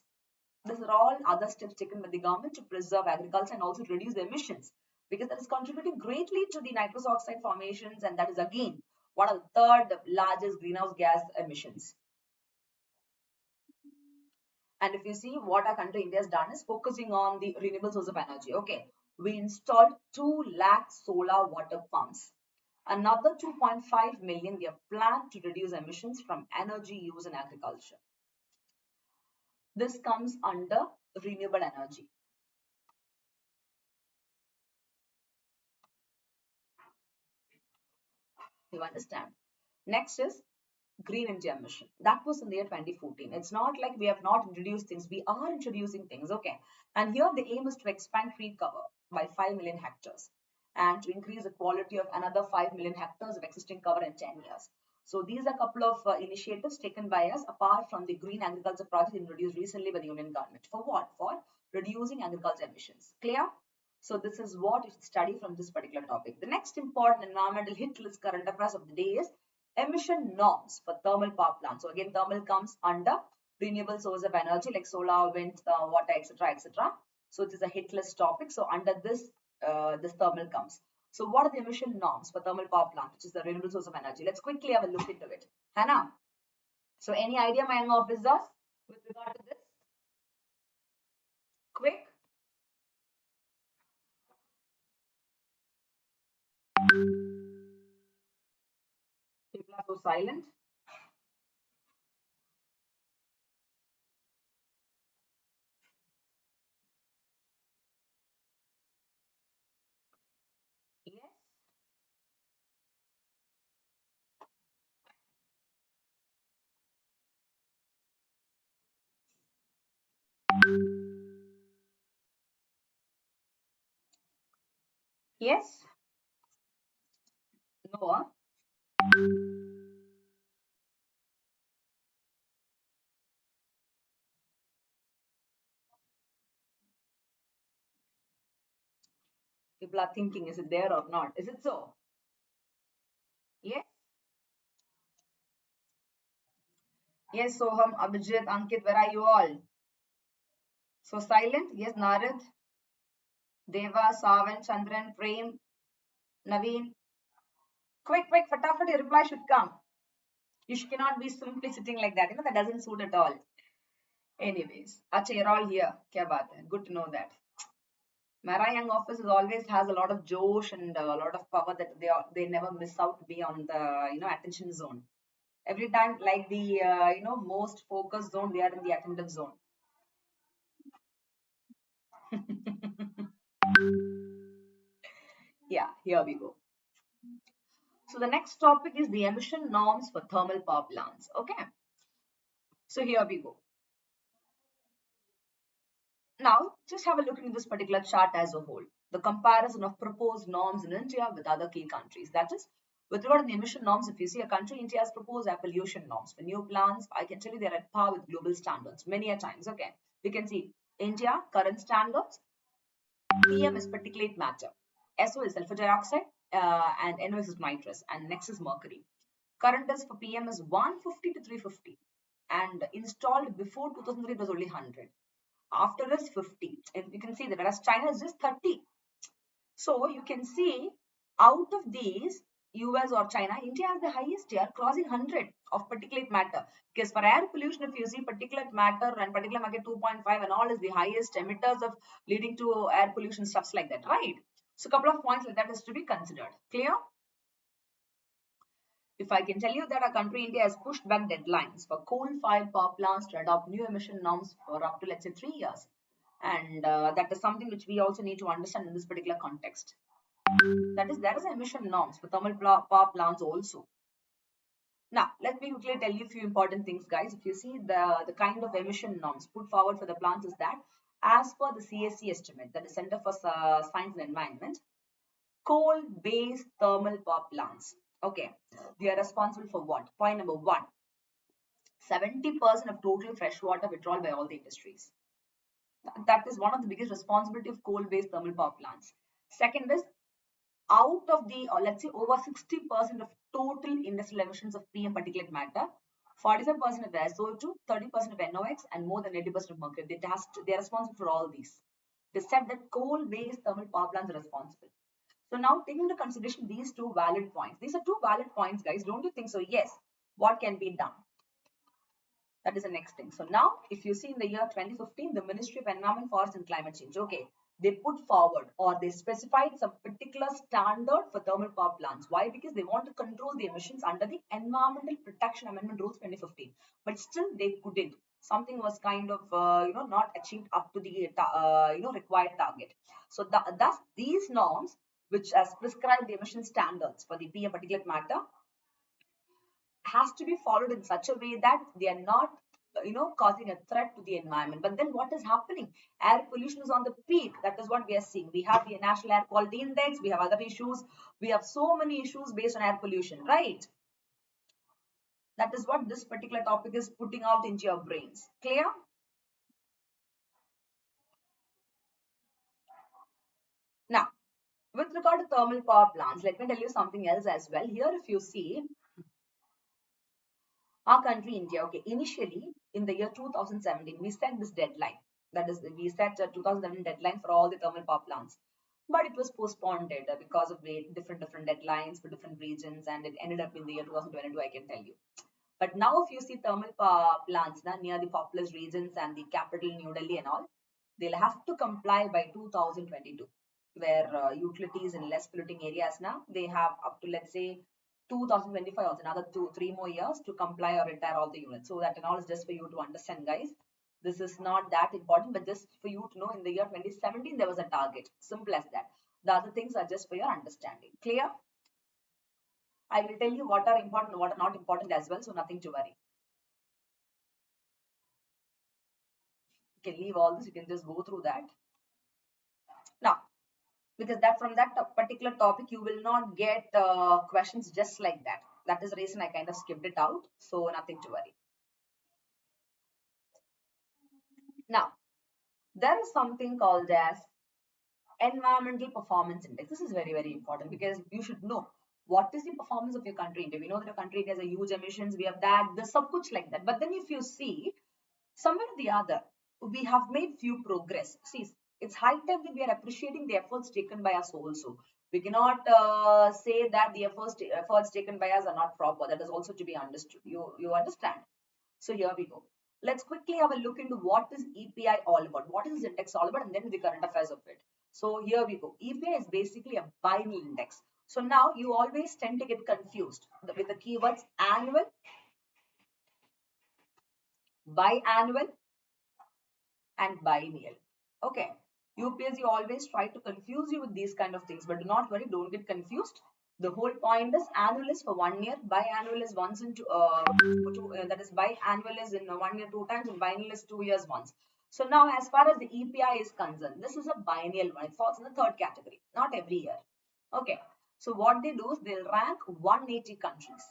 S1: These are all other steps taken by the government to preserve agriculture and also to reduce the emissions, because that is contributing greatly to the nitrous oxide formations, and that is again one of the third largest greenhouse gas emissions. And if you see what our country India has done is focusing on the renewable source of energy. Okay, we installed 2 lakh solar water pumps. Another 2.5 million we have planned to reduce emissions from energy use in agriculture. This comes under renewable energy. You understand? Next is Green India mission. That was in the year 2014. It's not like we have not introduced things. We are introducing things. Okay. And here the aim is to expand tree cover by 5 million hectares and to increase the quality of another 5 million hectares of existing cover in 10 years. So these are a couple of initiatives taken by us apart from the green agriculture project introduced recently by the Union government. For what? For reducing agriculture emissions. Clear? So this is what you should study from this particular topic. The next important environmental hit list current affairs of the day is emission norms for thermal power plants. So again, thermal comes under renewable source of energy like solar, wind, water, etc., etc. So it is a hit list topic. So under this, this thermal comes. So what are the emission norms for thermal power plant, which is the renewable source of energy? Let's quickly have a look into it. Hannah. So any idea, my young officers, with regard to this? Quick. People are so silent. Yes. Yes. No. People are thinking, is it there or not? Is it so? Yes. Yes, Soham, Abhijit, Ankit, where are you all? So silent? Yes, Narad, Deva, Savan, Chandran, Prem, Naveen. Quick, quick, fatafat, your reply should come. You cannot be simply sitting like that. That doesn't suit at all. Anyways, acha, you're all here. Kya baat hai? Good to know that. Mara Young office is always has a lot of josh and a lot of power that they never miss out to be on the attention zone. Every time, like the most focused zone, they are in the attentive zone. Yeah, here we go. So the next topic is the emission norms for thermal power plants. Okay, so here we go. Now, just have a look at this particular chart as a whole. The comparison of proposed norms in India with other key countries. That is, with regard to the emission norms, if you see a country, India has proposed air pollution norms for new plants. I can tell you they're at par with global standards many a times. Okay, we can see India current standards. PM is particulate matter. SO is sulfur dioxide, and NOx is nitrous, and next is mercury. Current is for PM is 150 to 350, and installed before 2003 it was only 100. After is 50, and you can see that whereas China is just 30. So you can see out of these, US or China, India has the highest here, crossing 100 of particulate matter. Because for air pollution, if you see particulate matter and particulate matter 2.5 and all is the highest emitters of leading to air pollution, stuffs like that, right? So a couple of points like that is to be considered. Clear? If I can tell you that our country, India, has pushed back deadlines for coal-fired power plants to adopt new emission norms for up to, let's say, 3 years. And that is something which we also need to understand in this particular context. That is, there is emission norms for thermal power plants also. Now, let me quickly tell you a few important things, guys. If you see the kind of emission norms put forward for the plants is that, as per the CSE estimate, that is Center for Science and Environment, coal-based thermal power plants. Okay, they are responsible for what? Point number one, 70% of total freshwater withdrawal by all the industries. That is one of the biggest responsibility of coal-based thermal power plants. Second is, out of the, or let's say over 60% of total industrial emissions of PM particulate matter, 45% of SO2, 30% of NOx, and more than 80% of mercury. They are responsible for all these. They said that coal-based thermal power plants are responsible. So now taking into consideration these two valid points. These are two valid points, guys. Don't you think so? Yes. What can be done? That is the next thing. So now, if you see in the year 2015, the Ministry of Environment, Forest and Climate Change, okay, they put forward or they specified some particular standard for thermal power plants. Why? Because they want to control the emissions under the Environmental Protection Amendment Rules 2015. But still they couldn't. Something was kind of, not achieved up to the, required target. So thus these norms, which has prescribed the emission standards for the PM particulate matter, has to be followed in such a way that they are not causing a threat to the environment. But then what is happening? Air pollution is on the peak. That is what we are seeing. We have the National Air Quality Index, we have other issues, we have so many issues based on air pollution, right? That is what this particular topic is putting out into your brains. Clear? Now, with regard to thermal power plants, let me tell you something else as well. Here, if you see, our country, India, okay, initially in the year 2017, we set this deadline. That is, we set a 2017 deadline for all the thermal power plants. But it was postponed because of different deadlines for different regions, and it ended up in the year 2022, I can tell you. But now, if you see thermal power plants near the populous regions and the capital, New Delhi and all, they'll have to comply by 2022, where utilities in less polluting areas now, they have up to, let's say, 2025, also another 3 more years to comply or retire all the units. So that and all is just for you to understand, guys. This is not that important, but just for you to know, in the year 2017, there was a target. Simple as that. The other things are just for your understanding. Clear? I will tell you what are important, what are not important as well, so nothing to worry. You can leave all this, you can just go through that. Now, because that from that particular topic, you will not get questions just like that. That is the reason I kind of skipped it out, so nothing to worry. Now, there is something called as environmental performance index. This is very, very important because you should know what is the performance of your country. We know that your country has a huge emissions, we have that, the subkuch like that. But then if you see, somewhere or the other, we have made few progress. See, it's high time that we are appreciating the efforts taken by us also. We cannot say that the efforts taken by us are not proper. That is also to be understood. You understand? So here we go. Let's quickly have a look into what is EPI all about. What is this index all about, and then the current affairs of it. So here we go. EPI is basically a biennial index. So now you always tend to get confused with the keywords annual, biannual, and biennial. Okay. UPSC always try to confuse you with these kind of things, but do not worry, don't get confused. The whole point is annual is for 1 year, biannual is once in that is biannual is in 1 year 2 times, and biennial is 2 years once. So now as far as the EPI is concerned, this is a biennial one. It falls in the third category, not every year. Okay. So what they do is they'll rank 180 countries,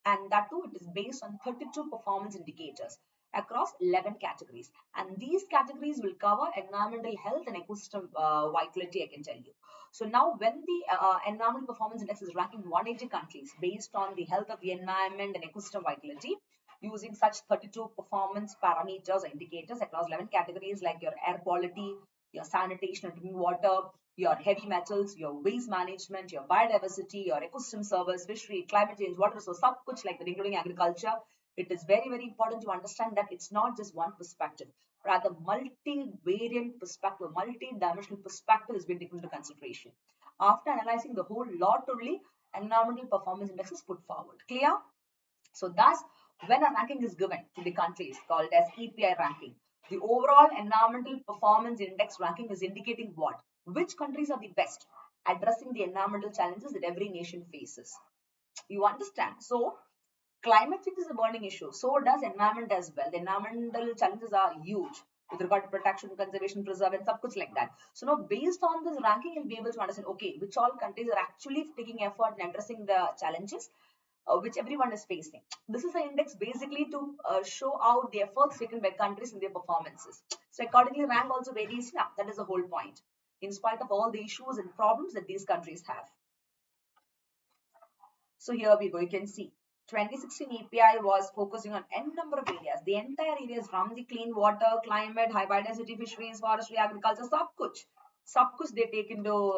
S1: and that too it is based on 32 performance indicators across 11 categories, and these categories will cover environmental health and ecosystem vitality, I can tell you. So now when the environmental performance index is ranking 180 countries based on the health of the environment and ecosystem vitality using such 32 performance parameters or indicators across 11 categories like your air quality, your sanitation and drinking water, your heavy metals, your waste management, your biodiversity, your ecosystem service, fishery, climate change, water resource, sub kuch like that, including agriculture. It is very, very important to understand that it's not just one perspective, rather multi-variant perspective, multi-dimensional perspective is being taken into consideration. After analyzing the whole lot only, environmental performance index is put forward. Clear? So thus, when a ranking is given to the countries called as EPI ranking, the overall environmental performance index ranking is indicating what? Which countries are the best addressing the environmental challenges that every nation faces. You understand? So climate change is a burning issue. So does environment as well. The environmental challenges are huge with regard to protection, conservation, preserve, and sub kuch like that. So now based on this ranking, you'll be able to understand, okay, which all countries are actually taking effort in addressing the challenges which everyone is facing. This is an index basically to show out the efforts taken by countries in their performances. So accordingly, rank also varies. Yeah, that is the whole point. In spite of all the issues and problems that these countries have. So here we go. You can see 2016 EPI was focusing on n number of areas. The entire areas from the clean water, climate, high biodiversity, fisheries, forestry, agriculture, sub kuch they take into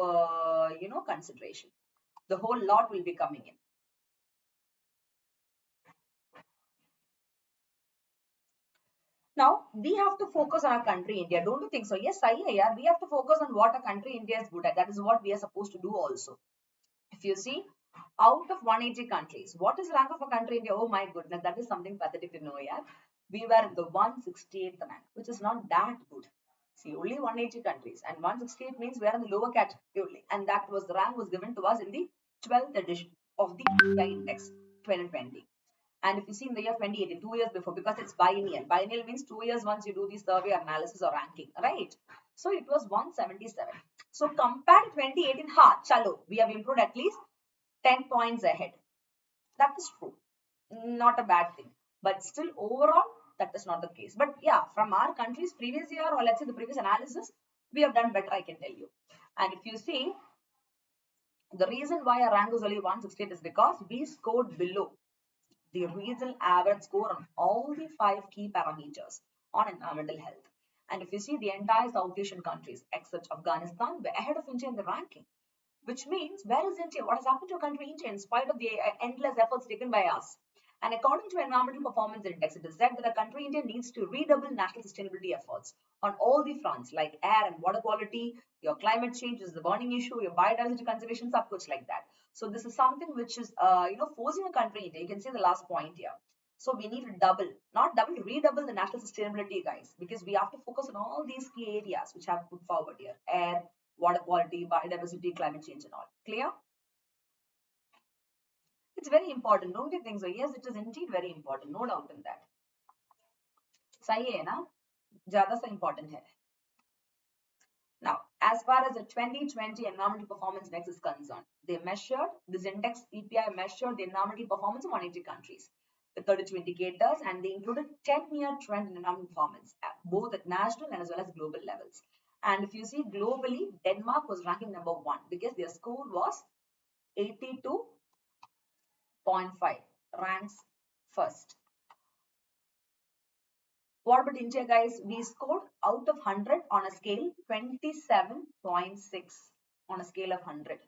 S1: consideration. The whole lot will be coming in. Now, we have to focus on our country, India. Don't you think so? Yes, we have to focus on what our country, India is good at. That is what we are supposed to do also. If you see, out of 180 countries, what is rank of a country, India? Oh my goodness, that is something pathetic to know, yeah. We were in the 168th rank, which is not that good. See, only 180 countries, and 168 means we are in the lower category only. And that was the rank was given to us in the 12th edition of the EPI Index 2020. And if you see in the year 2018, 2 years before, because it's biennial. Biennial means 2 years once you do the survey analysis or ranking, right? So it was 177. So compared to 2018, chalo, we have improved at least 10 points ahead. That is true. Not a bad thing. But still overall, that is not the case. But yeah, from our country's previous year or let's say the previous analysis, we have done better, I can tell you. And if you see, the reason why our rank was only 168 is because we scored below the regional average score on all the 5 key parameters on environmental health. And if you see the entire South Asian countries except Afghanistan, we're ahead of India in the ranking. Which means, where is India? What has happened to a country India in spite of the endless efforts taken by us? And according to Environmental Performance Index, it is said that a country India needs to redouble national sustainability efforts on all the fronts like air and water quality, your climate change is the burning issue, your biodiversity conservation, sub kuch like that. So this is something which is, forcing a country India. You can see the last point here. So we need to redouble the national sustainability, guys, because we have to focus on all these key areas which have put forward here: air, water quality, biodiversity, climate change and all. Clear? It's very important, don't you think so? Yes, it is indeed very important, no doubt in that. सही है ना? ज़्यादा सा important है. Now, as far as the 2020 Environmental Performance Index is concerned, this index EPI measured the environmental performance of 180 countries with 32 indicators, and they included 10-year trend in environmental performance, both at national and as well as global levels. And if you see globally, Denmark was ranking number 1 because their score was 82.5, ranks first. What about India, guys? We scored out of 100 on a scale 27.6 on a scale of 100.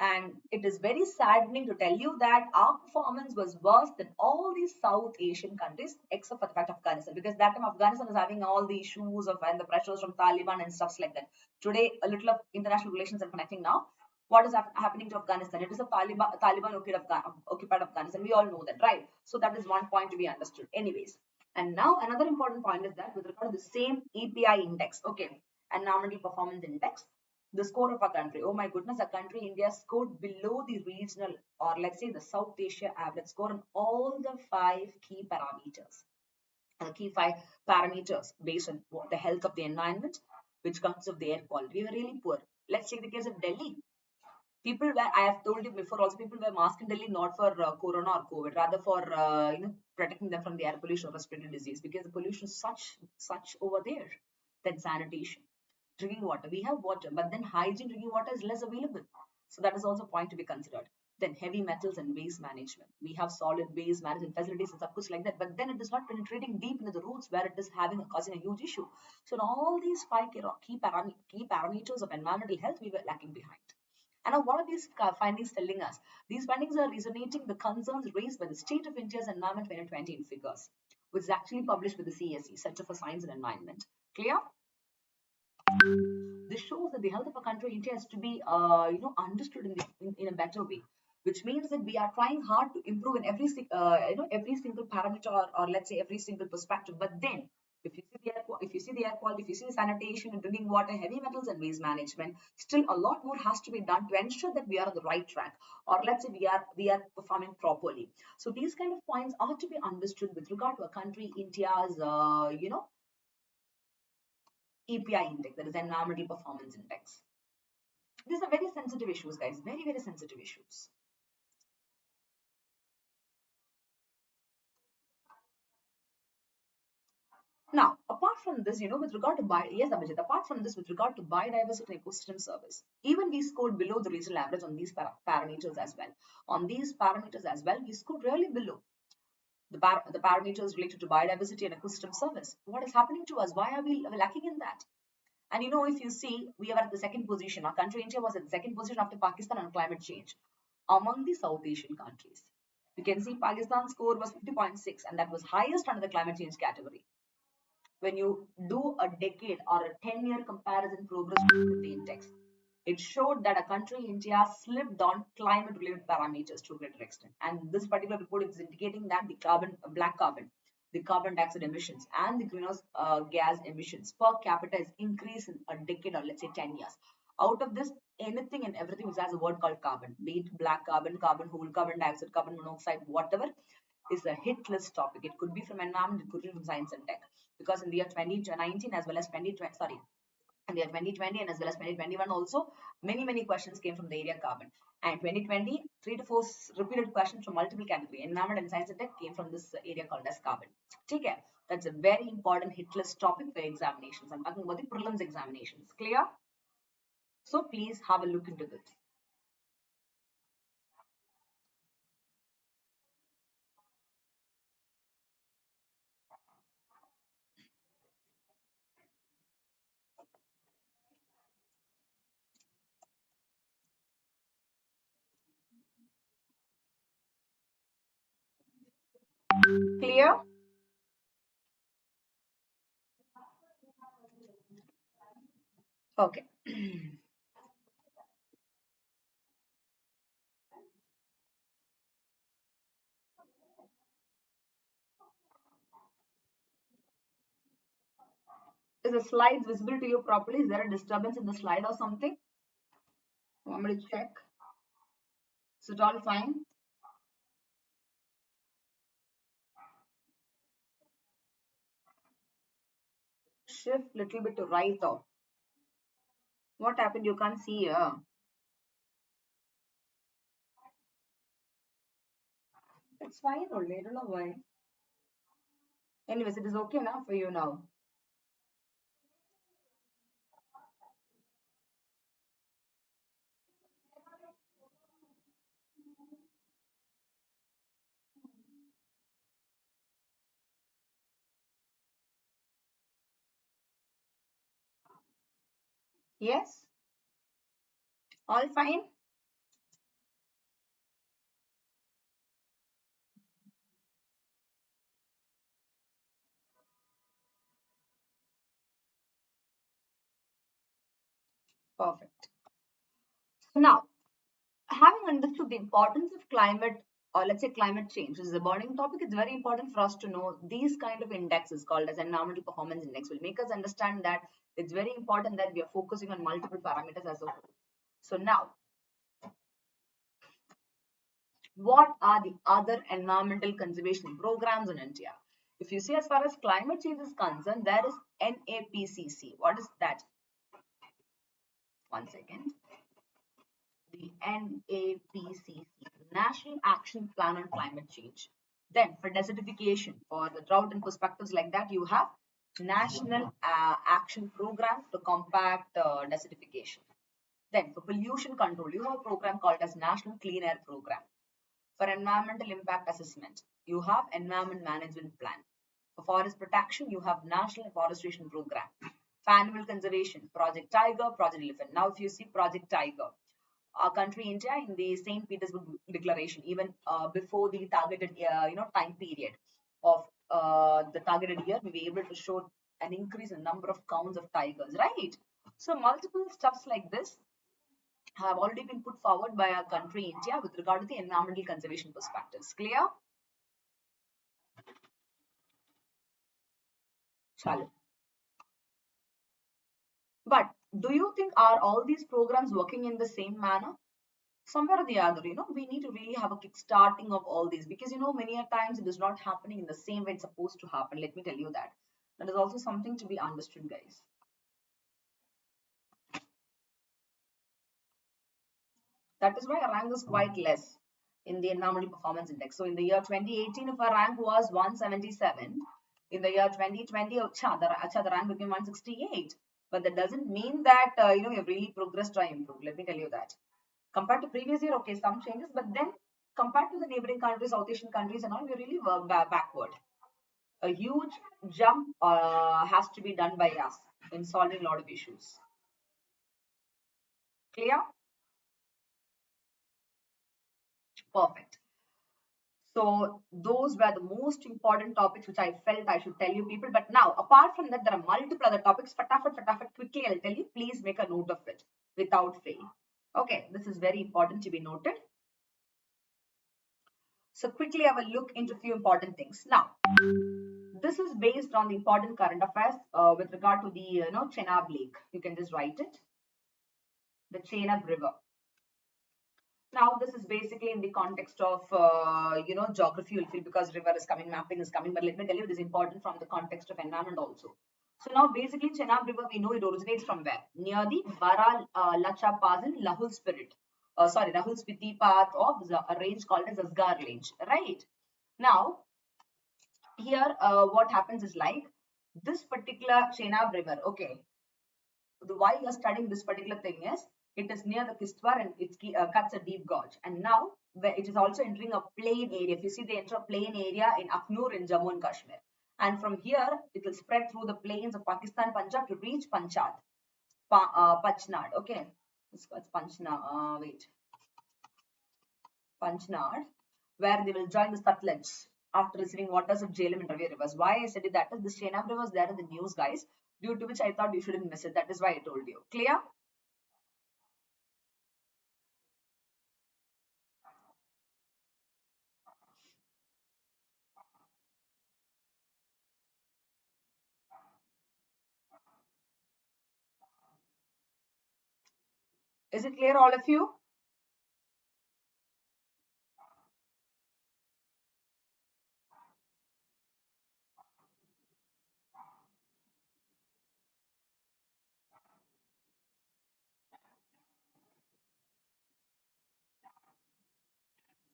S1: And it is very saddening to tell you that our performance was worse than all these South Asian countries, except for the fact of Afghanistan, because that time Afghanistan was having all the issues of and the pressures from Taliban and stuff like that. Today, a little of international relations are connecting now. What is happening to Afghanistan? It is a Taliban occupied Afghanistan. We all know that, right? So that is one point to be understood. Anyways, and now another important point is that with regard to the same EPI index, okay, environmental performance index, the score of a country. Oh my goodness, a country India scored below the regional or let's say the South Asia average score on all the five key parameters. The key five parameters based on the health of the environment, which comes of the air quality. We were really poor. Let's take the case of Delhi. People were, I have told you before also, people were masked in Delhi not for corona or COVID, rather for protecting them from the air pollution or respiratory disease, because the pollution is such over there. Then sanitation, drinking water. We have water, but then hygiene drinking water is less available. So that is also a point to be considered. Then heavy metals and waste management. We have solid waste management facilities and stuff like that, but then it is not penetrating deep into the roots where it is causing a huge issue. So in all these five key parameters of environmental health, we were lacking behind. And now what are these findings telling us? These findings are resonating the concerns raised by the State of India's Environment 2020 in figures, which is actually published with the CSE, Center for Science and Environment. Clear? This shows that the health of a country, India, has to be understood in a better way, which means that we are trying hard to improve in every single parameter or let's say every single perspective. But then, if you see the air quality, if you see the sanitation and drinking water, heavy metals and waste management, still a lot more has to be done to ensure that we are on the right track, or let's say we are performing properly. So these kind of points are to be understood with regard to a country India's EPI index, that is environmental performance index. These are very sensitive issues, guys. Very, very sensitive issues. Now, apart from this, with regard to apart from this, with regard to biodiversity and ecosystem service, even we scored below the regional average on these parameters as well. On these parameters as well, we scored really below the parameters related to biodiversity and ecosystem service. What is happening to us? Why are we lacking in that? And if you see, we were at the second position. Our country, India, was at the second position after Pakistan on climate change among the South Asian countries. You can see Pakistan's score was 50.6, and that was highest under the climate change category. When you do a decade or a 10-year comparison progress with the index, it showed that a country, India, slipped on climate-related parameters to a greater extent. And this particular report is indicating that the black carbon, the carbon dioxide emissions, and the greenhouse gas emissions per capita is increased in a decade or let's say 10 years. Out of this, anything and everything which has a word called carbon, be it black carbon, carbon whole, carbon dioxide, carbon monoxide, whatever, is a hit list topic. It could be from environment, it could be from science and tech. Because in the year 2019 as well as 2020, in the year 2020 and as well as 2021 also, many questions came from the area carbon. And 2020, 3 to 4 repeated questions from multiple category. Environment and science and tech came from this area called as carbon. Take care. That's a very important hit list topic for examinations. I'm talking about the prelims examinations. Clear? So please have a look into this. Clear? Okay. Is the slides visible to you properly? Is there a disturbance in the slide or something? Want me to check? Is it all fine? Shift little bit to right though. What happened? You can't see here. It's fine only. I don't know why. Anyways, it is okay now for you now. Yes? All fine? Perfect. So now, having understood the importance of climate, or let's say climate change, which is a burning topic, it's very important for us to know these kind of indexes called as environmental performance index will make us understand that it's very important that we are focusing on multiple parameters as a whole. So now, what are the other environmental conservation programs in India? If you see, as far as climate change is concerned, there is NAPCC. What is that? One second. The NAPCC, National Action Plan on Climate Change. Then for desertification, for the drought and perspectives like that, you have National Action Program to combat desertification. Then for pollution control, you have a program called as National Clean Air Program. For environmental impact assessment, you have Environment Management Plan. For forest protection, you have National Afforestation Program. For animal conservation, Project Tiger, Project Elephant. Now, if you see Project Tiger, our country India in the St. Petersburg Declaration, even before the targeted time period of the targeted year, we were able to show an increase in number of counts of tigers, right? So multiple stuffs like this have already been put forward by our country India with regard to the environmental conservation perspectives. Clear? Chalo. But do you think are all these programs working in the same manner? Somewhere or the other, we need to really have a kick-starting of all these because, many a times it is not happening in the same way it's supposed to happen. Let me tell you that. That is also something to be understood, guys. That is why our rank is quite less in the environmental performance index. So in the year 2018, if our rank was 177, in the year 2020, the rank became 168. But that doesn't mean that, you've really progressed or improved. Let me tell you that. Compared to previous year, okay, some changes, but then compared to the neighboring countries, South Asian countries and all, we really were backward. A huge jump has to be done by us in solving a lot of issues. Clear? Perfect. So those were the most important topics which I felt I should tell you people. But now, apart from that, there are multiple other topics. Fatafat, quickly I'll tell you. Please make a note of it without fail. Okay, this is very important to be noted. So quickly I will look into a few important things. Now, this is based on the important current affairs with regard to the Chenab Lake. You can just write it. The Chenab River. Now, this is basically in the context of, geography you'll feel because river is coming, mapping is coming. But let me tell you, it is important from the context of environment also. So now, basically, Chenab River, we know it originates from where? Near the Bara Lacha Pass in Lahul Spirit. Rahul Spiti path of a range called as Asgar range, right? Now, here, what happens is like this particular Chenab River, okay. Why you're studying this particular thing is it is near the Kistwar and it cuts a deep gorge. And now where it is also entering a plain area. If you see, they enter a plain area in Aknoor in Jammu and Kashmir. And from here, it will spread through the plains of Pakistan, Punjab to reach Panchnad. Okay. It's Panchnad. Panchnad, where they will join the Sutlej after receiving waters of Jhelum and Ravi rivers. Why I said it that is this Chenab river was there in the news, guys, due to which I thought you shouldn't miss it. That is why I told you. Clear? Is it clear, all of you?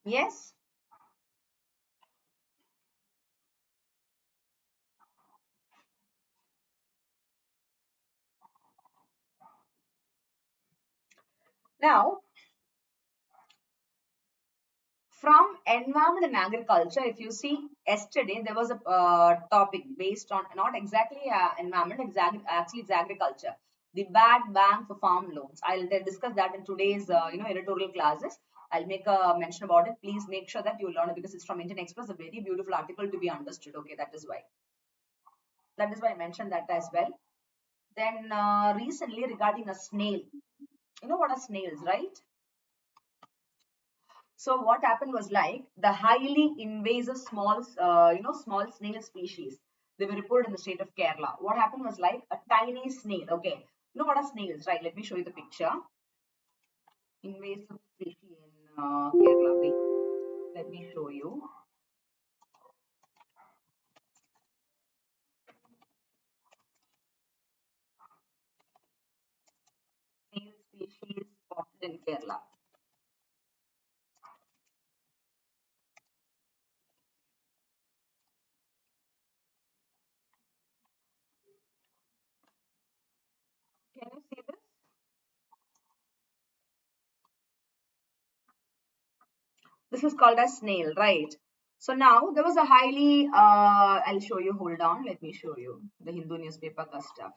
S1: Yes. Now, from environment and agriculture, if you see, yesterday there was a topic based on not exactly environment, actually it's agriculture. The bad bank for farm loans. I'll discuss that in today's editorial classes. I'll make a mention about it. Please make sure that you learn it because it's from Indian Express, a very beautiful article to be understood. Okay, that is why. That is why I mentioned that as well. Then recently regarding a snail. You know what are snails, right? So what happened was like the highly invasive small snail species. They were reported in the state of Kerala. What happened was like a tiny snail. Okay, you know what are snails, right? Let me show you the picture. Invasive species in Kerala. Wait, let me show you. Snail species spotted in Kerala. Can you see this? This is called a snail, right? So now there was a highly, I'll show you, hold on, let me show you the Hindu newspaper ka stuff.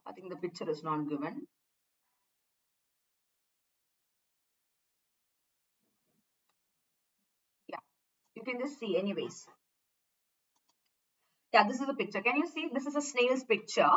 S1: I think the picture is not given. Yeah, you can just see anyways. Yeah, this is a picture. Can you see? This is a snail's picture.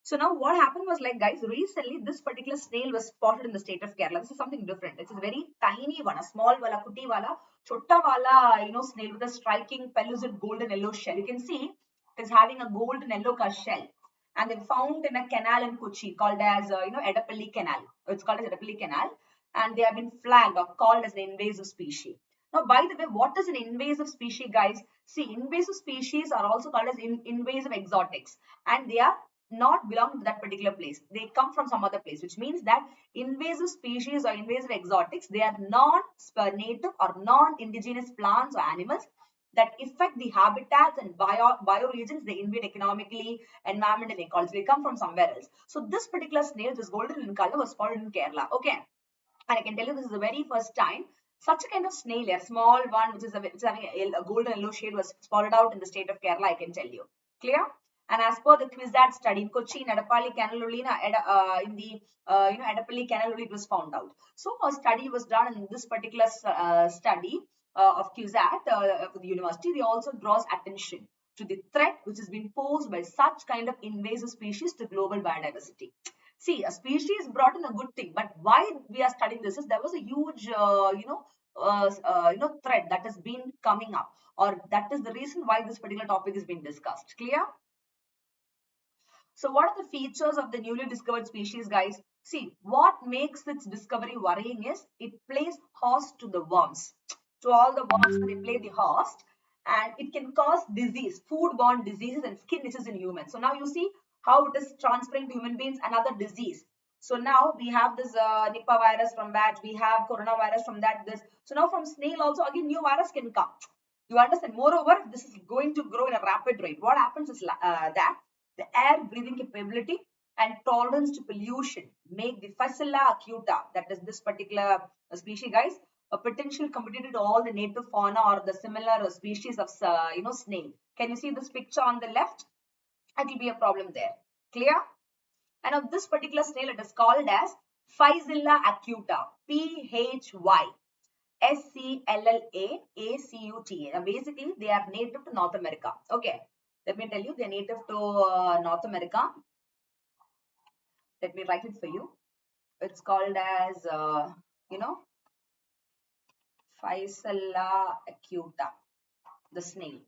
S1: So now what happened was like, guys, recently this particular snail was spotted in the state of Kerala. This is something different. It's a very tiny one, a small wala, kuti wala, chotta wala, snail with a striking pellucid golden yellow shell. You can see it is having a golden yellow shell. And then found in a canal in Kochi called as, Edapalli Canal. It's called as Edapalli Canal. And they have been flagged or called as an invasive species. Now, by the way, what is an invasive species, guys? See, invasive species are also called as invasive exotics, and they are not belong to that particular place. They come from some other place, which means that invasive species or invasive exotics, they are non-native or non-indigenous plants or animals that affect the habitats and bioregions they invade economically, environment and ecology. They come from somewhere else. So this particular snail, this golden in color, was spotted in Kerala. Okay. And I can tell you this is the very first time such a kind of snail, a small one which is having a golden yellow shade, was spotted out in the state of Kerala. I can tell you. Clear? And as per the QuizAd study in Kochi, in Edapalli Canalulli, in the Edapalli Canalulli, it was found out. So a study was done in this particular study of QuizAd for the university. They also draws attention to the threat which has been posed by such kind of invasive species to global biodiversity. See, a species brought in a good thing, but why we are studying this is there was a huge, threat that has been coming up, or that is the reason why this particular topic is being discussed. Clear? So what are the features of the newly discovered species, guys? See, what makes its discovery worrying is it plays host to the worms. To all the worms, they play the host, and it can cause disease, food-borne diseases and skin issues in humans. So now you see how it is transferring to human beings, another disease. So now we have this Nipah virus from that, we have coronavirus from that, this. So now from snail also again new virus can come. You understand? Moreover, this is going to grow in a rapid rate. What happens is that the air breathing capability and tolerance to pollution make the Physalia acuta, that is this particular species, guys, a potential competitor to all the native fauna or the similar species of snail. Can you see this picture on the left? It will be a problem there. Clear? And of this particular snail, it is called as Physalia acuta. Physallacuta. Now, basically, they are native to North America. Okay. Let me tell you, they are native to North America. Let me write it for you. It's called as, Physalia acuta, the snail.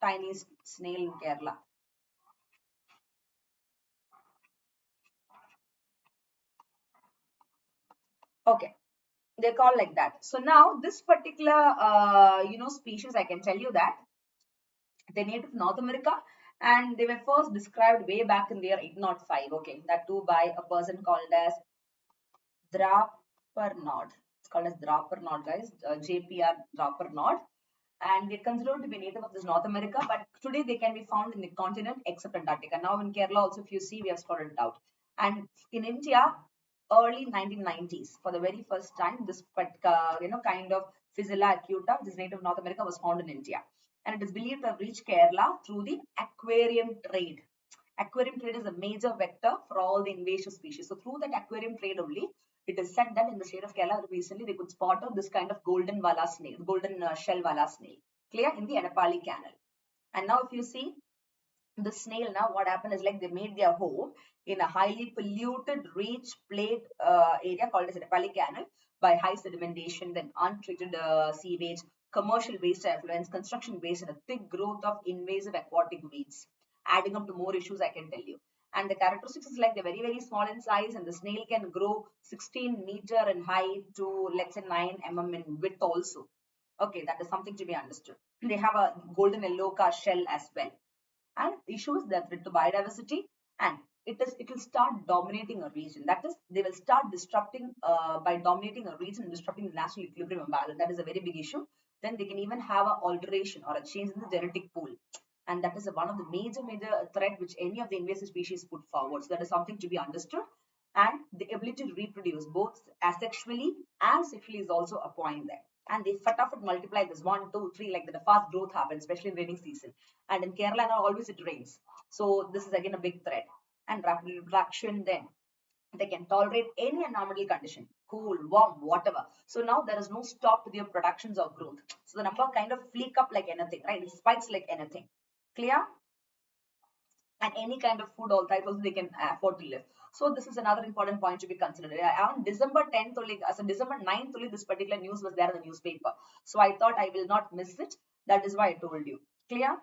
S1: Tiny snail in Kerala. Okay. They're called like that. So now this particular, species, I can tell you that they're native to North America, and they were first described way back in the year 1805. Okay, that too by a person called as Drapernod. It's called as Drapernod, guys. JPR Drapernod. And they're considered to be native of this North America, but today they can be found in the continent except Antarctica. Now in Kerala also, if you see, we have spotted it out. And in India, early 1990s, for the very first time, this kind of Physalia acuta, which is native North America, was found in India. And it is believed to have reached Kerala through the aquarium trade. Aquarium trade is a major vector for all the invasive species. So through that aquarium trade only, It is said that in the state of Kerala recently they could spot out this kind of golden vala snail, golden shell vala snail, clear, in the Anapali Canal. And now if you see the snail, now what happened is like they made their home in a highly polluted reach plate area called as Anapali Canal by high sedimentation, then untreated sewage, commercial waste effluents, construction waste, and a thick growth of invasive aquatic weeds, adding up to more issues I can tell you. And the characteristics is like they're very, very small in size, and the snail can grow 16-meter in height to let's say 9 mm in width also. Okay, that is something to be understood. They have a golden yellow shell as well. And issues that threat to biodiversity, and it will start dominating a region. That is, they will start disrupting by dominating a region, disrupting the national equilibrium balance. That is a very big issue. Then they can even have an alteration or a change in the genetic pool, and that is one of the major threat which any of the invasive species put forward. So that is something to be understood. And the ability to reproduce both asexually and sexually is also a point there. And they fatafat multiply this 1, 2, 3, like that. The fast growth happens, especially in raining season. And in Kerala now always it rains. So this is again a big threat. And rapid reproduction, then they can tolerate any anomalous condition, cool, warm, whatever. So now there is no stop to their productions or growth. So the number kind of fleek up like anything, right? It spikes like anything. Clear? And any kind of food all types also they can afford to live. So this is another important point to be considered. On December 10th only, as on December 9th only, this particular news was there in the newspaper. So I thought I will not miss it. That is why I told you. Clear?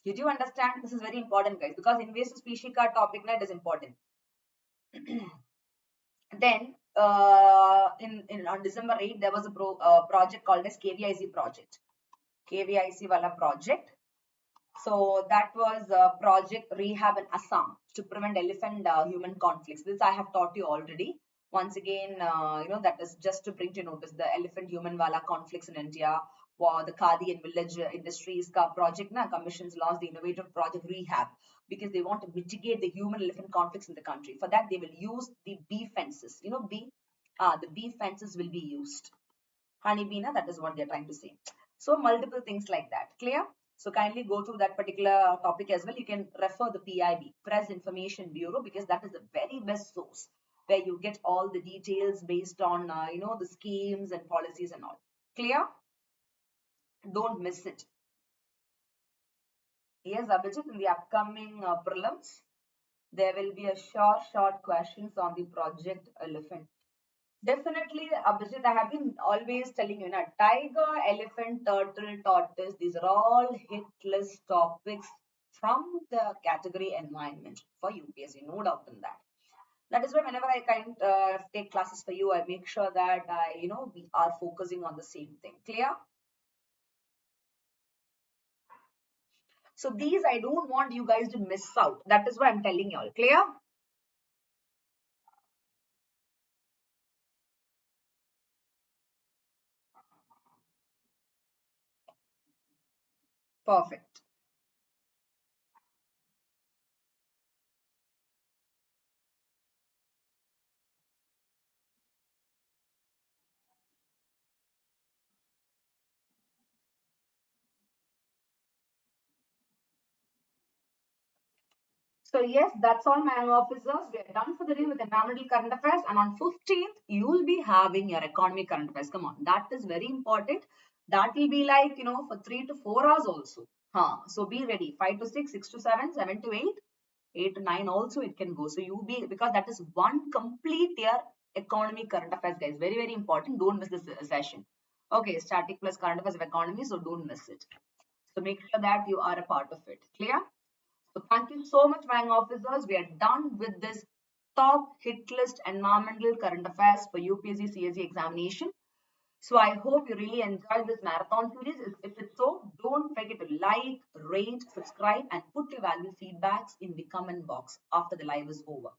S1: Did you understand? This is very important, guys, because invasive species ka topic na, it is important. Then on December 8th, there was a project called as KVIC project. KVIC wala project. So that was Project Rehab in Assam to prevent elephant human conflicts. This I have taught you already. Once again, that is just to bring to notice the elephant human wala conflicts in India. The Khadi and village industries project commissions launched the innovative Project Rehab because they want to mitigate the human elephant conflicts in the country. For that, they will use the bee fences. The bee fences will be used. Honeybee, that is what they're trying to say. So multiple things like that. Clear? So kindly go through that particular topic as well. You can refer the PIB, Press Information Bureau, because that is the very best source where you get all the details based on, the schemes and policies and all. Clear? Don't miss it. Yes, Abhijit, in the upcoming prelims, there will be a short questions on the project elephant. Definitely, Abhijit, I have been always telling you, tiger, elephant, turtle, tortoise, these are all hit list topics from the category environment for UPSC, no doubt in that. That is why whenever I take classes for you, I make sure that we are focusing on the same thing. Clear? So these I don't want you guys to miss out. That is why I'm telling you all. Clear? Perfect. So yes, that's all, my officers. We are done for the day with environmental current affairs, and on 15th you will be having your economic current affairs. Come on, that is very important. That will be like for 3 to 4 hours also. So be ready. 5 to 6, 6 to 7, 7 to 8, 8 to 9 also it can go. So you be, because that is one complete year economy current affairs, guys. Very, very important. Don't miss this session. Okay, static plus current affairs of economy. So don't miss it. So make sure that you are a part of it. Clear? So thank you so much, flying officers. We are done with this top hit list environmental current affairs for UPSC CSE examination. So I hope you really enjoyed this marathon series. If it's so, don't forget to like, rate, subscribe, and put your valuable feedbacks in the comment box after the live is over.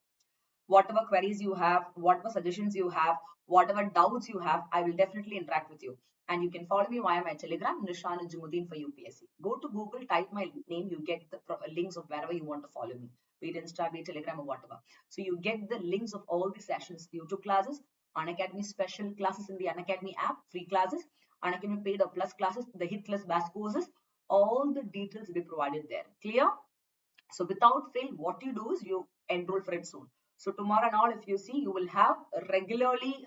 S1: Whatever queries you have, whatever suggestions you have, whatever doubts you have, I will definitely interact with you. And you can follow me via my Telegram, Nisha Nujumudeen for UPSC. Go to Google, type my name, you get the links of wherever you want to follow me, be it Insta, be it Telegram, or whatever. So you get the links of all the sessions, YouTube classes, Unacademy special classes in the Unacademy app, free classes, Unacademy paid or plus classes, the Hitlist batch courses, all the details will be provided there. Clear? So without fail, what you do is you enroll for it soon. So tomorrow and all, if you see, you will have regularly,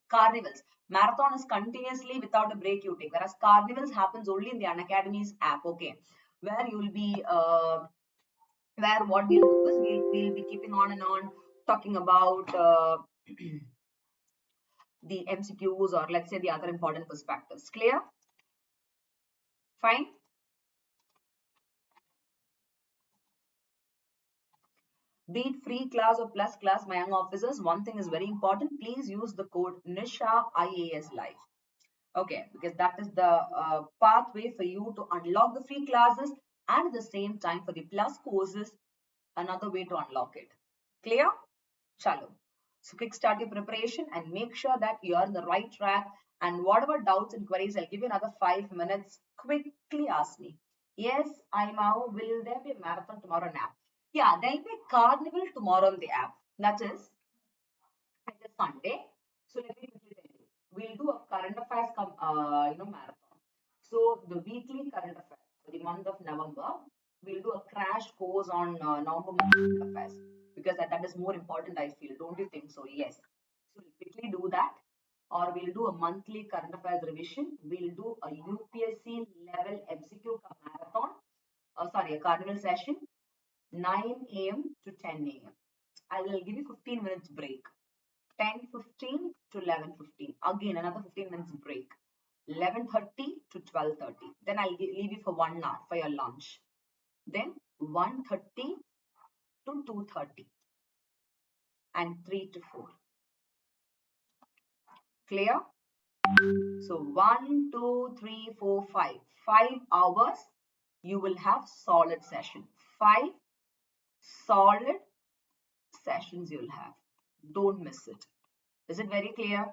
S1: carnivals. Marathon is continuously without a break you take, whereas carnivals happens only in the Unacademy's app, okay, where you will be, where what we'll do is we'll be keeping on and on talking about the MCQs, or let's say the other important perspectives. Clear? Fine. Be it free class or plus class, my young officers, one thing is very important. Please use the code Nisha IAS Live. Okay, because that is the pathway for you to unlock the free classes, and at the same time for the plus courses, another way to unlock it. Clear? Chalo. So quick start your preparation and make sure that you are on the right track. And whatever doubts and queries, I'll give you another 5 minutes. Quickly ask me. Yes, I'm out. Will there be a marathon tomorrow? Nap? Yeah, there'll be a carnival tomorrow on the app. That is like a Sunday. So let me quickly tell you. We'll do a current affairs marathon. So the weekly current affairs for the month of November, we'll do a crash course on November month current affairs, because that is more important, I feel. Don't you think so? Yes. So we'll quickly do that. Or we'll do a monthly current affairs revision. We'll do a UPSC level MCQ marathon. A carnival session, 9 a.m. to 10 a.m. I will give you 15 minutes break. 10:15 to 11:15. Again, another 15 minutes break. 11:30 to 12:30. Then I'll leave you for 1 hour for your lunch. Then 1:30 to 2:30 and 3 to 4. Clear? So 1, 2, 3, 4, 5. 5 hours you will have solid session. 5 solid sessions you'll have. Don't miss it. Is it very clear?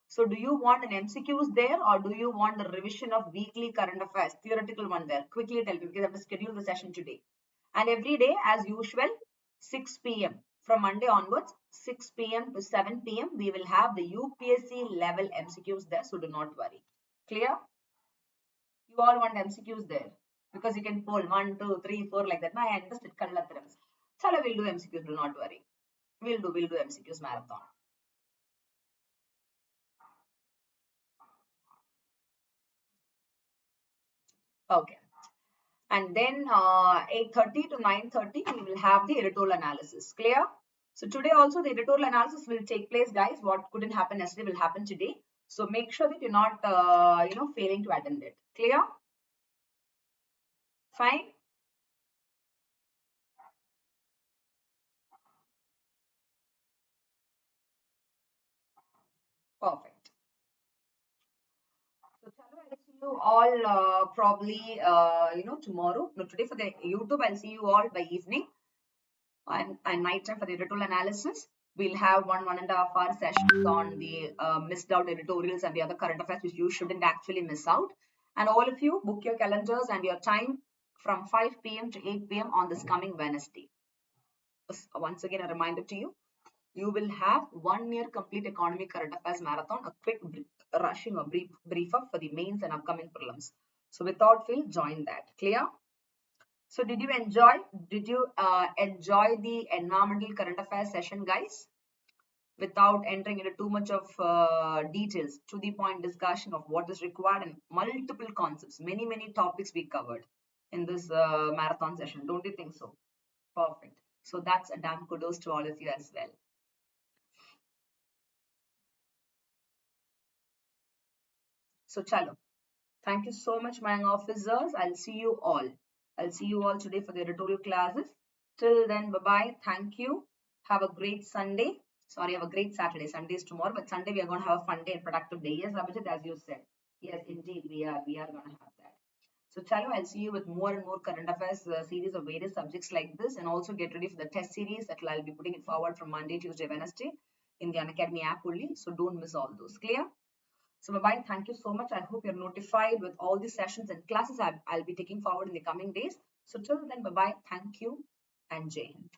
S1: So do you want an MCQs there, or do you want a revision of weekly current affairs, theoretical one there? Quickly tell me, because I have to schedule the session today. And every day, as usual, 6 p.m. From Monday onwards, 6 p.m. to 7 p.m. we will have the UPSC level MCQs there, so do not worry. Clear? You all want MCQs there, because you can poll 1, 2, 3, 4 like that. No, I understood. So we'll do MCQs, do not worry. We'll do MCQs marathon. Okay. And then 8:30 to 9:30 we will have the editorial analysis. Clear? So today also the editorial analysis will take place, guys. What couldn't happen yesterday will happen today. So make sure that you're not failing to attend it. Clear? Fine? Perfect. So chalo, I'll see you all probably tomorrow. No, today for the YouTube I'll see you all by evening. And night time for the editorial analysis. We'll have 1.5 hour sessions on the missed out editorials and the other current affairs which you shouldn't actually miss out. And all of you, book your calendars and your time from 5 p.m. to 8 p.m. on this coming Wednesday. Once again, a reminder to you, you will have 1 year complete economy current affairs marathon, a quick rushing or brief up for the mains and upcoming prelims. So without fail, join that. Clear? So did you enjoy the environmental current affairs session, guys? Without entering into too much of details, to the point discussion of what is required and multiple concepts, many topics we covered in this marathon session. Don't you think so? Perfect. So that's a damn kudos to all of you as well. So chalo. Thank you so much, my young officers. I'll see you all. I'll see you all today for the editorial classes. Till then, bye-bye. Thank you. Have a great Sunday. Sorry, have a great Saturday. Sunday is tomorrow, but Sunday we are going to have a fun day and productive day. Yes, Abhijit, as you said. Yes, indeed, we are going to have that. So, chalo, I'll see you with more and more current affairs series of various subjects like this, and also get ready for the test series that I'll be putting it forward from Monday, Tuesday, Wednesday in the Unacademy app only. So, don't miss all those. Clear? So bye-bye. Thank you so much. I hope you're notified with all the sessions and classes I'll be taking forward in the coming days. So till then, bye-bye. Thank you and Jai Hind.